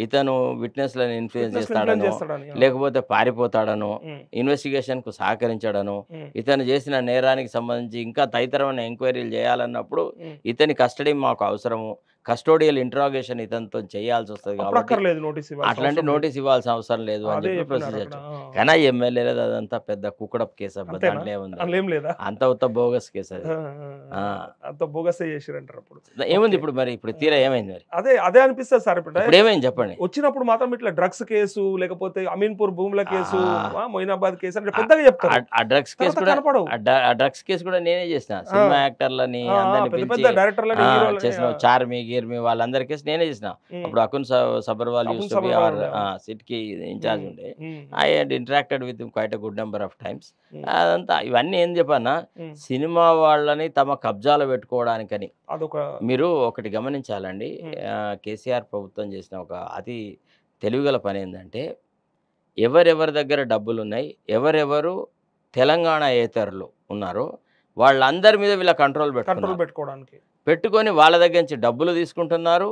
ఇతను విట్నెస్లను ఇన్ఫ్లుయెన్స్ చేస్తాడనో, లేకపోతే పారిపోతాడనో, ఇన్వెస్టిగేషన్ కు సహకరించడనో, ఇతను చేసిన నేరానికి సంబంధించి ఇంకా తదితరమైన ఎంక్వైరీలు చేయాలన్నప్పుడు ఇతని కస్టడీ మాకు అవసరము, కస్టోడియల్ ఇంట్రాగేషన్ ఇతనితో చేయాల్సి వస్తుంది కాబట్టి అట్లాంటి నోటీస్ ఇవ్వాల్సిన అవసరం లేదు అని చెప్పి ప్రొసీజర్. కానీ ఎమ్మెల్యేలేదు అదంతా పెద్ద కుక్కడప్ కేసు అబ్బా, దాంట్లో ఏముంది, అంత ఉత్త బోగస్ కేసు అది. ఏముంది ఇప్పుడు మరి ఇప్పుడు తీరా ఏమైంది మరి?
అదే అనిపిస్తుంది సార్. ఇప్పుడు
ఏమైంది చెప్పండి.
వచ్చినప్పుడు మాత్రం ఇట్లా డ్రగ్స్ కేసు లేకపోతే అమీన్పూర్ భూముల కేసు, మొయినాబాద్ కేసు అంటే పెద్దగా చెప్తారు.
ఆ డ్రగ్స్ కేసు కూడా ఆ డ్రగ్స్ కేసు కూడా నేనే చేసిన. సినిమా యాక్టర్లని అందరినీ చేసిన, చార్మి గిర్మి వాళ్ళందరి కేసు నేనే చేసిన. అప్పుడు అకున్ సబర్వాల్ సిట్ కి ఇన్ఛార్జ్ ఉండే. I head interacted with quite a good number of times. అదంతా ఇవన్నీ ఏం చెప్పన్నా సినిమా వాళ్ళని తమ కబ్జాలో పెట్టుకోవడానికని. మీరు ఒకటి గమనించాలండి, కేసీఆర్ ప్రభుత్వం చేసిన ఒక అతి తెలివిగల పని ఏంటంటే ఎవరెవరి దగ్గర డబ్బులు ఉన్నాయి, ఎవరెవరు తెలంగాణ ఏతరులు ఉన్నారో వాళ్ళందరి మీద వీళ్ళ కంట్రోల్ పెట్టుకోవడానికి పెట్టుకొని వాళ్ళ దగ్గర నుంచి డబ్బులు తీసుకుంటున్నారు.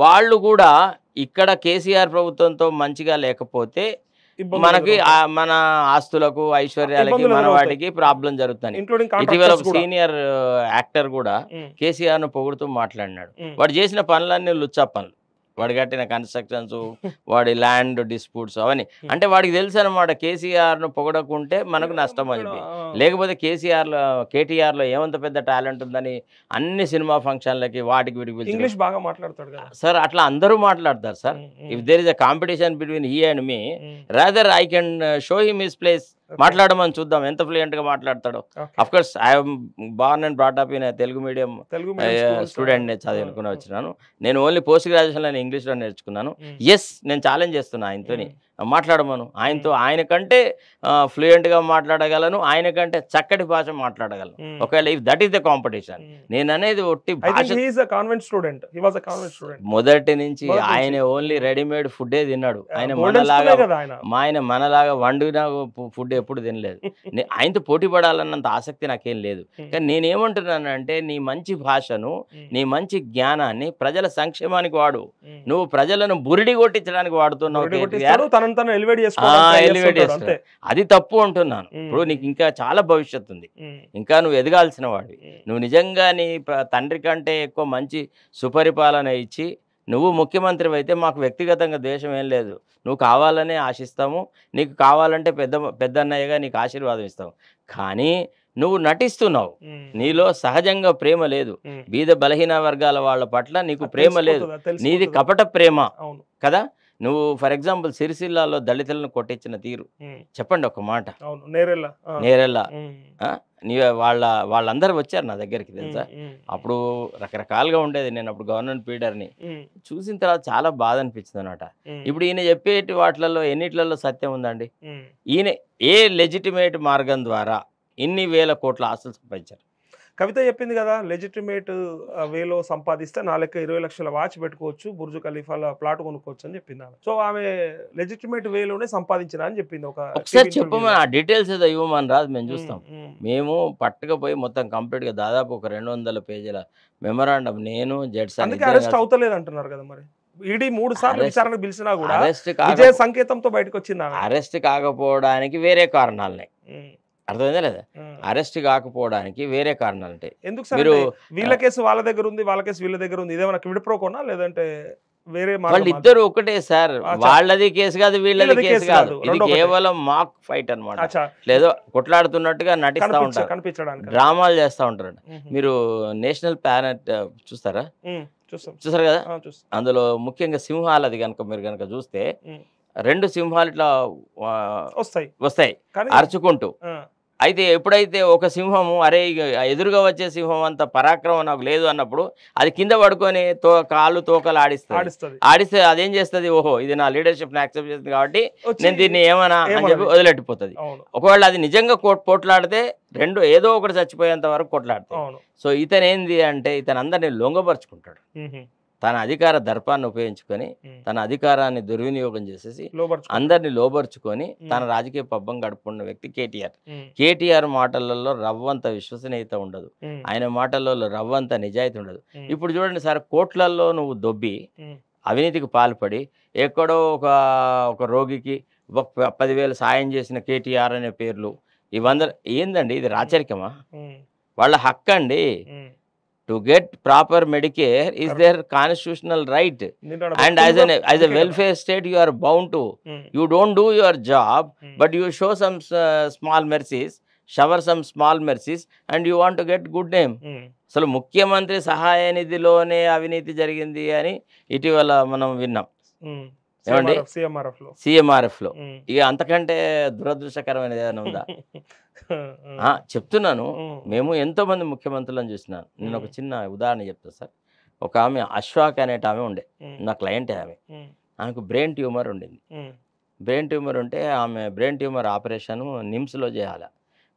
వాళ్ళు కూడా ఇక్కడ కేసీఆర్ ప్రభుత్వంతో మంచిగా లేకపోతే మనకి మన ఆస్తులకు ఐశ్వర్యాలకి మన వాటికి ప్రాబ్లం జరుగుతుంది. ఇటీవల ఒక సీనియర్ యాక్టర్ కూడా కేసీఆర్ ను పొగుడుతూ మాట్లాడినాడు. వాడు చేసిన పనులన్నీ లుచ్చా పనులు, వాడు కట్టిన కన్స్ట్రక్షన్స్, వాడి ల్యాండ్ డిస్ప్యూట్స్ అవన్నీ. అంటే వాడికి తెలుసు అనమాట కేసీఆర్ను పొగడకుంటే మనకు నష్టం అని చెప్పి. లేకపోతే కేటీఆర్లో ఏమంత పెద్ద టాలెంట్ ఉందని అన్ని సినిమా ఫంక్షన్లకి వాటికి వీటికి
ఇంగ్లీష్ బాగా మాట్లాడతాడు కదా
సార్. అట్లా అందరూ మాట్లాడతారు sir. If there is a competition between he and me, rather I can show him his place. మాట్లాడమని చూద్దాం ఎంత ఫ్లూయెంట్ గా మాట్లాడతాడో. Of course I'm born and brought up in Telugu medium student చదువుకుని వచ్చినాను. నేను ఓన్లీ పోస్ట్ గ్రాడ్యుయేషన్ లో ఇంగ్లీష్ లో నేర్చుకున్నాను. ఎస్, నేను ఛాలెంజ్ చేస్తున్నా ఆయనతోని. మాట్లాడమను. ఆయన కంటే ఫ్లూయెంట్గా మాట్లాడగలను, ఆయన కంటే చక్కటి భాష మాట్లాడగలను. ఒకవేళ if that is the competition. నేను అనేది ఒట్టి భాష. మొదటి నుంచి ఆయన ఓన్లీ రెడీమేడ్ ఫుడ్డే తిన్నాడు. ఆయన మనలాగా వండిన ఫుడ్ ఎప్పుడు తినలేదు. ఆయనతో పోటీ పడాలన్నంత ఆసక్తి నాకేం లేదు. కానీ నేనేమంటున్నానంటే నీ మంచి భాషను, నీ మంచి జ్ఞానాన్ని ప్రజల సంక్షేమానికి వాడు. నువ్వు ప్రజలను బురిడి కొట్టించడానికి వాడుతున్నావు. అది తప్పు అంటున్నాను. ఇప్పుడు నీకు ఇంకా చాలా భవిష్యత్తు ఉంది, ఇంకా నువ్వు ఎదగాల్సిన వాడివి. నువ్వు నిజంగా నీ తండ్రి కంటే ఎక్కువ మంచి సుపరిపాలన ఇచ్చి నువ్వు ముఖ్యమంత్రి అయితే మాకు వ్యక్తిగతంగా ద్వేషం ఏం లేదు. నువ్వు కావాలనే ఆశిస్తాము, నీకు కావాలంటే పెద్దన్నయ్యగా నీకు ఆశీర్వాదం ఇస్తాము. కానీ నువ్వు నటిస్తున్నావు, నీలో సహజంగా ప్రేమ లేదు. బీద బలహీన వర్గాల వాళ్ళ పట్ల నీకు ప్రేమ లేదు, నీది కపట ప్రేమ కదా. నువ్వు ఫర్ ఎగ్జాంపుల్ సిరిసిల్లాలో దళితులను కొట్టించిన తీరు చెప్పండి ఒక మాట. నేరెళ్ళ వాళ్ళందరూ వచ్చారు నా దగ్గరికి, తెలుసా. అప్పుడు రకరకాలుగా ఉండేది. నేను అప్పుడు గవర్నమెంట్ పీడర్ని చూసిన తర్వాత చాలా బాధ అనిపించింది అనమాట. ఇప్పుడు ఈయన చెప్పేటి వాటిలలో ఎన్నిట్లలో సత్యం ఉందండి? ఈయన ఏ లెజిటిమేట్ మార్గం ద్వారా ఇన్ని వేల కోట్ల ఆస్తులు సంపాదించారు?
కవిత చెప్పింది కదా, లెజిటిమేట్ వేలో సంపాదిస్తే 20 లక్షల వాచ్ పెట్టుకోవచ్చు, బుర్జు ఖలీఫాల ప్లాట్ కొనుక్కోవచ్చు అని చెప్పింది ఆమె. సో ఆమె లెజిటిమేట్ వేలోనే సంపాదించిన అని చెప్పింది.
ఒకసారి చెప్పమని ఆ డీటెయిల్స్ ఏదో ఇవ్వమని రాదు, మేము చూస్తాం. మేము పట్టుకపోయి మొత్తం కంప్లీట్ గా దాదాపు ఒక 200 పేజీల మెమరాండం నేను జడ్స్
అరెస్ట్ అవుతలేదు అంటున్నారు కదా. మరి ఈడీ 3 సార్లు విచారణకు పిలిచినా కూడా విజయ సంకేతంతో బయటకు వచ్చింది.
అరెస్ట్ కాకపోవడానికి వేరే కారణాలున్నాయి, అర్థమైందా లేదా? అరెస్ట్ కాకపోవడానికి వేరే కారణాలు ఉంటాయి.
ఎందుకు సార్ వీళ్ళ కేసు వాళ్ళ దగ్గర ఉంది, వాళ్ళ కేసు వీళ్ళ దగ్గర ఉంది, ఇదేమన్నా విడిపోకోనా లేదంటే వేరే?
వాళ్ళు ఇద్దరు ఒకటే సార్, వాళ్ళది కేసు కాదు, వీళ్ళది కేసు కాదు. ఇది కేవలం మాక్ ఫైట్ అనమాట. లేదో కొట్లాడుతున్నట్టుగా నటిస్తా ఉంటారు, డ్రామాలు చేస్తా ఉంటారు. మీరు నేషనల్ ప్లానెట్ చూస్తారా? చూసారు కదా. అందులో ముఖ్యంగా సింహాలది కనుక మీరు కనుక చూస్తే 2 సింహాలు ఇట్లా వస్తాయి అరుచుకుంటూ. అయితే ఎప్పుడైతే ఒక సింహము అరే ఎదురుగా వచ్చే సింహం అంత పరాక్రమం నాకు లేదు అన్నప్పుడు అది కింద పడుకొని కాళ్ళు తోకలు ఆడిస్తే అదేం చేస్తుంది? ఓహో ఇది నా లీడర్షిప్ యాక్సెప్ట్ చేస్తుంది కాబట్టి నేను దీన్ని ఏమన్నా అని చెప్పి వదిలెట్టిపోతుంది. ఒకవేళ అది నిజంగా కొట్లాడితే ఏదో ఒకటి చచ్చిపోయేంత వరకు కొట్లాడతాయి. సో ఇతను ఏంది అంటే ఇతను అందరినీ లొంగపరుచుకుంటాడు. తన అధికార దర్పాన్ని ఉపయోగించుకొని తన అధికారాన్ని దుర్వినియోగం చేసేసి అందరినీ లోబర్చుకొని తన రాజకీయ పబ్బం గడుపుకున్న వ్యక్తి కేటీఆర్ మాటలలో రవ్వంత విశ్వసనీయత ఉండదు, ఆయన మాటలలో రవ్వంత నిజాయితీ ఉండదు. ఇప్పుడు చూడండి సార్, కోట్లల్లో నువ్వు దొబ్బి అవినీతికి పాల్పడి ఎక్కడో ఒక రోగికి 10,000 సాయం చేసిన కేటీఆర్ అనే పేర్లు ఇవందరూ ఏందండి? ఇది రాచరికమా? వాళ్ళ హక్కు అండి. To get proper Medicare is their constitutional right, and as a welfare state you are bound to. You don't do your job, but you show some small mercies, shower some small mercies, and you want to get good name. అసలు ముఖ్యమంత్రి సహాయ నిధిలోనే అవినీతి జరిగింది అని ఇటీవల మనం విన్నాం. ఏమండి? CMRF లో. ఇక అంతకంటే దురదృష్టకరమైనది ఏదైనా ఉందా? చెప్తున్నాను. మేము ఎంతో మంది ముఖ్యమంత్రులను చూసినాను. నేను ఒక చిన్న ఉదాహరణ చెప్తాను సార్. ఒక ఆమె అశ్వాక్ అనేట ఆమె ఉండే, నా క్లయింటే ఆమెకు బ్రెయిన్ ట్యూమర్ ఉండింది. బ్రెయిన్ ట్యూమర్ ఉంటే ఆమె బ్రెయిన్ ట్యూమర్ ఆపరేషన్ నిమ్స్లో చేయాలి.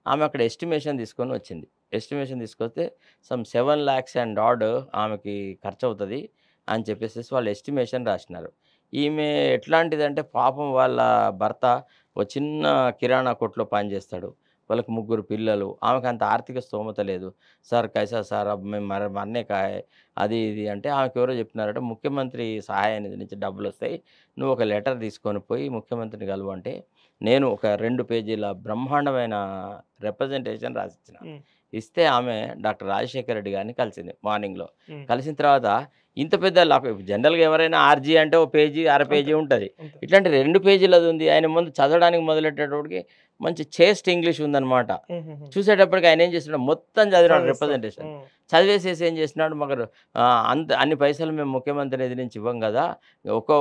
ఆమె అక్కడ ఎస్టిమేషన్ తీసుకొని వచ్చింది. ఎస్టిమేషన్ తీసుకొస్తే సమ్ 7 lakhs and odd ఆమెకి ఖర్చు అవుతుంది అని చెప్పేసి వాళ్ళు ఎస్టిమేషన్ రాసినారు. ఈమె ఎట్లాంటిదంటే పాపం వాళ్ళ భర్త ఒక చిన్న కిరాణా కొట్లో పనిచేస్తాడు, వాళ్ళకి 3 పిల్లలు, ఆమెకు అంత ఆర్థిక స్తోమత లేదు. సార్ కైసా సార్ మేము మరనే కాయ అది ఇది అంటే ఆమెకు ఎవరో చెప్తున్నారంటే ముఖ్యమంత్రి సహాయ నిధి నుంచి డబ్బులు వస్తాయి, నువ్వు ఒక లెటర్ తీసుకొని పోయి ముఖ్యమంత్రిని కలువు అంటే నేను ఒక 2 పేజీల బ్రహ్మాండమైన రిప్రజెంటేషన్ రాసిచ్చిన. ఇస్తే ఆమె డాక్టర్ రాజశేఖర రెడ్డి గారిని కలిసింది మార్నింగ్లో. కలిసిన తర్వాత ఇంత పెద్ద జనరల్గా ఎవరైనా ఆర్జీ అంటే ఒక పేజీ అర పేజీ ఉంటుంది, ఇట్లాంటి 2 పేజీలది ఉంది. ఆయన ముందు చదవడానికి మొదలెట్టేటప్పటికి మంచి చేస్ట్ ఇంగ్లీష్ ఉందన్నమాట. చూసేటప్పటికి ఆయన ఏం చేస్తున్నాడు, మొత్తం చదివాడు రిప్రజెంటేషన్. చదివేసేసి ఏం చేస్తున్నాడు, మాకు అన్ని పైసలు మేము ముఖ్యమంత్రి నిధి నుంచి ఇవ్వం కదా,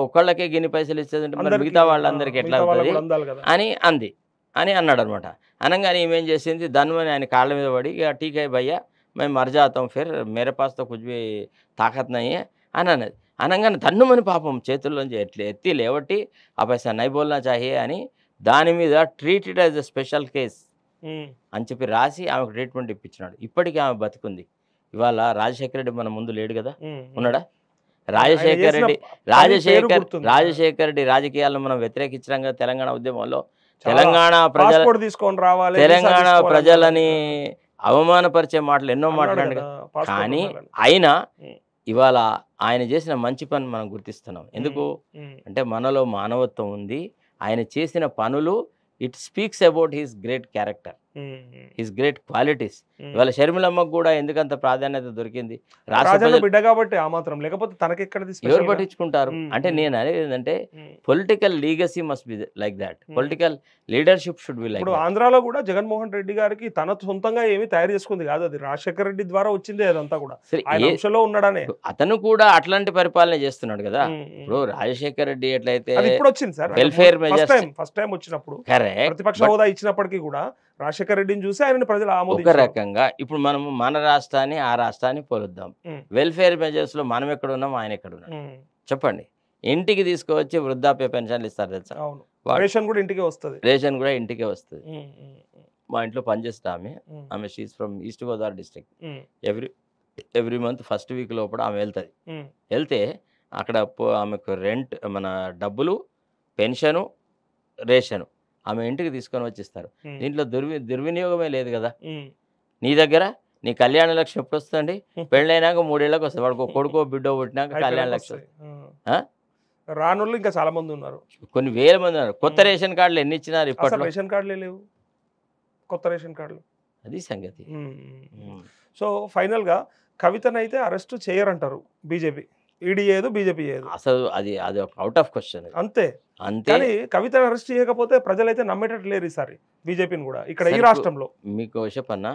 ఒక్కళ్ళకే గిన్ని పైసలు ఇచ్చేదంటే మరి మిగతా వాళ్ళందరికీ ఎట్లా అవుతుంది అని అన్నాడు అనమాట. అనగానే ఈమెం చేసింది, ధన్వని ఆయన కాళ్ళ మీద పడి ఇక టీకే భయ్యా మేము మర్ జాతాం ఫిర్ మేరే పాస్ తో కుछ भी తాకత్ నహీ అని అన్నది. అనగానే తన్నుమని పాపం చేతుల్లోంచి ఎత్తి లేవట్టి ఆ పైసా నై బోల్నా చాహియే అని దాని మీద treated as a special case అని చెప్పి రాసి ఆమెకు ట్రీట్మెంట్ ఇప్పించినాడు. ఇప్పటికీ ఆమె బతికుంది. ఇవాళ రాజశేఖర రెడ్డి మన ముందు లేడు కదా, ఉన్నాడా? రాజశేఖర రెడ్డి రాజకీయాలను మనం వ్యతిరేకించడం కదా తెలంగాణ ఉద్యమంలో. తెలంగాణ ప్రజలని అవమానపరిచే మాటలు ఎన్నో మాట్లాడాడు. కానీ అయినా ఇవాళ ఆయన చేసిన మంచి పని మనం గుర్తిస్తున్నాం. ఎందుకు అంటే మనలో మానవత్వం ఉంది. ఆయన చేసిన పనులు it speaks about his great character, his great qualities. ఇవాళ షర్మిలమ్మకు కూడా ఎందుకంత ప్రాధాన్యత దొరికింది?
బిడ్డ కాబట్టి ఆ మాత్రం, లేకపోతే తనకెక్కడ
ఎవరు పట్టించుకుంటారు? అంటే నేను అనేది ఏంటంటే political legacy must be like that, political leadership should be like.
ఇప్పుడు ఆంధ్రాలో కూడా జగన్మోహన్ రెడ్డి గారికి తన సొంతంగా ఏమీ తయారు చేసుకుంది కాదు, అది రాజశేఖర రెడ్డి ద్వారా వచ్చిందే అదంతా కూడా. ఉన్నాడనే
అతను కూడా అట్లాంటి పరిపాలన చేస్తున్నాడు కదా. ఇప్పుడు రాజశేఖర రెడ్డి ఎట్లయితే
ఇప్పుడు వచ్చింది sir
welfare measures
first time వచ్చినప్పుడు ప్రతిపక్ష హోదా ఇచ్చినప్పటికీ కూడా రాజశేఖర రెడ్డిని చూసి ఆయన ప్రజలు
ఒక రకంగా. ఇప్పుడు మనం మన రాష్ట్రాన్ని ఆ రాష్ట్రాన్ని పోలుద్దాం. వెల్ఫేర్ మెజర్స్ లో మనం ఎక్కడ ఉన్నాం, ఆయన ఎక్కడ ఉన్నాం చెప్పండి. ఇంటికి తీసుకువచ్చి వృద్ధాప్య పెన్షన్లు ఇస్తారు తెలుసా?
రేషన్ కూడా ఇంటికే వస్తుంది.
రేషన్ కూడా ఇంటికే వస్తుంది. మా ఇంట్లో పనిచేస్తా ఆమె she's from east Godavari district. Every month first week లోపల ఆమె వెళ్తుంది. వెళ్తే అక్కడ ఆమెకు రెంట్, మన డబ్బులు, పెన్షను, రేషను ఆమె ఇంటికి తీసుకొని వచ్చిస్తారు. దీంట్లో దుర్వినియోగమే లేదు కదా. నీ దగ్గర నీ కళ్యాణ లక్ష్యం ఎప్పుడు వస్తుంది? పెళ్ళైనాక 3 ఏళ్ళకి వస్తుంది. వాడికి కొడుకో బిడ్డో పుట్టినాక కళ్యాణ లక్ష్యం.
రానోళ్ళు ఇంకా చాలా మంది ఉన్నారు,
కొన్ని వేల మంది ఉన్నారు. కొత్త రేషన్ కార్డులు ఎన్ని ఇచ్చినారు? ఇప్పట్లో
రేషన్ కార్డులే లేవు, కొత్త రేషన్ కార్డులు.
అది సంగతి.
సో ఫైనల్ గా కవితనైతే అరెస్ట్ చేయరంటారు బీజేపీ, ఈడీ చేయదు, బీజేపీ చేయదు.
అసలు అది అవుట్ ఆఫ్ క్వశ్చన్.
అంతే. కానీ కవితను అరెస్ట్ చేయకపోతే ప్రజలైతే నమ్మేటట్టు లేరు ఈసారి బీజేపీని కూడా ఇక్కడ ఈ రాష్ట్రంలో.
మీకు చెప్పన్నా,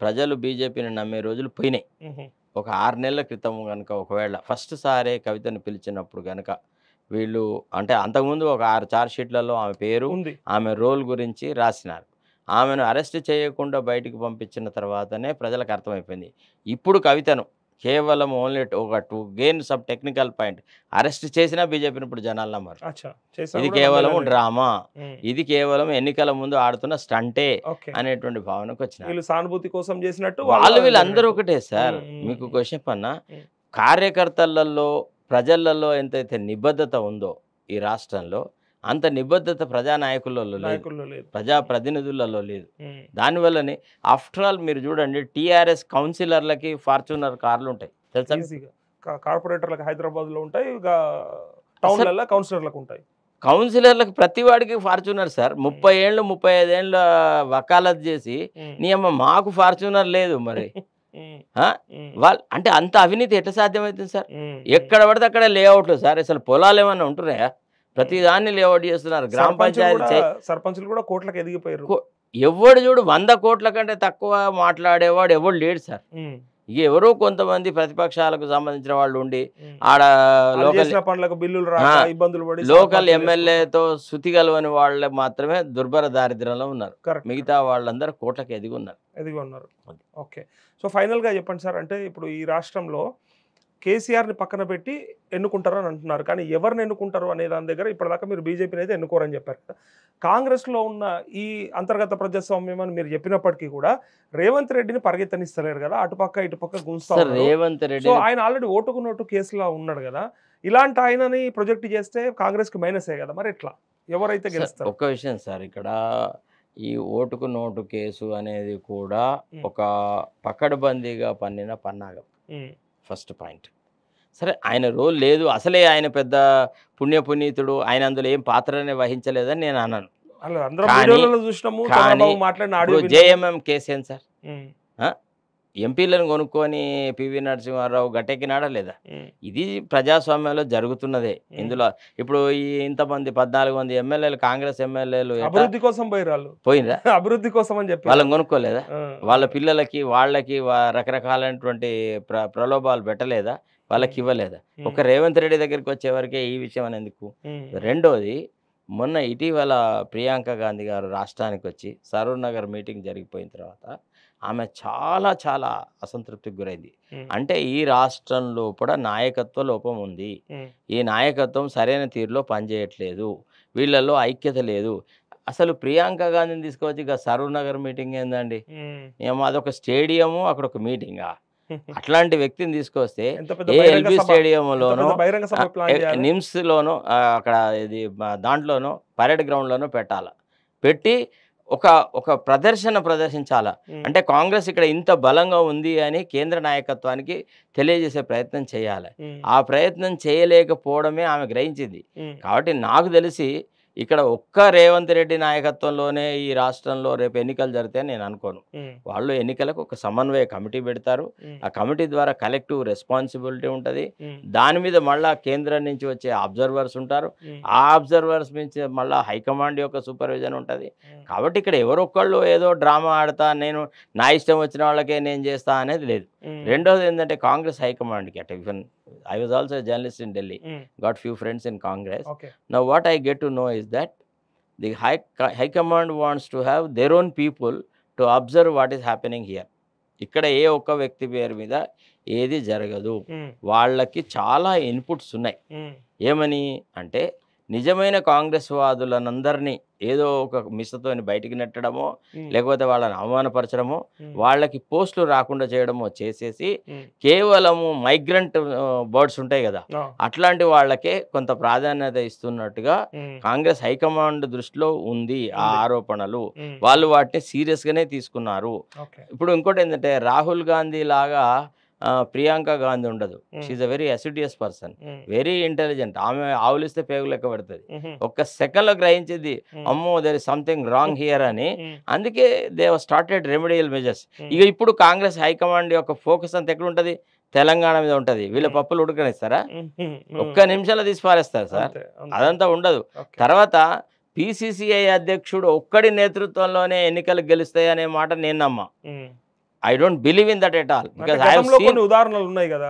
ప్రజలు బీజేపీని నమ్మే రోజులు పోయినాయి. ఒక 6 నెలల క్రితం కనుక ఒకవేళ ఫస్ట్ సారే కవితను పిలిచినప్పుడు కనుక వీళ్ళు, అంటే అంతకుముందు ఒక 6 చార్జ్ షీట్లలో ఆమె పేరు, ఆమె రోల్ గురించి రాసినారు. ఆమెను అరెస్ట్ చేయకుండా బయటికి పంపించిన తర్వాతనే ప్రజలకు అర్థమైపోయింది. ఇప్పుడు కవితను కేవలం ఓన్లీ ఒక to gain sub technical point arrest చేసినా బీజేపీని ఇప్పుడు జనాలు నమ్మరు. ఇది కేవలం డ్రామా, ఇది కేవలం ఎన్నికల ముందు ఆడుతున్న స్టంటే అనేటువంటి భావనకు వచ్చిన
సానుభూతి కోసం చేసినట్టు
వీళ్ళందరూ ఒకటే సార్. మీకు క్వశ్చన్ అన్నా, కార్యకర్తలలో ప్రజలలో ఎంతైతే నిబద్ధత ఉందో ఈ రాష్ట్రంలో అంత నిబద్ధత ప్రజానాయకులలో లేదు, ప్రజాప్రతినిధులలో లేదు. దానివల్లనే ఆఫ్టర్ ఆల్ మీరు చూడండి, టీఆర్ఎస్ కౌన్సిలర్లకి ఫార్చునర్ కార్లు ఉంటాయి తెలుసా?
కార్పొరేటర్లకు హైదరాబాద్ లో ఉంటాయి, టౌన్లలో కౌన్సిలర్లకు ఉంటాయి.
కౌన్సిలర్లకు ప్రతి వాడికి ఫార్చునర్ సార్. 30 ఏళ్ళు 35 ఏళ్ళ వకాలత్ చేసి నీ అమ్మ మాకు ఫార్చునర్ లేదు మరి. వాళ్ళు అంటే అంత అవినీతి ఎట్లా సాధ్యమవుతుంది సార్? ఎక్కడ పడితే అక్కడ లేఅవుట్లు సార్. అసలు పొలాలు ఏమన్నా ఉంటున్నాయా? ప్రతి దాన్ని లేఅవుట్ చేస్తున్నారు. గ్రామ పంచాయతీ
సర్పంచులు కూడా కోట్లకు ఎదిగిపోయారు.
ఎవడు చూడు 100 కోట్ల కంటే తక్కువ మాట్లాడేవాడు ఎవడు లేడు సార్. ఇక ఎవరో కొంతమంది ప్రతిపక్షాలకు సంబంధించిన వాళ్ళు ఉండి ఆడ లోకల్ ఎమ్మెల్యేతో శృతి కలవని వాళ్ళే మాత్రమే దుర్భర దారిద్ర్యంలో ఉన్నారు. మిగతా వాళ్ళందరూ కోట్లకు ఎదిగి ఉన్నారు.
ఓకే. సో ఫైనల్ గా చెప్పండి సార్, అంటే ఇప్పుడు ఈ రాష్ట్రంలో కేసీఆర్ని పక్కన పెట్టి ఎన్నుకుంటారు అని అంటున్నారు, కానీ ఎవరిని ఎన్నుకుంటారు అనే దాని దగ్గర ఇప్పటిదాకా మీరు బీజేపీని అయితే ఎన్నుకోరని చెప్పారు కదా. కాంగ్రెస్లో ఉన్న ఈ అంతర్గత ప్రజాస్వామ్యం అని మీరు చెప్పినప్పటికీ కూడా రేవంత్ రెడ్డిని పరిగెత్తనిస్తలేరు కదా, అటుపక్క ఇటుపక్క గుంజుతారు.
రేవంత్ రెడ్డి
ఆయన ఆల్రెడీ ఓటుకు నోటు కేసులో ఉన్నాడు కదా, ఇలాంటి ఆయనని ప్రొజెక్ట్ చేస్తే కాంగ్రెస్కి మైనసే కదా, మరి ఎట్లా ఎవరైతే గెలుస్తారు?
ఒక్క విషయం సార్, ఇక్కడ ఈ ఓటుకు నోటు కేసు అనేది కూడా ఒక పకడ్బందీగా పన్నిన పన్నాగం. First point. సరే, ఆయన రోల్ లేదు, అసలే ఆయన పెద్ద పుణ్యపునీతుడు, ఆయన అందులో ఏం పాత్రనే వహించలేదని నేను అన్నాను. జేఎంఎం కేసు ఏం సార్? ఎంపీలను కొనుక్కొని పివి నరసింహారావు గట్టెక్కినాడా లేదా? ఇది ప్రజాస్వామ్యంలో జరుగుతున్నదే. ఇందులో ఇప్పుడు ఈ ఇంతమంది 14 ఎమ్మెల్యేలు, కాంగ్రెస్ ఎమ్మెల్యేలు
అభివృద్ధి కోసం పోయినరా? అభివృద్ధి కోసం అని చెప్పి
వాళ్ళని కొనుక్కోలేదా? వాళ్ళ పిల్లలకి వాళ్ళకి రకరకాలైనటువంటి ప్రలోభాలు పెట్టలేదా? వాళ్ళకి ఇవ్వలేదా? ఒక రేవంత్ రెడ్డి దగ్గరికి వచ్చేవరకే ఈ విషయం అని ఎందుకు? రెండోది, మొన్న ఇటీవల ప్రియాంక గాంధీ గారు రాష్ట్రానికి వచ్చి సరూర్ నగర్ మీటింగ్ జరిగిపోయిన తర్వాత ఆమె చాలా చాలా అసంతృప్తికి గురైంది. అంటే ఈ రాష్ట్రంలో కూడా నాయకత్వ లోపం ఉంది. ఈ నాయకత్వం సరైన తీరులో పనిచేయట్లేదు. వీళ్ళల్లో ఐక్యత లేదు. అసలు ప్రియాంక గాంధీని తీసుకొచ్చి ఇక సరూర్ నగర్ మీటింగ్ ఏందండి? ఏమో అదొక స్టేడియము, అక్కడ ఒక మీటింగా? అట్లాంటి వ్యక్తిని తీసుకొస్తే ఎల్బీ స్టేడియంలోనో నిమ్స్లోనో అక్కడ ఇది దాంట్లోనో పరేడ్ గ్రౌండ్లోనో పెట్టాలి. పెట్టి ఒక ప్రదర్శించాలా. అంటే కాంగ్రెస్ ఇక్కడ ఇంత బలంగా ఉంది అని కేంద్ర నాయకత్వానికి తెలియజేసే ప్రయత్నం చేయాలి. ఆ ప్రయత్నం చేయలేకపోవడమే ఆమె గ్రహించింది. కాబట్టి నాకు తెలిసి ఇక్కడ ఒక్క రేవంత్ రెడ్డి నాయకత్వంలోనే ఈ రాష్ట్రంలో రేపు ఎన్నికలు జరుగుతాయని నేను అనుకోను. వాళ్ళు ఎన్నికలకు ఒక సమన్వయ కమిటీ పెడతారు. ఆ కమిటీ ద్వారా కలెక్టివ్ రెస్పాన్సిబిలిటీ ఉంటుంది. దాని మీద మళ్ళా కేంద్రం నుంచి వచ్చే అబ్జర్వర్స్ ఉంటారు. ఆ అబ్జర్వర్స్ నుంచి మళ్ళీ హైకమాండ్ యొక్క సూపర్విజన్ ఉంటుంది. కాబట్టి ఇక్కడ ఎవరొక్కళ్ళు ఏదో డ్రామా ఆడతా, నేను నా ఇష్టం వచ్చిన వాళ్ళకే నేను చేస్తా అనేది లేదు. రెండోది ఏంటంటే కాంగ్రెస్ హైకమాండ్కి అంటే even I was also a journalist in Delhi, got few friends in Congress. Now what I get to know is that the high command wants to have their own people to observe what is happening here. ఇక్కడ ఏ ఒక్క వ్యక్తి పేరు మీద ఏది జరగదు. వాళ్ళకి చాలా ఇన్పుట్స్ ఉన్నాయి. ఏమని అంటే నిజమైన కాంగ్రెస్ వాదులనందరినీ ఏదో ఒక మిస్టతోని బయటికి నెట్టడమో, లేకపోతే వాళ్ళని అవమానపరచడమో, వాళ్ళకి పోస్టులు రాకుండా చేయడమో చేసేసి కేవలము మైగ్రెంట్ బర్డ్స్ ఉంటాయి కదా, అట్లాంటి వాళ్ళకే కొంత ప్రాధాన్యత ఇస్తున్నట్టుగా కాంగ్రెస్ హైకమాండ్ దృష్టిలో ఉంది ఆ ఆరోపణలు. వాళ్ళు వాటిని సీరియస్గానే తీసుకున్నారు. ఇప్పుడు ఇంకోటి ఏంటంటే రాహుల్ గాంధీ లాగా ప్రియాంక గాంధీ ఉండదు. She's a very assiduous person, very intelligent. ఆమె ఆవులిస్తే పేగు లెక్క పడుతుంది. ఒక్క సెకండ్లో గ్రహించింది అమ్మో there is something wrong here అని. అందుకే దే స్టార్టెడ్ రెమెడియల్ మెజర్స్. ఇక ఇప్పుడు కాంగ్రెస్ హైకమాండ్ యొక్క ఫోకస్ అంతా ఎక్కడ ఉంటుంది? తెలంగాణ మీద ఉంటుంది. వీళ్ళ పప్పులు ఉడకనిస్తారా? ఒక్క నిమిషంలో తీసి పారేస్తారు సార్. అదంతా ఉండదు. తర్వాత పిసిసిఐ అధ్యక్షుడు ఒక్కడి నేతృత్వంలోనే ఎన్నికలు గెలుస్తాయి అనే మాట నేను నమ్మా. I don't believe in that at all. Because I have seen
ఉదాహరణలు ఉన్నాయి కదా.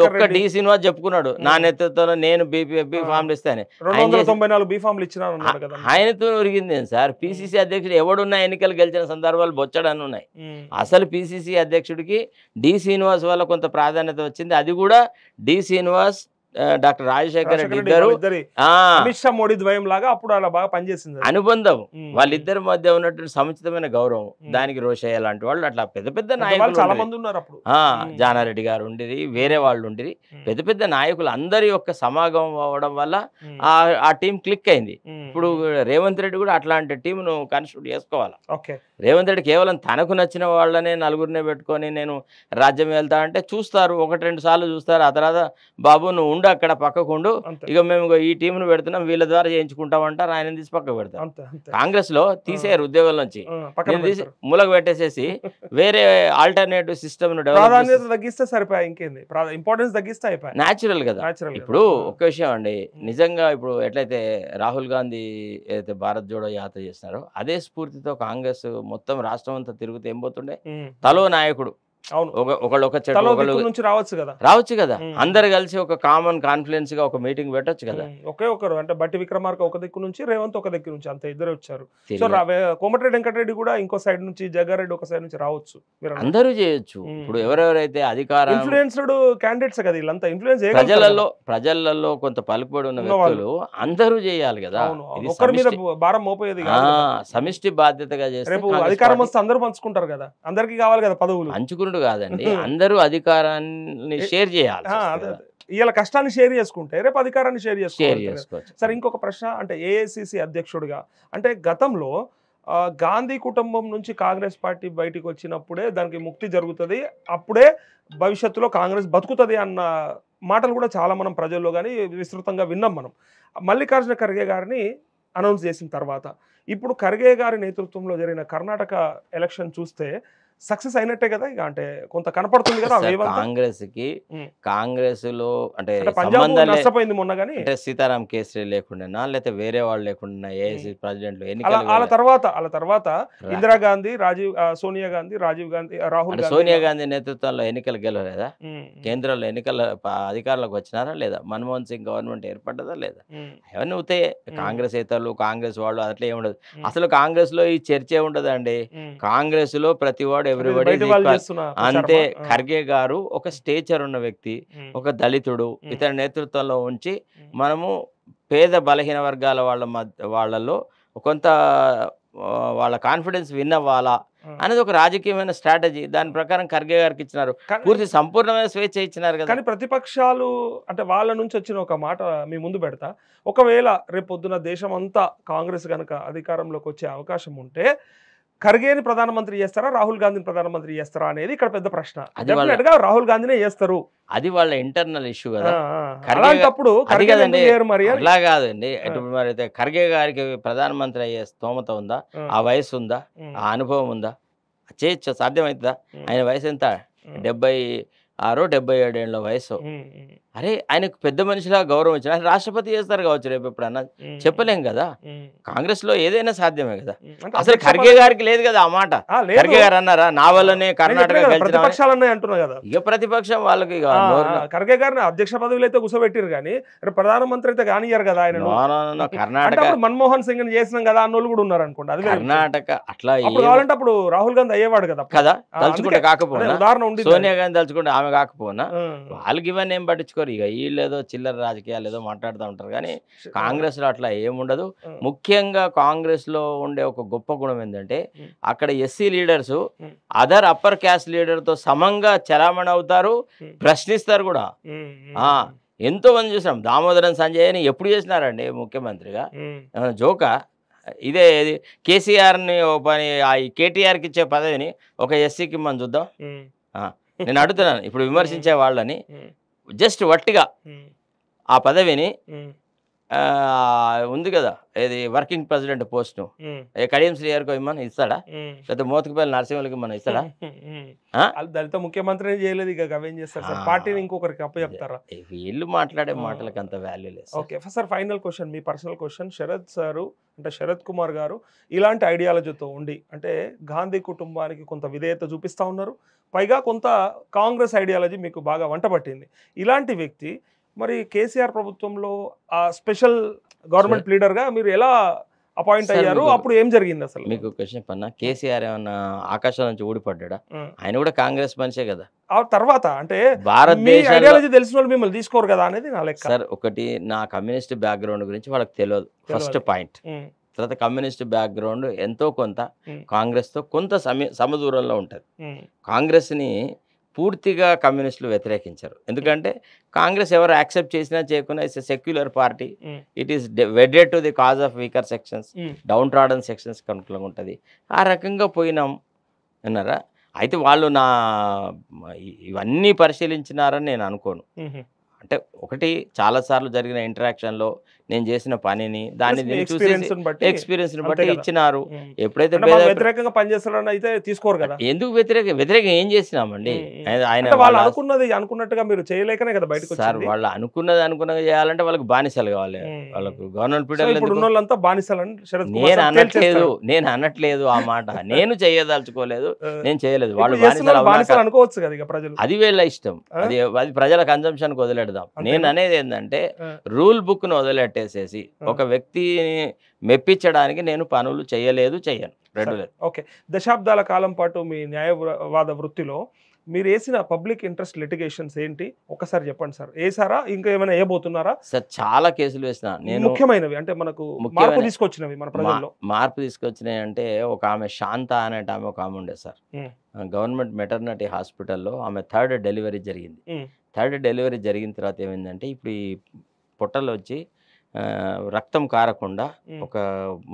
ఒక్క డి శ్రీనివాస్ చెప్పుకున్నాడు నా నేతృత్వంలో నేను బి ఫామ్లు ఇస్తాను.
294 బి ఫామ్లు ఇచ్చినారు అన్నాడు కదా.
ఆయనతో ఉరిగింది సార్. పిసిసి అధ్యక్షుడు ఎవడున్నా ఎన్నికలు గెలిచిన సందర్భాలు బొచ్చడని ఉన్నాయి. అసలు పిసిసి అధ్యక్షుడికి డి శ్రీనివాస్ వల్ల కొంత ప్రాధాన్యత వచ్చింది. అది కూడా డి శ్రీనివాస్ డాక్టర్ రాజశేఖర్ రెడ్డి ఇద్దరు
అమిత్ షా మోడీ ద్వయం లాగా అప్పుడు అలా బాగా పనిచేసింది.
అనుబంధం వాళ్ళిద్దరి మధ్య ఉన్నటువంటి సముచితమైన గౌరవం, దానికి రోషయ్య లాంటి వాళ్ళు అట్లా పెద్ద పెద్ద నాయకులు
చాలా మంది ఉన్నారు అప్పుడు.
జానారెడ్డి గారు ఉండేది, వేరే వాళ్ళు ఉండేది, పెద్ద పెద్ద నాయకులు అందరి యొక్క సమాగమం అవ్వడం వల్ల ఆ టీం క్లిక్ అయింది. ఇప్పుడు రేవంత్ రెడ్డి కూడా అట్లాంటి టీంను కన్స్టిట్యూట్ చేసుకోవాలి. రేవంత్ రెడ్డి కేవలం తనకు నచ్చిన వాళ్ళనే నలుగురినే పెట్టుకొని నేను రాజ్యం వెళ్తా అంటే చూస్తారు, 1-2 సార్లు చూస్తారు. ఆ తర్వాత బాబు నువ్వు అక్కడ పక్కకుండు, ఇక మేము ఈ టీంను పెడుతున్నాం వీళ్ళ ద్వారా చేయించుకుంటాం అంటారు. ఆయన తీసి పక్కకు పెడతాం. కాంగ్రెస్ లో తీసేయారు ఉద్యోగం నుంచి, తీసి మూలకు పెట్టేసేసి వేరే ఆల్టర్నేటివ్ సిస్టమ్
తగ్గిస్తే సరిపోయి ఇంకేంది ఇంపార్టెన్స్ తగ్గిస్తే అయిపోయి న్యాచురల్ కదా.
ఇప్పుడు ఒక విషయం అండి, నిజంగా ఇప్పుడు ఎట్లయితే రాహుల్ గాంధీ ఏదైతే భారత్ జోడో యాత్ర చేస్తున్నారో అదే స్ఫూర్తితో కాంగ్రెస్ మొత్తం రాష్ట్రం అంతా తిరుగుతూ ఏం పోతుండే, తలో నాయకుడు రావచ్చు కదా, అందరు కలిసి ఒక కామన్ కాన్ఫిడెన్స్ గా ఒక మీటింగ్ పెట్టొచ్చు కదా.
ఒకే ఒకరు అంటే బట్టి విక్రమార్క ఒక దిక్కు నుంచి, రేవంత్ ఒక దిక్కు నుంచి, అంత ఇద్దరు వచ్చారు. సో కోమటిరెడ్డి వెంకటరెడ్డి కూడా ఇంకో సైడ్ నుంచి, జగ్గారెడ్డి ఒక సైడ్ నుంచి రావచ్చు.
అందరూ చేయొచ్చు. ఇప్పుడు ఎవరెవరైతే అధికారం
ఇన్ఫ్లుయెన్స్డ్ క్యాండిడేట్స్ కదా వీళ్ళంతా, ఇన్ఫ్లుయెన్స్
ప్రజలలో కొంత పలుకుబడి ఉన్న వ్యక్తులు అందరూ చేయాలి కదా.
ఒకరి మీద భారం మోపేది
సమిష్టి బాధ్యతగా చేస్తే
అధికారం వస్తే అందరూ పంచుకుంటారు కదా, అందరికి కావాలి కదా పదవులు.
పంచుకుంటూ కాదండి, అందరూ అధికారాన్ని షేర్ చేయాలి.
ఇలా కష్టాన్ని షేర్ చేసుకుంటే రేపు అధికారాన్ని షేర్ చేసుకోవచ్చు. సరే, ఇంకొక ప్రశ్న అంటే ఏఐసిసి అధ్యక్షుడిగా అంటే గతంలో గాంధీ కుటుంబం నుంచి కాంగ్రెస్ పార్టీ బయటికి వచ్చినప్పుడే దానికి ముక్తి జరుగుతుంది, అప్పుడే భవిష్యత్తులో కాంగ్రెస్ బతుకుతుంది అన్న మాటలు కూడా చాలా మనం ప్రజల్లో కానీ విస్తృతంగా విన్నాం మనం. మల్లికార్జున ఖర్గే గారిని అనౌన్స్ చేసిన తర్వాత ఇప్పుడు ఖర్గే గారి నేతృత్వంలో జరిగిన కర్ణాటక ఎలక్షన్ చూస్తే సక్సెస్ అయినట్టే కదా. ఇక అంటే కొంత కనపడుతుంది కదా
కాంగ్రెస్ లో అంటే
నష్టపోయింది మొన్న కానీ,
సీతారాం కేసరి లేకుండా లేకపోతే వేరే వాళ్ళు లేకుండా ఏఐసి ప్రెసిడెంట్
వాళ్ళ తర్వాత ఇందిరాగాంధీ, సోనియా గాంధీ, రాజీవ్ గాంధీ, రాహుల్ గాంధీ,
సోనియా గాంధీ నేతృత్వంలో ఎన్నికలు గెలవలేదా? కేంద్రంలో ఎన్నికల అధికారంలోకి వచ్చినారా లేదా? మన్మోహన్ సింగ్ గవర్నమెంట్ ఏర్పడ్డదా లేదా? అవన్నీ అవుతాయి. కాంగ్రెస్ ఏతరులు, కాంగ్రెస్ వాళ్ళు అట్లా ఏముండదు. అసలు కాంగ్రెస్ లో ఈ చర్చే ఉండదండి. కాంగ్రెస్ లో ప్రతి వాడు గాడ్ ఎవ్రీబడి అంతే. ఖర్గే గారు ఒక స్టేచర్ ఉన్న వ్యక్తి, ఒక దళితుడు, ఇతని నేతృత్వంలో ఉంచి మనము పేద బలహీన వర్గాల వాళ్ళలో కొంత వాళ్ళ కాన్ఫిడెన్స్ విన్ అవ్వాలా అనేది ఒక రాజకీయమైన స్ట్రాటజీ. దాని ప్రకారం ఖర్గే గారికి ఇచ్చినారు, పూర్తి సంపూర్ణమైన స్వేచ్ఛ ఇచ్చినారు కదా.
కానీ ప్రతిపక్షాలు అంటే వాళ్ళ నుంచి వచ్చిన ఒక మాట మీ ముందు పెడతా, ఒకవేళ రేపొద్దున దేశం అంతా కాంగ్రెస్ కనుక అధికారంలోకి వచ్చే అవకాశం ఉంటే ఖర్గేని ప్రధానమంత్రి చేస్తారా, రాహుల్ గాంధీని ప్రధానమంత్రి చేస్తారా అనేది ఇక్కడ పెద్ద ప్రశ్న. డెఫినెట్ గా రాహుల్ గాంధీనే చేస్తారు,
అది వాళ్ళ ఇంటర్నల్ ఇష్యూ కదా.
అలాంటప్పుడు
అలా కాదండి. మరి అయితే ఖర్గే గారికి ప్రధానమంత్రి అయ్యే స్తోమత ఉందా, ఆ వయసు ఉందా, ఆ అనుభవం ఉందా, చేయొచ్చు, సాధ్యమవుతుందా? ఆయన వయసు ఎంత, 76-77 ఏళ్ళ వయసు. అరే ఆయనకు పెద్ద మనిషిలా గౌరవం ఇచ్చిన రాష్ట్రపతి చేస్తారు కావచ్చు రేపు ఎప్పుడన్నా, చెప్పలేం కదా. కాంగ్రెస్ లో ఏదైనా సాధ్యమే కదా. అసలు ఖర్గే గారికి లేదు కదా ఆ మాట. ఖర్గే గారు అన్నారా నా వల్లనే కర్ణాటక
గెలిచిన?
ఇక ప్రతిపక్షం వాళ్ళకి
ఖర్గే గారిని అధ్యక్ష పదవిలో అయితే కూర్చోబెట్టారు కానీ ప్రధానమంత్రి అయితే కానియ్యారు కదా ఆయన.
కర్ణాటక
మన్మోహన్ సింగ్ చేసినాం కదా అన్నోళ్ళు కూడా ఉన్నారు అనుకోండి. అది
కర్ణాటక అట్లా
కావాలంటే అప్పుడు రాహుల్ గాంధీ అయ్యేవాడు కదా
కదా. తలుచుకుంటే కాకపోయినా
ఉదాహరణ ఉంది,
సోనియా గాంధీ తలుచుకుంటే ఆమె కాకపోయినా వాళ్ళకి ఇవన్నీ ఏం పట్టించుకోరు. ఇక వీళ్ళేదో చిల్లర రాజకీయాలు ఏదో మాట్లాడుతూ ఉంటారు కానీ కాంగ్రెస్ లో అట్లా ఏముండదు. ముఖ్యంగా కాంగ్రెస్ లో ఉండే ఒక గొప్ప గుణం ఏంటంటే అక్కడ SC leaders other upper caste leader తో సమంగా చలామణి అవుతారు, ప్రశ్నిస్తారు కూడా. ఎంతో మంది చూసాం. దామోదరం సంజయ్ అని ఎప్పుడు చేసినారండి ముఖ్యమంత్రిగా, జోకా ఇదే కేసీఆర్ని పని కేటీఆర్కి ఇచ్చే పదవిని ఒక ఎస్సీకి మనం చూద్దాం. నేను అడుగుతున్నాను ఇప్పుడు విమర్శించే వాళ్ళని, జస్ట్ వట్టిగా ఆ పదవిని ఉంది కదా ఇది వర్కింగ్ ప్రెసిడెంట్ పోస్ట్ కడియం శ్రీగారికి ఇమ్మని ఇస్తాడా, లేకపోతే మోతుకుపల్లి నరసింహులకి మనం ఇస్తాడా?
దళిత ముఖ్యమంత్రి చేయలేదు, ఇక అవేం చేస్తారు సార్, పార్టీని ఇంకొకరికి అప్పు చెప్తారా?
వీళ్ళు మాట్లాడే మాటలకు అంత వాల్యూ లేదు.
ఓకే సార్, ఫైనల్ క్వశ్చన్, మీ పర్సనల్ క్వశ్చన్. శరత్ సారు అంటే శరత్ కుమార్ గారు ఇలాంటి ఐడియాలజీతో ఉండి అంటే గాంధీ కుటుంబానికి కొంత విధేయత చూపిస్తూ ఉన్నారు, పైగా కొంత కాంగ్రెస్ ఐడియాలజీ మీకు బాగా వంట పట్టింది. ఇలాంటి వ్యక్తి మరి కేసీఆర్ ప్రభుత్వంలో ఆ స్పెషల్ గవర్నమెంట్ లీడర్గా మీరు ఎలా అపాయింట్ అయ్యారు, అప్పుడు ఏం జరిగింది అసలు?
మీకు క్వశ్చన్ చెప్పన్నా, కేసీఆర్ ఏమన్నా ఆకాశం నుంచి ఊడిపడ్డా? ఆయన కూడా కాంగ్రెస్ మనిషే కదా.
ఆ తర్వాత అంటే భారతదేశం ఐడియాలజీ తెలిసిన వాళ్ళు మిమ్మల్ని తీసుకోరు కదా అనేది నా లెక్క.
సార్ ఒకటి, నా కమ్యూనిస్ట్ బ్యాక్గ్రౌండ్ గురించి వాళ్ళకి తెలియదు, ఫస్ట్ పాయింట్. తర్వాత కమ్యూనిస్ట్ బ్యాక్గ్రౌండ్ ఎంతో కొంత కాంగ్రెస్తో కొంత సమదూరంలో ఉంటుంది. కాంగ్రెస్ని పూర్తిగా కమ్యూనిస్టులు వ్యతిరేకించారు, ఎందుకంటే కాంగ్రెస్ ఎవరు యాక్సెప్ట్ చేసినా చేయకున్నా it's a secular party, it is wedded to the cause of weaker sections, downtrodden sections కనుకలంగా ఉంటుంది. ఆ రకంగా పోయినాం అన్నారా. అయితే వాళ్ళు నా ఇవన్నీ పరిశీలించినారని నేను అనుకోను. అంటే ఒకటి, చాలాసార్లు జరిగిన ఇంటరాక్షన్లో నేను చేసిన పనిని దాన్ని ఎక్స్పీరియన్స్ బట్టి ఇచ్చినారు. ఎప్పుడైతే
వ్యతిరేకంగా పనిచేస్తారని అయితే తీసుకోరు కదా.
ఎందుకు వ్యతిరేకం ఏం చేసినామండి? ఆయన
వాళ్ళు అనుకున్నది అనుకున్నట్టుగా మీరు చేయలేకనే కదా బయటకు.
సార్ వాళ్ళు అనుకున్నది చేయాలంటే వాళ్ళకి బానిసలు కావాలి, వాళ్ళకు గవర్నమెంట్
పీరియడ్ బానిసలని
నేను అనట్లేదు ఆ మాట, నేను చేయదలుచుకోలేదు, నేను చేయలేదు. వాళ్ళు
బానిసలు అనుకోవచ్చు కదా ఇక ప్రజలు,
అది వీళ్ళ ఇష్టం, అది ప్రజల కన్జంప్షన్ కు వదిలేద్దాం. నేను అనేది ఏంటంటే రూల్ బుక్ ను వదిలేసేసి ఒక వ్యక్తిని మెప్పించడానికి నేను పనులు చేయలేదు, చేయను, రెండు లేదు.
ఓకే, దశాబ్దాల కాలం పాటు మీ న్యాయవాద వృత్తిలో మీరు వేసిన పబ్లిక్ ఇంట్రెస్ట్ లిటిగేషన్స్ ఏంటి ఒకసారి చెప్పండి సార్. వేసారా, ఇంకా ఏమైనా వేయబోతున్నారా?
సార్ చాలా కేసులు వేసిన నేను,
ముఖ్యమైనవి అంటే మనకు మార్పు తీసుకొచ్చినవి, మన ప్రజల్లో
మార్పు తీసుకొచ్చినాయి అంటే ఒక ఆమె శాంత అనే ఆమె ఒక ఆమె ఉండే సార్, గవర్నమెంట్ మెటర్నిటీ హాస్పిటల్లో ఆమె థర్డ్ డెలివరీ జరిగింది. థర్డ్ డెలివరీ జరిగిన తర్వాత ఏమైందంటే ఇప్పుడు ఈ పొట్టలో వచ్చి రక్తం కారకుండా ఒక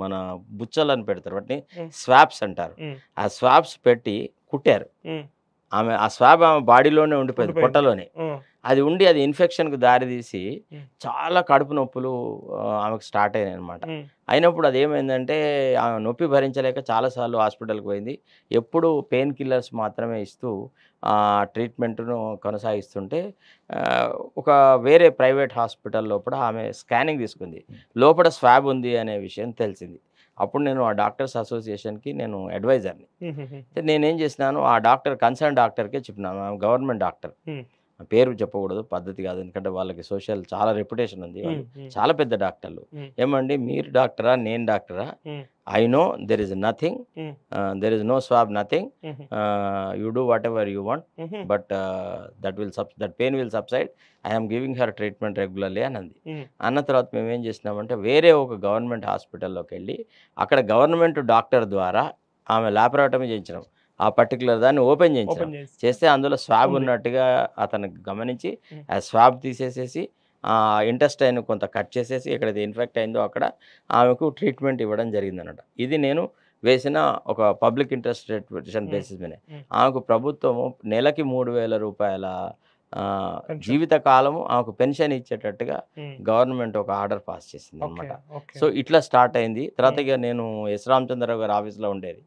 మన బుచ్చలని పెడతారు, వాటిని స్వాబ్స్ అంటారు. ఆ స్వాబ్స్ పెట్టి కుట్టారు. ఆమె ఆ స్వాబ్ ఆమె బాడీలోనే ఉండిపోయింది, పొట్టలోనే. అది ఉండి అది ఇన్ఫెక్షన్కు దారితీసి చాలా కడుపు నొప్పులు ఆమెకు స్టార్ట్ అయినాయి అనమాట. అయినప్పుడు అది ఏమైందంటే ఆమె నొప్పి భరించలేక చాలాసార్లు హాస్పిటల్కి పోయింది. ఎప్పుడు పెయిన్ కిల్లర్స్ మాత్రమే ఇస్తూ ట్రీట్మెంట్ను కొనసాగిస్తుంటే ఒక వేరే ప్రైవేట్ హాస్పిటల్ లోపల ఆమె స్కానింగ్ తీసుకుంది, లోపల స్వాబ్ ఉంది అనే విషయం తెలిసింది. అప్పుడు నేను ఆ డాక్టర్స్ అసోసియేషన్కి నేను అడ్వైజర్ని. నేనేం చేసినాను, ఆ డాక్టర్ కన్సర్న్ డాక్టర్కే చెప్పినాను, గవర్నమెంట్ డాక్టర్ పేరు చెప్పకూడదు, పద్ధతి కాదు, ఎందుకంటే వాళ్ళకి సోషల్ చాలా రెప్యుటేషన్ ఉంది, వాళ్ళు చాలా పెద్ద డాక్టర్లు. ఏమండి మీరు డాక్టరా, నేను డాక్టరా, I know there is nothing, there is no swab, nothing, you do whatever you want, but that pain will subside, I'm giving her treatment regularly అని అంది. అన్న తర్వాత మేము ఏం చేసినామంటే వేరే ఒక గవర్నమెంట్ హాస్పిటల్లోకి వెళ్ళి అక్కడ గవర్నమెంట్ డాక్టర్ ద్వారా ఆమె ల్యాపరాటమీ చేయించినాం. ఆ పర్టికులర్ దాన్ని ఓపెన్ చేస్తే అందులో స్వాబ్ ఉన్నట్టుగా అతను గమనించి ఆ స్వాబ్ తీసేసేసి ఇంటెస్టైన్ కొంత కట్ చేసేసి ఎక్కడైతే ఇన్ఫెక్ట్ అయిందో అక్కడ ఆమెకు ట్రీట్మెంట్ ఇవ్వడం జరిగిందన్నమాట. ఇది నేను వేసిన ఒక పబ్లిక్ ఇంట్రెస్ట్ రిప్రజెంటేషన్ బేసిస్ మీద. ఆమెకు ప్రభుత్వము నెలకి 3,000 రూపాయల జీవిత కాలము ఆమెకు పెన్షన్ ఇచ్చేటట్టుగా గవర్నమెంట్ ఒక ఆర్డర్ పాస్ చేసింది అనమాట. సో ఇట్లా స్టార్ట్ అయింది. తర్వాత ఇక నేను ఎస్ రామచంద్రరావు గారి ఆఫీస్లో ఉండేది,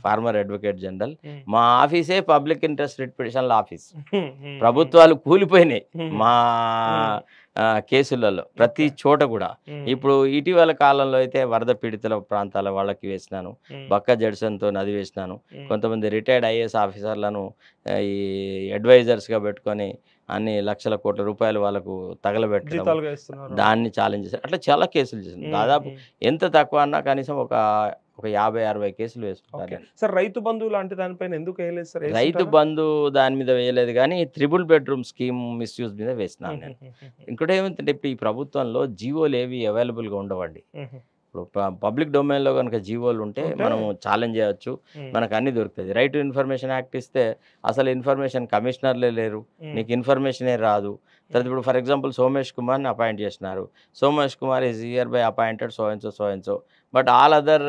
ఫార్మర్ అడ్వకేట్ జనరల్. మా ఆఫీసే పబ్లిక్ ఇంట్రెస్ట్ రిప్రజెంటేషన్ ఆఫీస్. ప్రభుత్వాలు కూలిపోయినాయి మా కేసులలో ప్రతి చోట కూడా. ఇప్పుడు ఇటీవల కాలంలో అయితే వరద పీడితుల ప్రాంతాల వాళ్ళకి వేసినాను, బక్క జడ్సన్తో నది వేసినాను, కొంతమంది రిటైర్డ్ ఐఏఎస్ ఆఫీసర్లను ఈ అడ్వైజర్స్గా పెట్టుకొని అన్ని లక్షల కోట్ల రూపాయలు వాళ్ళకు తగలబెట్టడం, దాన్ని ఛాలెంజ్ చేశారు. అట్లా చాలా కేసులు చేశారు. దాదాపు ఎంత తక్కువ అన్నా కనీసం ఒక 50-60 కేసులు వేసుకుంటారు.
సార్ రైతు బంధు లాంటి దానిపైన ఎందుకు వేయలేదు సార్?
రైతు బంధు దాని మీద వేయలేదు, కానీ 3 బెడ్రూమ్ స్కీమ్ మిస్యూజ్ మీద వేసినాను నేను. ఇంకోటి ఏమంటే ఇప్పుడు ఈ ప్రభుత్వంలో జీవోలు ఏవి అవైలబుల్గా ఉండవండి. ఇప్పుడు పబ్లిక్ డొమైన్లో కనుక జీవోలు ఉంటే మనము ఛాలెంజ్ చేయవచ్చు, మనకు అన్ని దొరుకుతుంది. రైట్ టు ఇన్ఫర్మేషన్ యాక్ట్ ఇస్తే అసలు ఇన్ఫర్మేషన్ కమిషనర్లే లేరు, నీకు ఇన్ఫర్మేషనే రాదు. తర్వాత ఇప్పుడు ఫర్ ఎగ్జాంపుల్ సోమేష్ కుమార్ని అపాయింట్ చేసినారు. Somesh Kumar is here by appointed so and so, but all other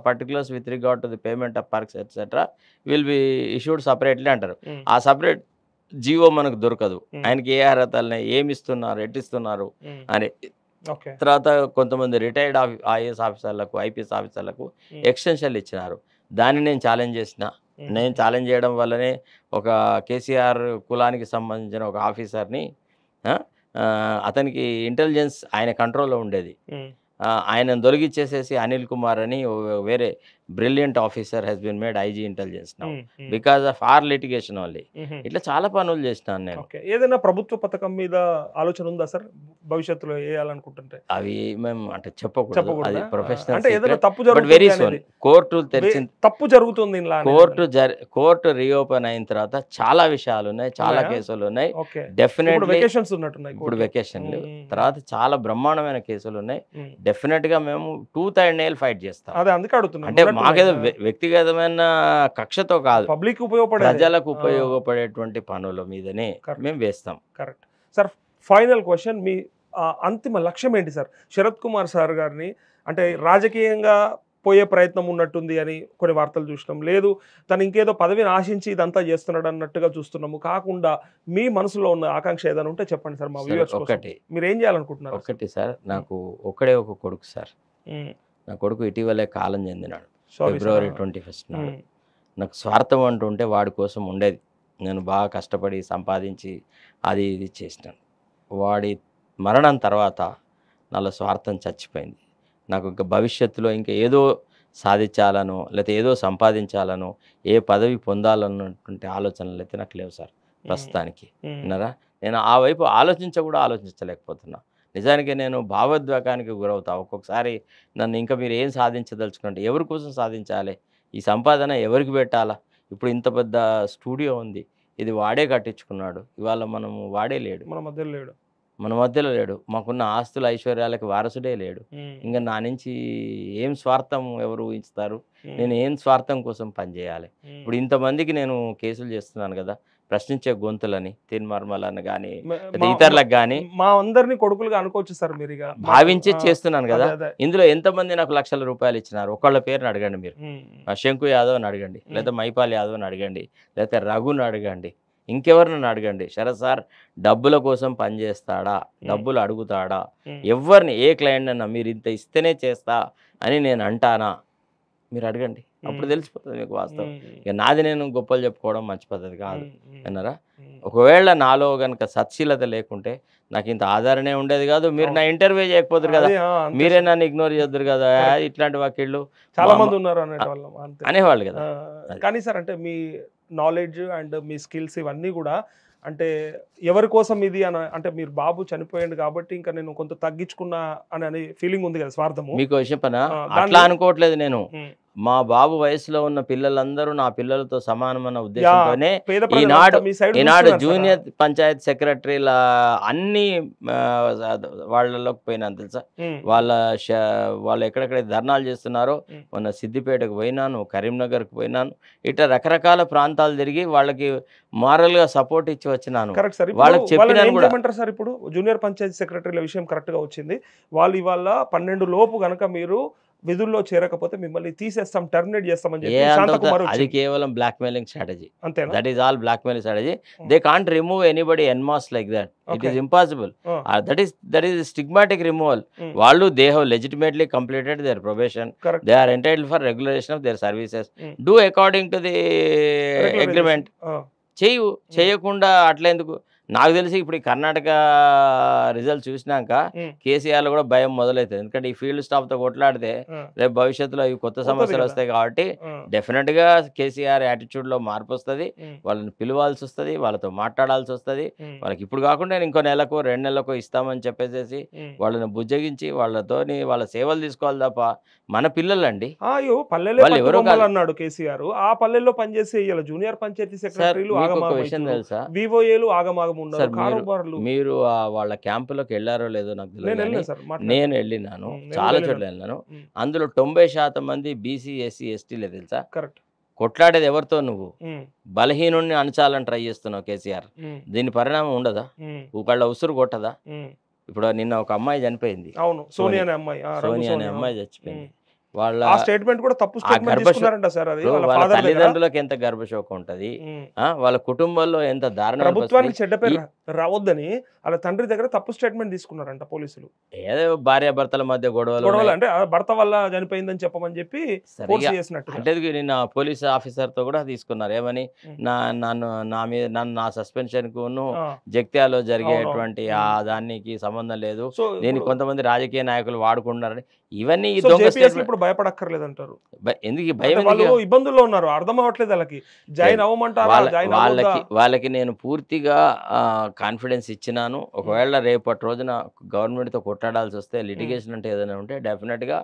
particulars with regard to the payment of perks etcetera will be issued separately అంటారు. ఆ సపరేట్ జీవో మనకు దొరకదు. ఆయనకి ఏ అర్హతలు, ఏమి ఇస్తున్నారు, ఎట్టిస్తున్నారు అని. తర్వాత కొంతమంది రిటైర్డ్ ఐఏఎస్ ఆఫీసర్లకు, ఐపీఎస్ ఆఫీసర్లకు ఎక్స్టెన్షన్లు ఇచ్చినారు. దాన్ని నేను ఛాలెంజ్ చేసిన. నేను ఛాలెంజ్ చేయడం వల్లనే ఒక కేసీఆర్ కులానికి సంబంధించిన ఒక ఆఫీసర్ని, అతనికి ఇంటెలిజెన్స్ ఆయన కంట్రోల్లో ఉండేది, ఆయన తొలగిచ్చేసేసి అనిల్ కుమార్ అని వేరే brilliant officer he's been made IG intelligence now because of our litigation only. ఇట్లా చాలా పనులు చేసినాను నేను.
ఏదైనా ప్రభుత్వ పథకం మీద ఆలోచన ఉందా సార్ భవిష్యత్తులో వేయాలనుకుంటుంటే?
అవి మేము అంటే చెప్పకూడదు, అది ప్రొఫెషనల్.
అంటే ఏదైనా తప్పు జరుగుతుంది,
వెరీ సూన్ కోర్టు తెరిచింది,
తప్పు జరుగుతుంది,
కోర్టు రీఓపెన్ అయిన తర్వాత చాలా విషయాలు ఉన్నాయి, చాలా కేసులు ఉన్నాయి. డెఫినెట్లీ
వెకేషన్స్ ఉన్నట్టున్నాయి,
ఇప్పుడు వెకేషన్లు. తర్వాత చాలా బ్రహ్మాండమైన కేసులు ఉన్నాయి. డెఫినెట్ గా మేము టూత్ అండ్ నెయిల్ ఫైట్ చేస్తాం.
అదే అందుకే అడుగుతున్నాం.
అంటే మాకేదో వ్యక్తిగతమైన కక్షతో కాదు,
పబ్లిక్ ఉపయోగపడే,
ప్రజలకు ఉపయోగపడేటువంటి పనుల మీదనే మేము వేస్తాం.
Correct sir. ఫైనల్ క్వశ్చన్, మీ అంతిమ లక్ష్యం ఏంటి సార్? శరత్ కుమార్ సార్ గారిని అంటే రాజకీయంగా పోయే ప్రయత్నం ఉన్నట్టుంది అని కొన్ని వార్తలు చూసినాం, లేదు తను ఇంకేదో పదవిని ఆశించి ఇదంతా చేస్తున్నాడు అన్నట్టుగా చూస్తున్నాము. కాకుండా మీ మనసులో ఉన్న ఆకాంక్ష ఏదైనా ఉంటే చెప్పండి సార్ మా వ్యూవర్స్.
ఒకటి,
మీరు ఏం చేయాలనుకుంటున్నారు?
ఒకటి సార్, నాకు ఒక్కడే ఒక కొడుకు సార్. నా కొడుకు ఇటీవలే కాలం చెందినాడు, February 21 నాడు. నాకు స్వార్థం అంటూ ఉంటే వాడి కోసం ఉండేది. నేను బాగా కష్టపడి సంపాదించి అది ఇది చేసినాను. వాడి మరణం తర్వాత నాలో స్వార్థం చచ్చిపోయింది. నాకు ఇంకా భవిష్యత్తులో ఇంకా ఏదో సాధించాలనో లేకపోతే ఏదో సంపాదించాలనో ఏ పదవి పొందాలన్నటువంటి ఆలోచనలు అయితే నాకు లేవు సార్ ప్రస్తుతానికి. విన్నారా, నేను ఆ వైపు ఆలోచించలేకపోతున్నా. నిజానికి నేను భావోద్వేగానికి గురవుతా. ఒక్కొక్కసారి నన్ను ఇంకా మీరు ఏం సాధించదలుచుకుంటే ఎవరి కోసం సాధించాలి, ఈ సంపాదన ఎవరికి పెట్టాలా? ఇప్పుడు ఇంత పెద్ద స్టూడియో ఉంది, ఇది వాడే కట్టించుకున్నాడు, ఇవాళ మనము వాడే లేడు, మన మధ్యలో లేడు, మాకున్న ఆస్తుల ఐశ్వర్యాలకు వారసుడే లేడు. ఇంకా నా నుంచి ఏం స్వార్థం ఎవరు ఊహిస్తారు? నేను ఏం స్వార్థం కోసం పనిచేయాలి? ఇప్పుడు ఇంతమందికి నేను కేసులు చేస్తున్నాను కదా, ప్రశ్నించే గొంతులని, తిన్మర్మలను కానీ ఇతరులకు కానీ
మా అందరినీ కొడుకులుగా అనుకోవచ్చు సార్ మీరు
భావించి చేస్తున్నాను కదా. ఇందులో ఎంతమంది నాకు లక్షల రూపాయలు ఇచ్చినారు? ఒకళ్ళ పేరుని అడగండి మీరు. శంకు యాదవ్ అని అడగండి, లేదా మైపాల్ యాదవ్ అని అడగండి, లేదా రఘుని అడగండి, ఇంకెవరిని అడగండి. శరత్ సార్ డబ్బుల కోసం పనిచేస్తాడా, డబ్బులు అడుగుతాడా? ఎవరిని, ఏ క్లయింట్ అన్నా మీరు ఇంత ఇస్తేనే చేస్తా అని నేను అంటానా? మీరు అడగండి, అప్పుడు తెలిసిపోతుంది మీకు వాస్తవం. ఇక నాది నేను గొప్పలు చెప్పుకోవడం మంచి పద్ధతి కాదు అన్నారా. ఒకవేళ నాలో కనుక సత్శీలత లేకుంటే నాకు ఇంత ఆధారనే ఉండేది కాదు. మీరు నా ఇంటర్వ్యూ చేయకపోతారు కదా, మీరే నన్ను ఇగ్నోర్ చేద్దరు కదా, ఇట్లాంటి వాకిళ్ళు
చాలా మంది ఉన్నారు
అనేవాళ్ళు కదా.
కానీ సార్ అంటే మీ నాలెడ్జ్ అండ్ మీ స్కిల్స్ ఇవన్నీ కూడా అంటే ఎవరి కోసం ఇది అని, అంటే మీరు బాబు చనిపోయాడు కాబట్టి ఇంకా నేను కొంత తగ్గించుకున్నా అని ఫీలింగ్ ఉంది కదా, స్వార్థము.
మీకు విషయం పనా అట్లా అనుకోవట్లేదు నేను. మా బాబు వయసులో ఉన్న పిల్లలందరూ నా పిల్లలతో సమానమైన ఉద్దేశంతోనే ఈనాడు జూనియర్ పంచాయత్ సెక్రటరీల అన్ని వాళ్ళలోకి పోయినాను తెలుసా. వాళ్ళు ఎక్కడెక్కడ ధర్నాలు చేస్తున్నారో మొన్న సిద్దిపేటకు పోయినాను, కరీంనగర్కి పోయినాను, ఇట్లా రకరకాల ప్రాంతాలు తిరిగి వాళ్ళకి మారల్ గా సపోర్ట్ ఇచ్చి వచ్చినాను. వాళ్ళకి చెప్పినాను కూడా.
సార్ ఇప్పుడు జూనియర్ పంచాయతీ సెక్రటరీల విషయం కరెక్ట్ గా వచ్చింది. వాళ్ళు ఇవాళ 12 లోపు గనక మీరు విధుల్లో చేరకపోతే మిమ్మల్ని తీసేస్తాం, టర్మినేట్ చేస్తామని చెప్పి శాంతకుమార్
అది కేవలం బ్లాక్మెయిలింగ్ స్ట్రాటజీ.
అంతేనా?
That is all blackmailing strategy. They can't remove anybody en masse like that. It is impossible. That is stigmatic removal. వాళ్ళు they have legitimately completed their probation. They are entitled for regulation of their services. Do according to the agreement. చేయకుండా అట్లా ఎందుకు? నాకు తెలిసి ఇప్పుడు ఈ కర్ణాటక రిజల్ట్ చూసినాక కేసీఆర్ కూడా భయం మొదలవుతుంది. ఎందుకంటే ఈ ఫీల్డ్ స్టాఫ్ తో కొట్లాడితే రేపు భవిష్యత్తులో ఇవి కొత్త సమస్యలు వస్తాయి కాబట్టి డెఫినెట్ గా కేసీఆర్ యాటిట్యూడ్ లో మార్పు వస్తుంది. వాళ్ళని పిలవాల్సి వస్తుంది, వాళ్ళతో మాట్లాడాల్సి వస్తుంది. వాళ్ళకి ఇప్పుడు కాకుండా ఇంకో నెలకు 2 నెలలకు ఇస్తామని చెప్పేసి వాళ్ళని బుజ్జగించి వాళ్ళతోని వాళ్ళ సేవలు తీసుకోవాలి తప్ప మన పిల్లలండి.
వాళ్ళు ఎవరో అన్నాడు కేసీఆర్. ఆ పల్లెల్లో పనిచేసే జూనియర్ పంచాయతీ సెక్రటరీలు
తెలుసా,
వివోఏలు ఆగమాగం.
మీరు వాళ్ళ క్యాంపులోకి వెళ్ళారో లేదో నాకు తెలియదు. నేను వెళ్ళినాను, చాలా చోట్ల వెళ్ళినాను. అందులో 90% మంది బీసీ, ఎస్సీ, ఎస్టీలే తెలుసా. కొట్లాడేది ఎవరితో? నువ్వు బలహీనుడిని అణచాలని ట్రై చేస్తున్నావు కేసీఆర్. దీని పరిణామం ఉండదా? వాళ్ళ ఉసురు కొట్టదా? ఇప్పుడు నిన్న ఒక అమ్మాయి చనిపోయింది, సోనియా అనే అమ్మాయి చచ్చిపోయింది. వాళ్ళ
స్టేట్మెంట్ కూడా తప్పు స్టేట్మెంట్ తీసుకున్నారంట సార్. అది
వాళ్ళ తల్లిదండ్రులకు ఎంత గర్భశోకం ఉంటది, వాళ్ళ కుటుంబంలో ఎంత దారుణం.
ప్రభుత్వానికి చెడ్డ పేరు రావద్దని వాళ్ళ తండ్రి దగ్గర తప్పు స్టేట్మెంట్ తీసుకున్నారంట పోలీసులు.
ఏదో భార్యాభర్తల మధ్య గొడవలు
అంటే భర్త వల్ల చనిపోయిందని చెప్పమని చెప్పి
అంటే నిన్న పోలీస్ ఆఫీసర్ తో కూడా తీసుకున్నారు. ఏమని? నా సస్పెన్షన్ కు జగిత్యాలలో జరిగేటువంటి ఆ దానికి సంబంధం లేదు, దీనికి కొంతమంది రాజకీయ నాయకులు వాడుకుంటున్నారని. ఇవన్నీ
ఇప్పుడు భయపడక్కర్లేదంటారు.
ఎందుకు భయం?
ఇబ్బందుల్లో ఉన్నారు, అర్థం అవ్వట్లేదు వాళ్ళకి. జాయిన్ అవ్వమంటారా?
వాళ్ళకి నేను పూర్తిగా కాన్ఫిడెన్స్ ఇచ్చినాను. ఒకవేళ రేపటి రోజున గవర్నమెంట్ తో కొట్లాడాల్సి వస్తే, లిటిగేషన్ అంటే ఏదైనా ఉంటే డెఫినెట్ గా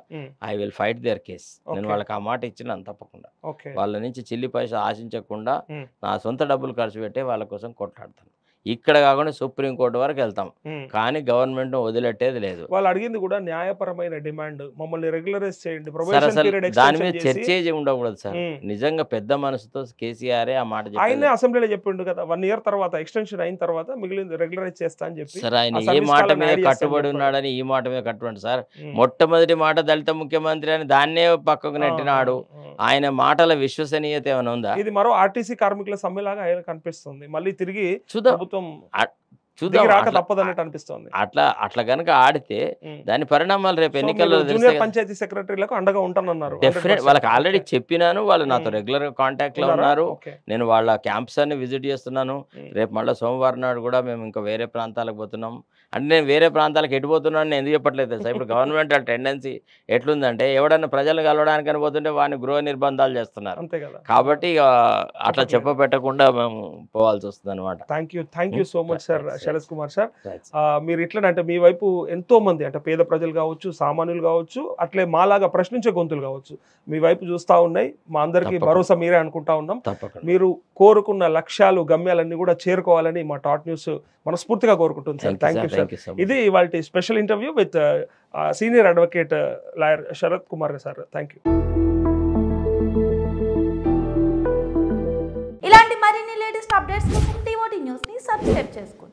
I will fight their case. నేను వాళ్ళకి ఆ మాట ఇచ్చినాను తప్పకుండా. వాళ్ళ నుంచి చిల్లి పైసా ఆశించకుండా నా సొంత డబ్బులు ఖర్చు పెట్టి వాళ్ళ కోసం కొట్లాడతాను. ఇక్కడ కాకుండా సుప్రీంకోర్టు వరకు వెళ్తాం, కానీ గవర్నమెంట్ వదిలేట్టేది లేదు.
వాళ్ళు అడిగింది కూడా న్యాయపరమైన డిమాండ్, మమ్మల్ని రెగ్యులరైజ్ చేయండి.
దాని మీద చర్చే ఉండకూడదు సార్. నిజంగా పెద్ద మనసుతో కేసీఆర్ ఆ మాట
ఆయనే అసెంబ్లీలో చెప్పిండు కదా, 1 year తర్వాత ఎక్స్టెన్షన్ అయిన తర్వాత మిగిలింది రెగ్యులరైజ్ చేస్తా అని చెప్పి.
సార్ ఆయన ఏ మాట మీద కట్టుబడి ఉన్నాడని ఈ మాట మీద కట్టుబడి సార్. మొట్టమొదటి మాట దళిత ముఖ్యమంత్రి అని దాన్నే పక్కకు నెట్టినాడు. ఆయన మాటల విశ్వసనీయత ఏమైనా ఉందా?
ఇది మరో ఆర్టీసీ కార్మికుల సమ్మెలాగా ఆయన కనిపిస్తుంది. మళ్ళీ తిరిగి
చూద్దాం
తప్పదన్నట్టు అనిపిస్తుంది.
అట్లా కనుక ఆడితే దాని పరిణామాలు రేపు ఎన్నికల్లో
పంచాయతీ సెక్రటరీలకు అండగా ఉంటానన్నారు.
డెఫినెట్ వాళ్ళకి ఆల్రెడీ చెప్పినాను. వాళ్ళు నాతో రెగ్యులర్ కాంటాక్ట్ లో ఉన్నారు. నేను వాళ్ళ క్యాంప్స్ అన్ని విజిట్ చేస్తున్నాను. రేపు మళ్ళీ సోమవారం నాడు కూడా మేము ఇంకా వేరే ప్రాంతాలకు పోతున్నాం. అంటే నేను వేరే ప్రాంతాలకు ఎటుపోతున్నాను నేను ఎందుకు చెప్పట్లేదు సార్. ఇప్పుడు గవర్నమెంట్ టెండెన్సీ ఎట్లుందంటే, ఎవడన్నా ప్రజలు కలవడానికి పోతుంటే వాడిని గృహ నిర్బంధాలు చేస్తున్నారు. కాబట్టి అట్లా చెప్పబెట్టకుండా మేము పోవాల్సి వస్తుంది అనమాట.
Thank you so much sir Sharath Kumar sir. మీరు ఇట్లనంటే మీ వైపు ఎంతో మంది, అంటే పేద ప్రజలు కావచ్చు, సామాన్యులు కావచ్చు, అట్లే మాలాగా ప్రశ్నించే గొంతులు కావచ్చు, మీ వైపు చూస్తూ ఉన్నాయి. మా అందరికీ భరోసా మీరే అనుకుంటా ఉన్నాం. మీరు కోరుకున్న లక్ష్యాలు, గమ్యాలన్నీ కూడా చేరుకోవాలని మా టాట్ న్యూస్ మనస్ఫూర్తిగా కోరుకుంటుంది సార్. Thank you sir. ఇది ఇవాళ special interview with senior advocate lawyer Sharath Kumar sir. Thank you.
ఇలాంటి మరిన్ని లేటెస్ట్ అప్డేట్స్ కోసం TOT న్యూస్ ని సబ్స్క్రైబ్ చేసుకోండి.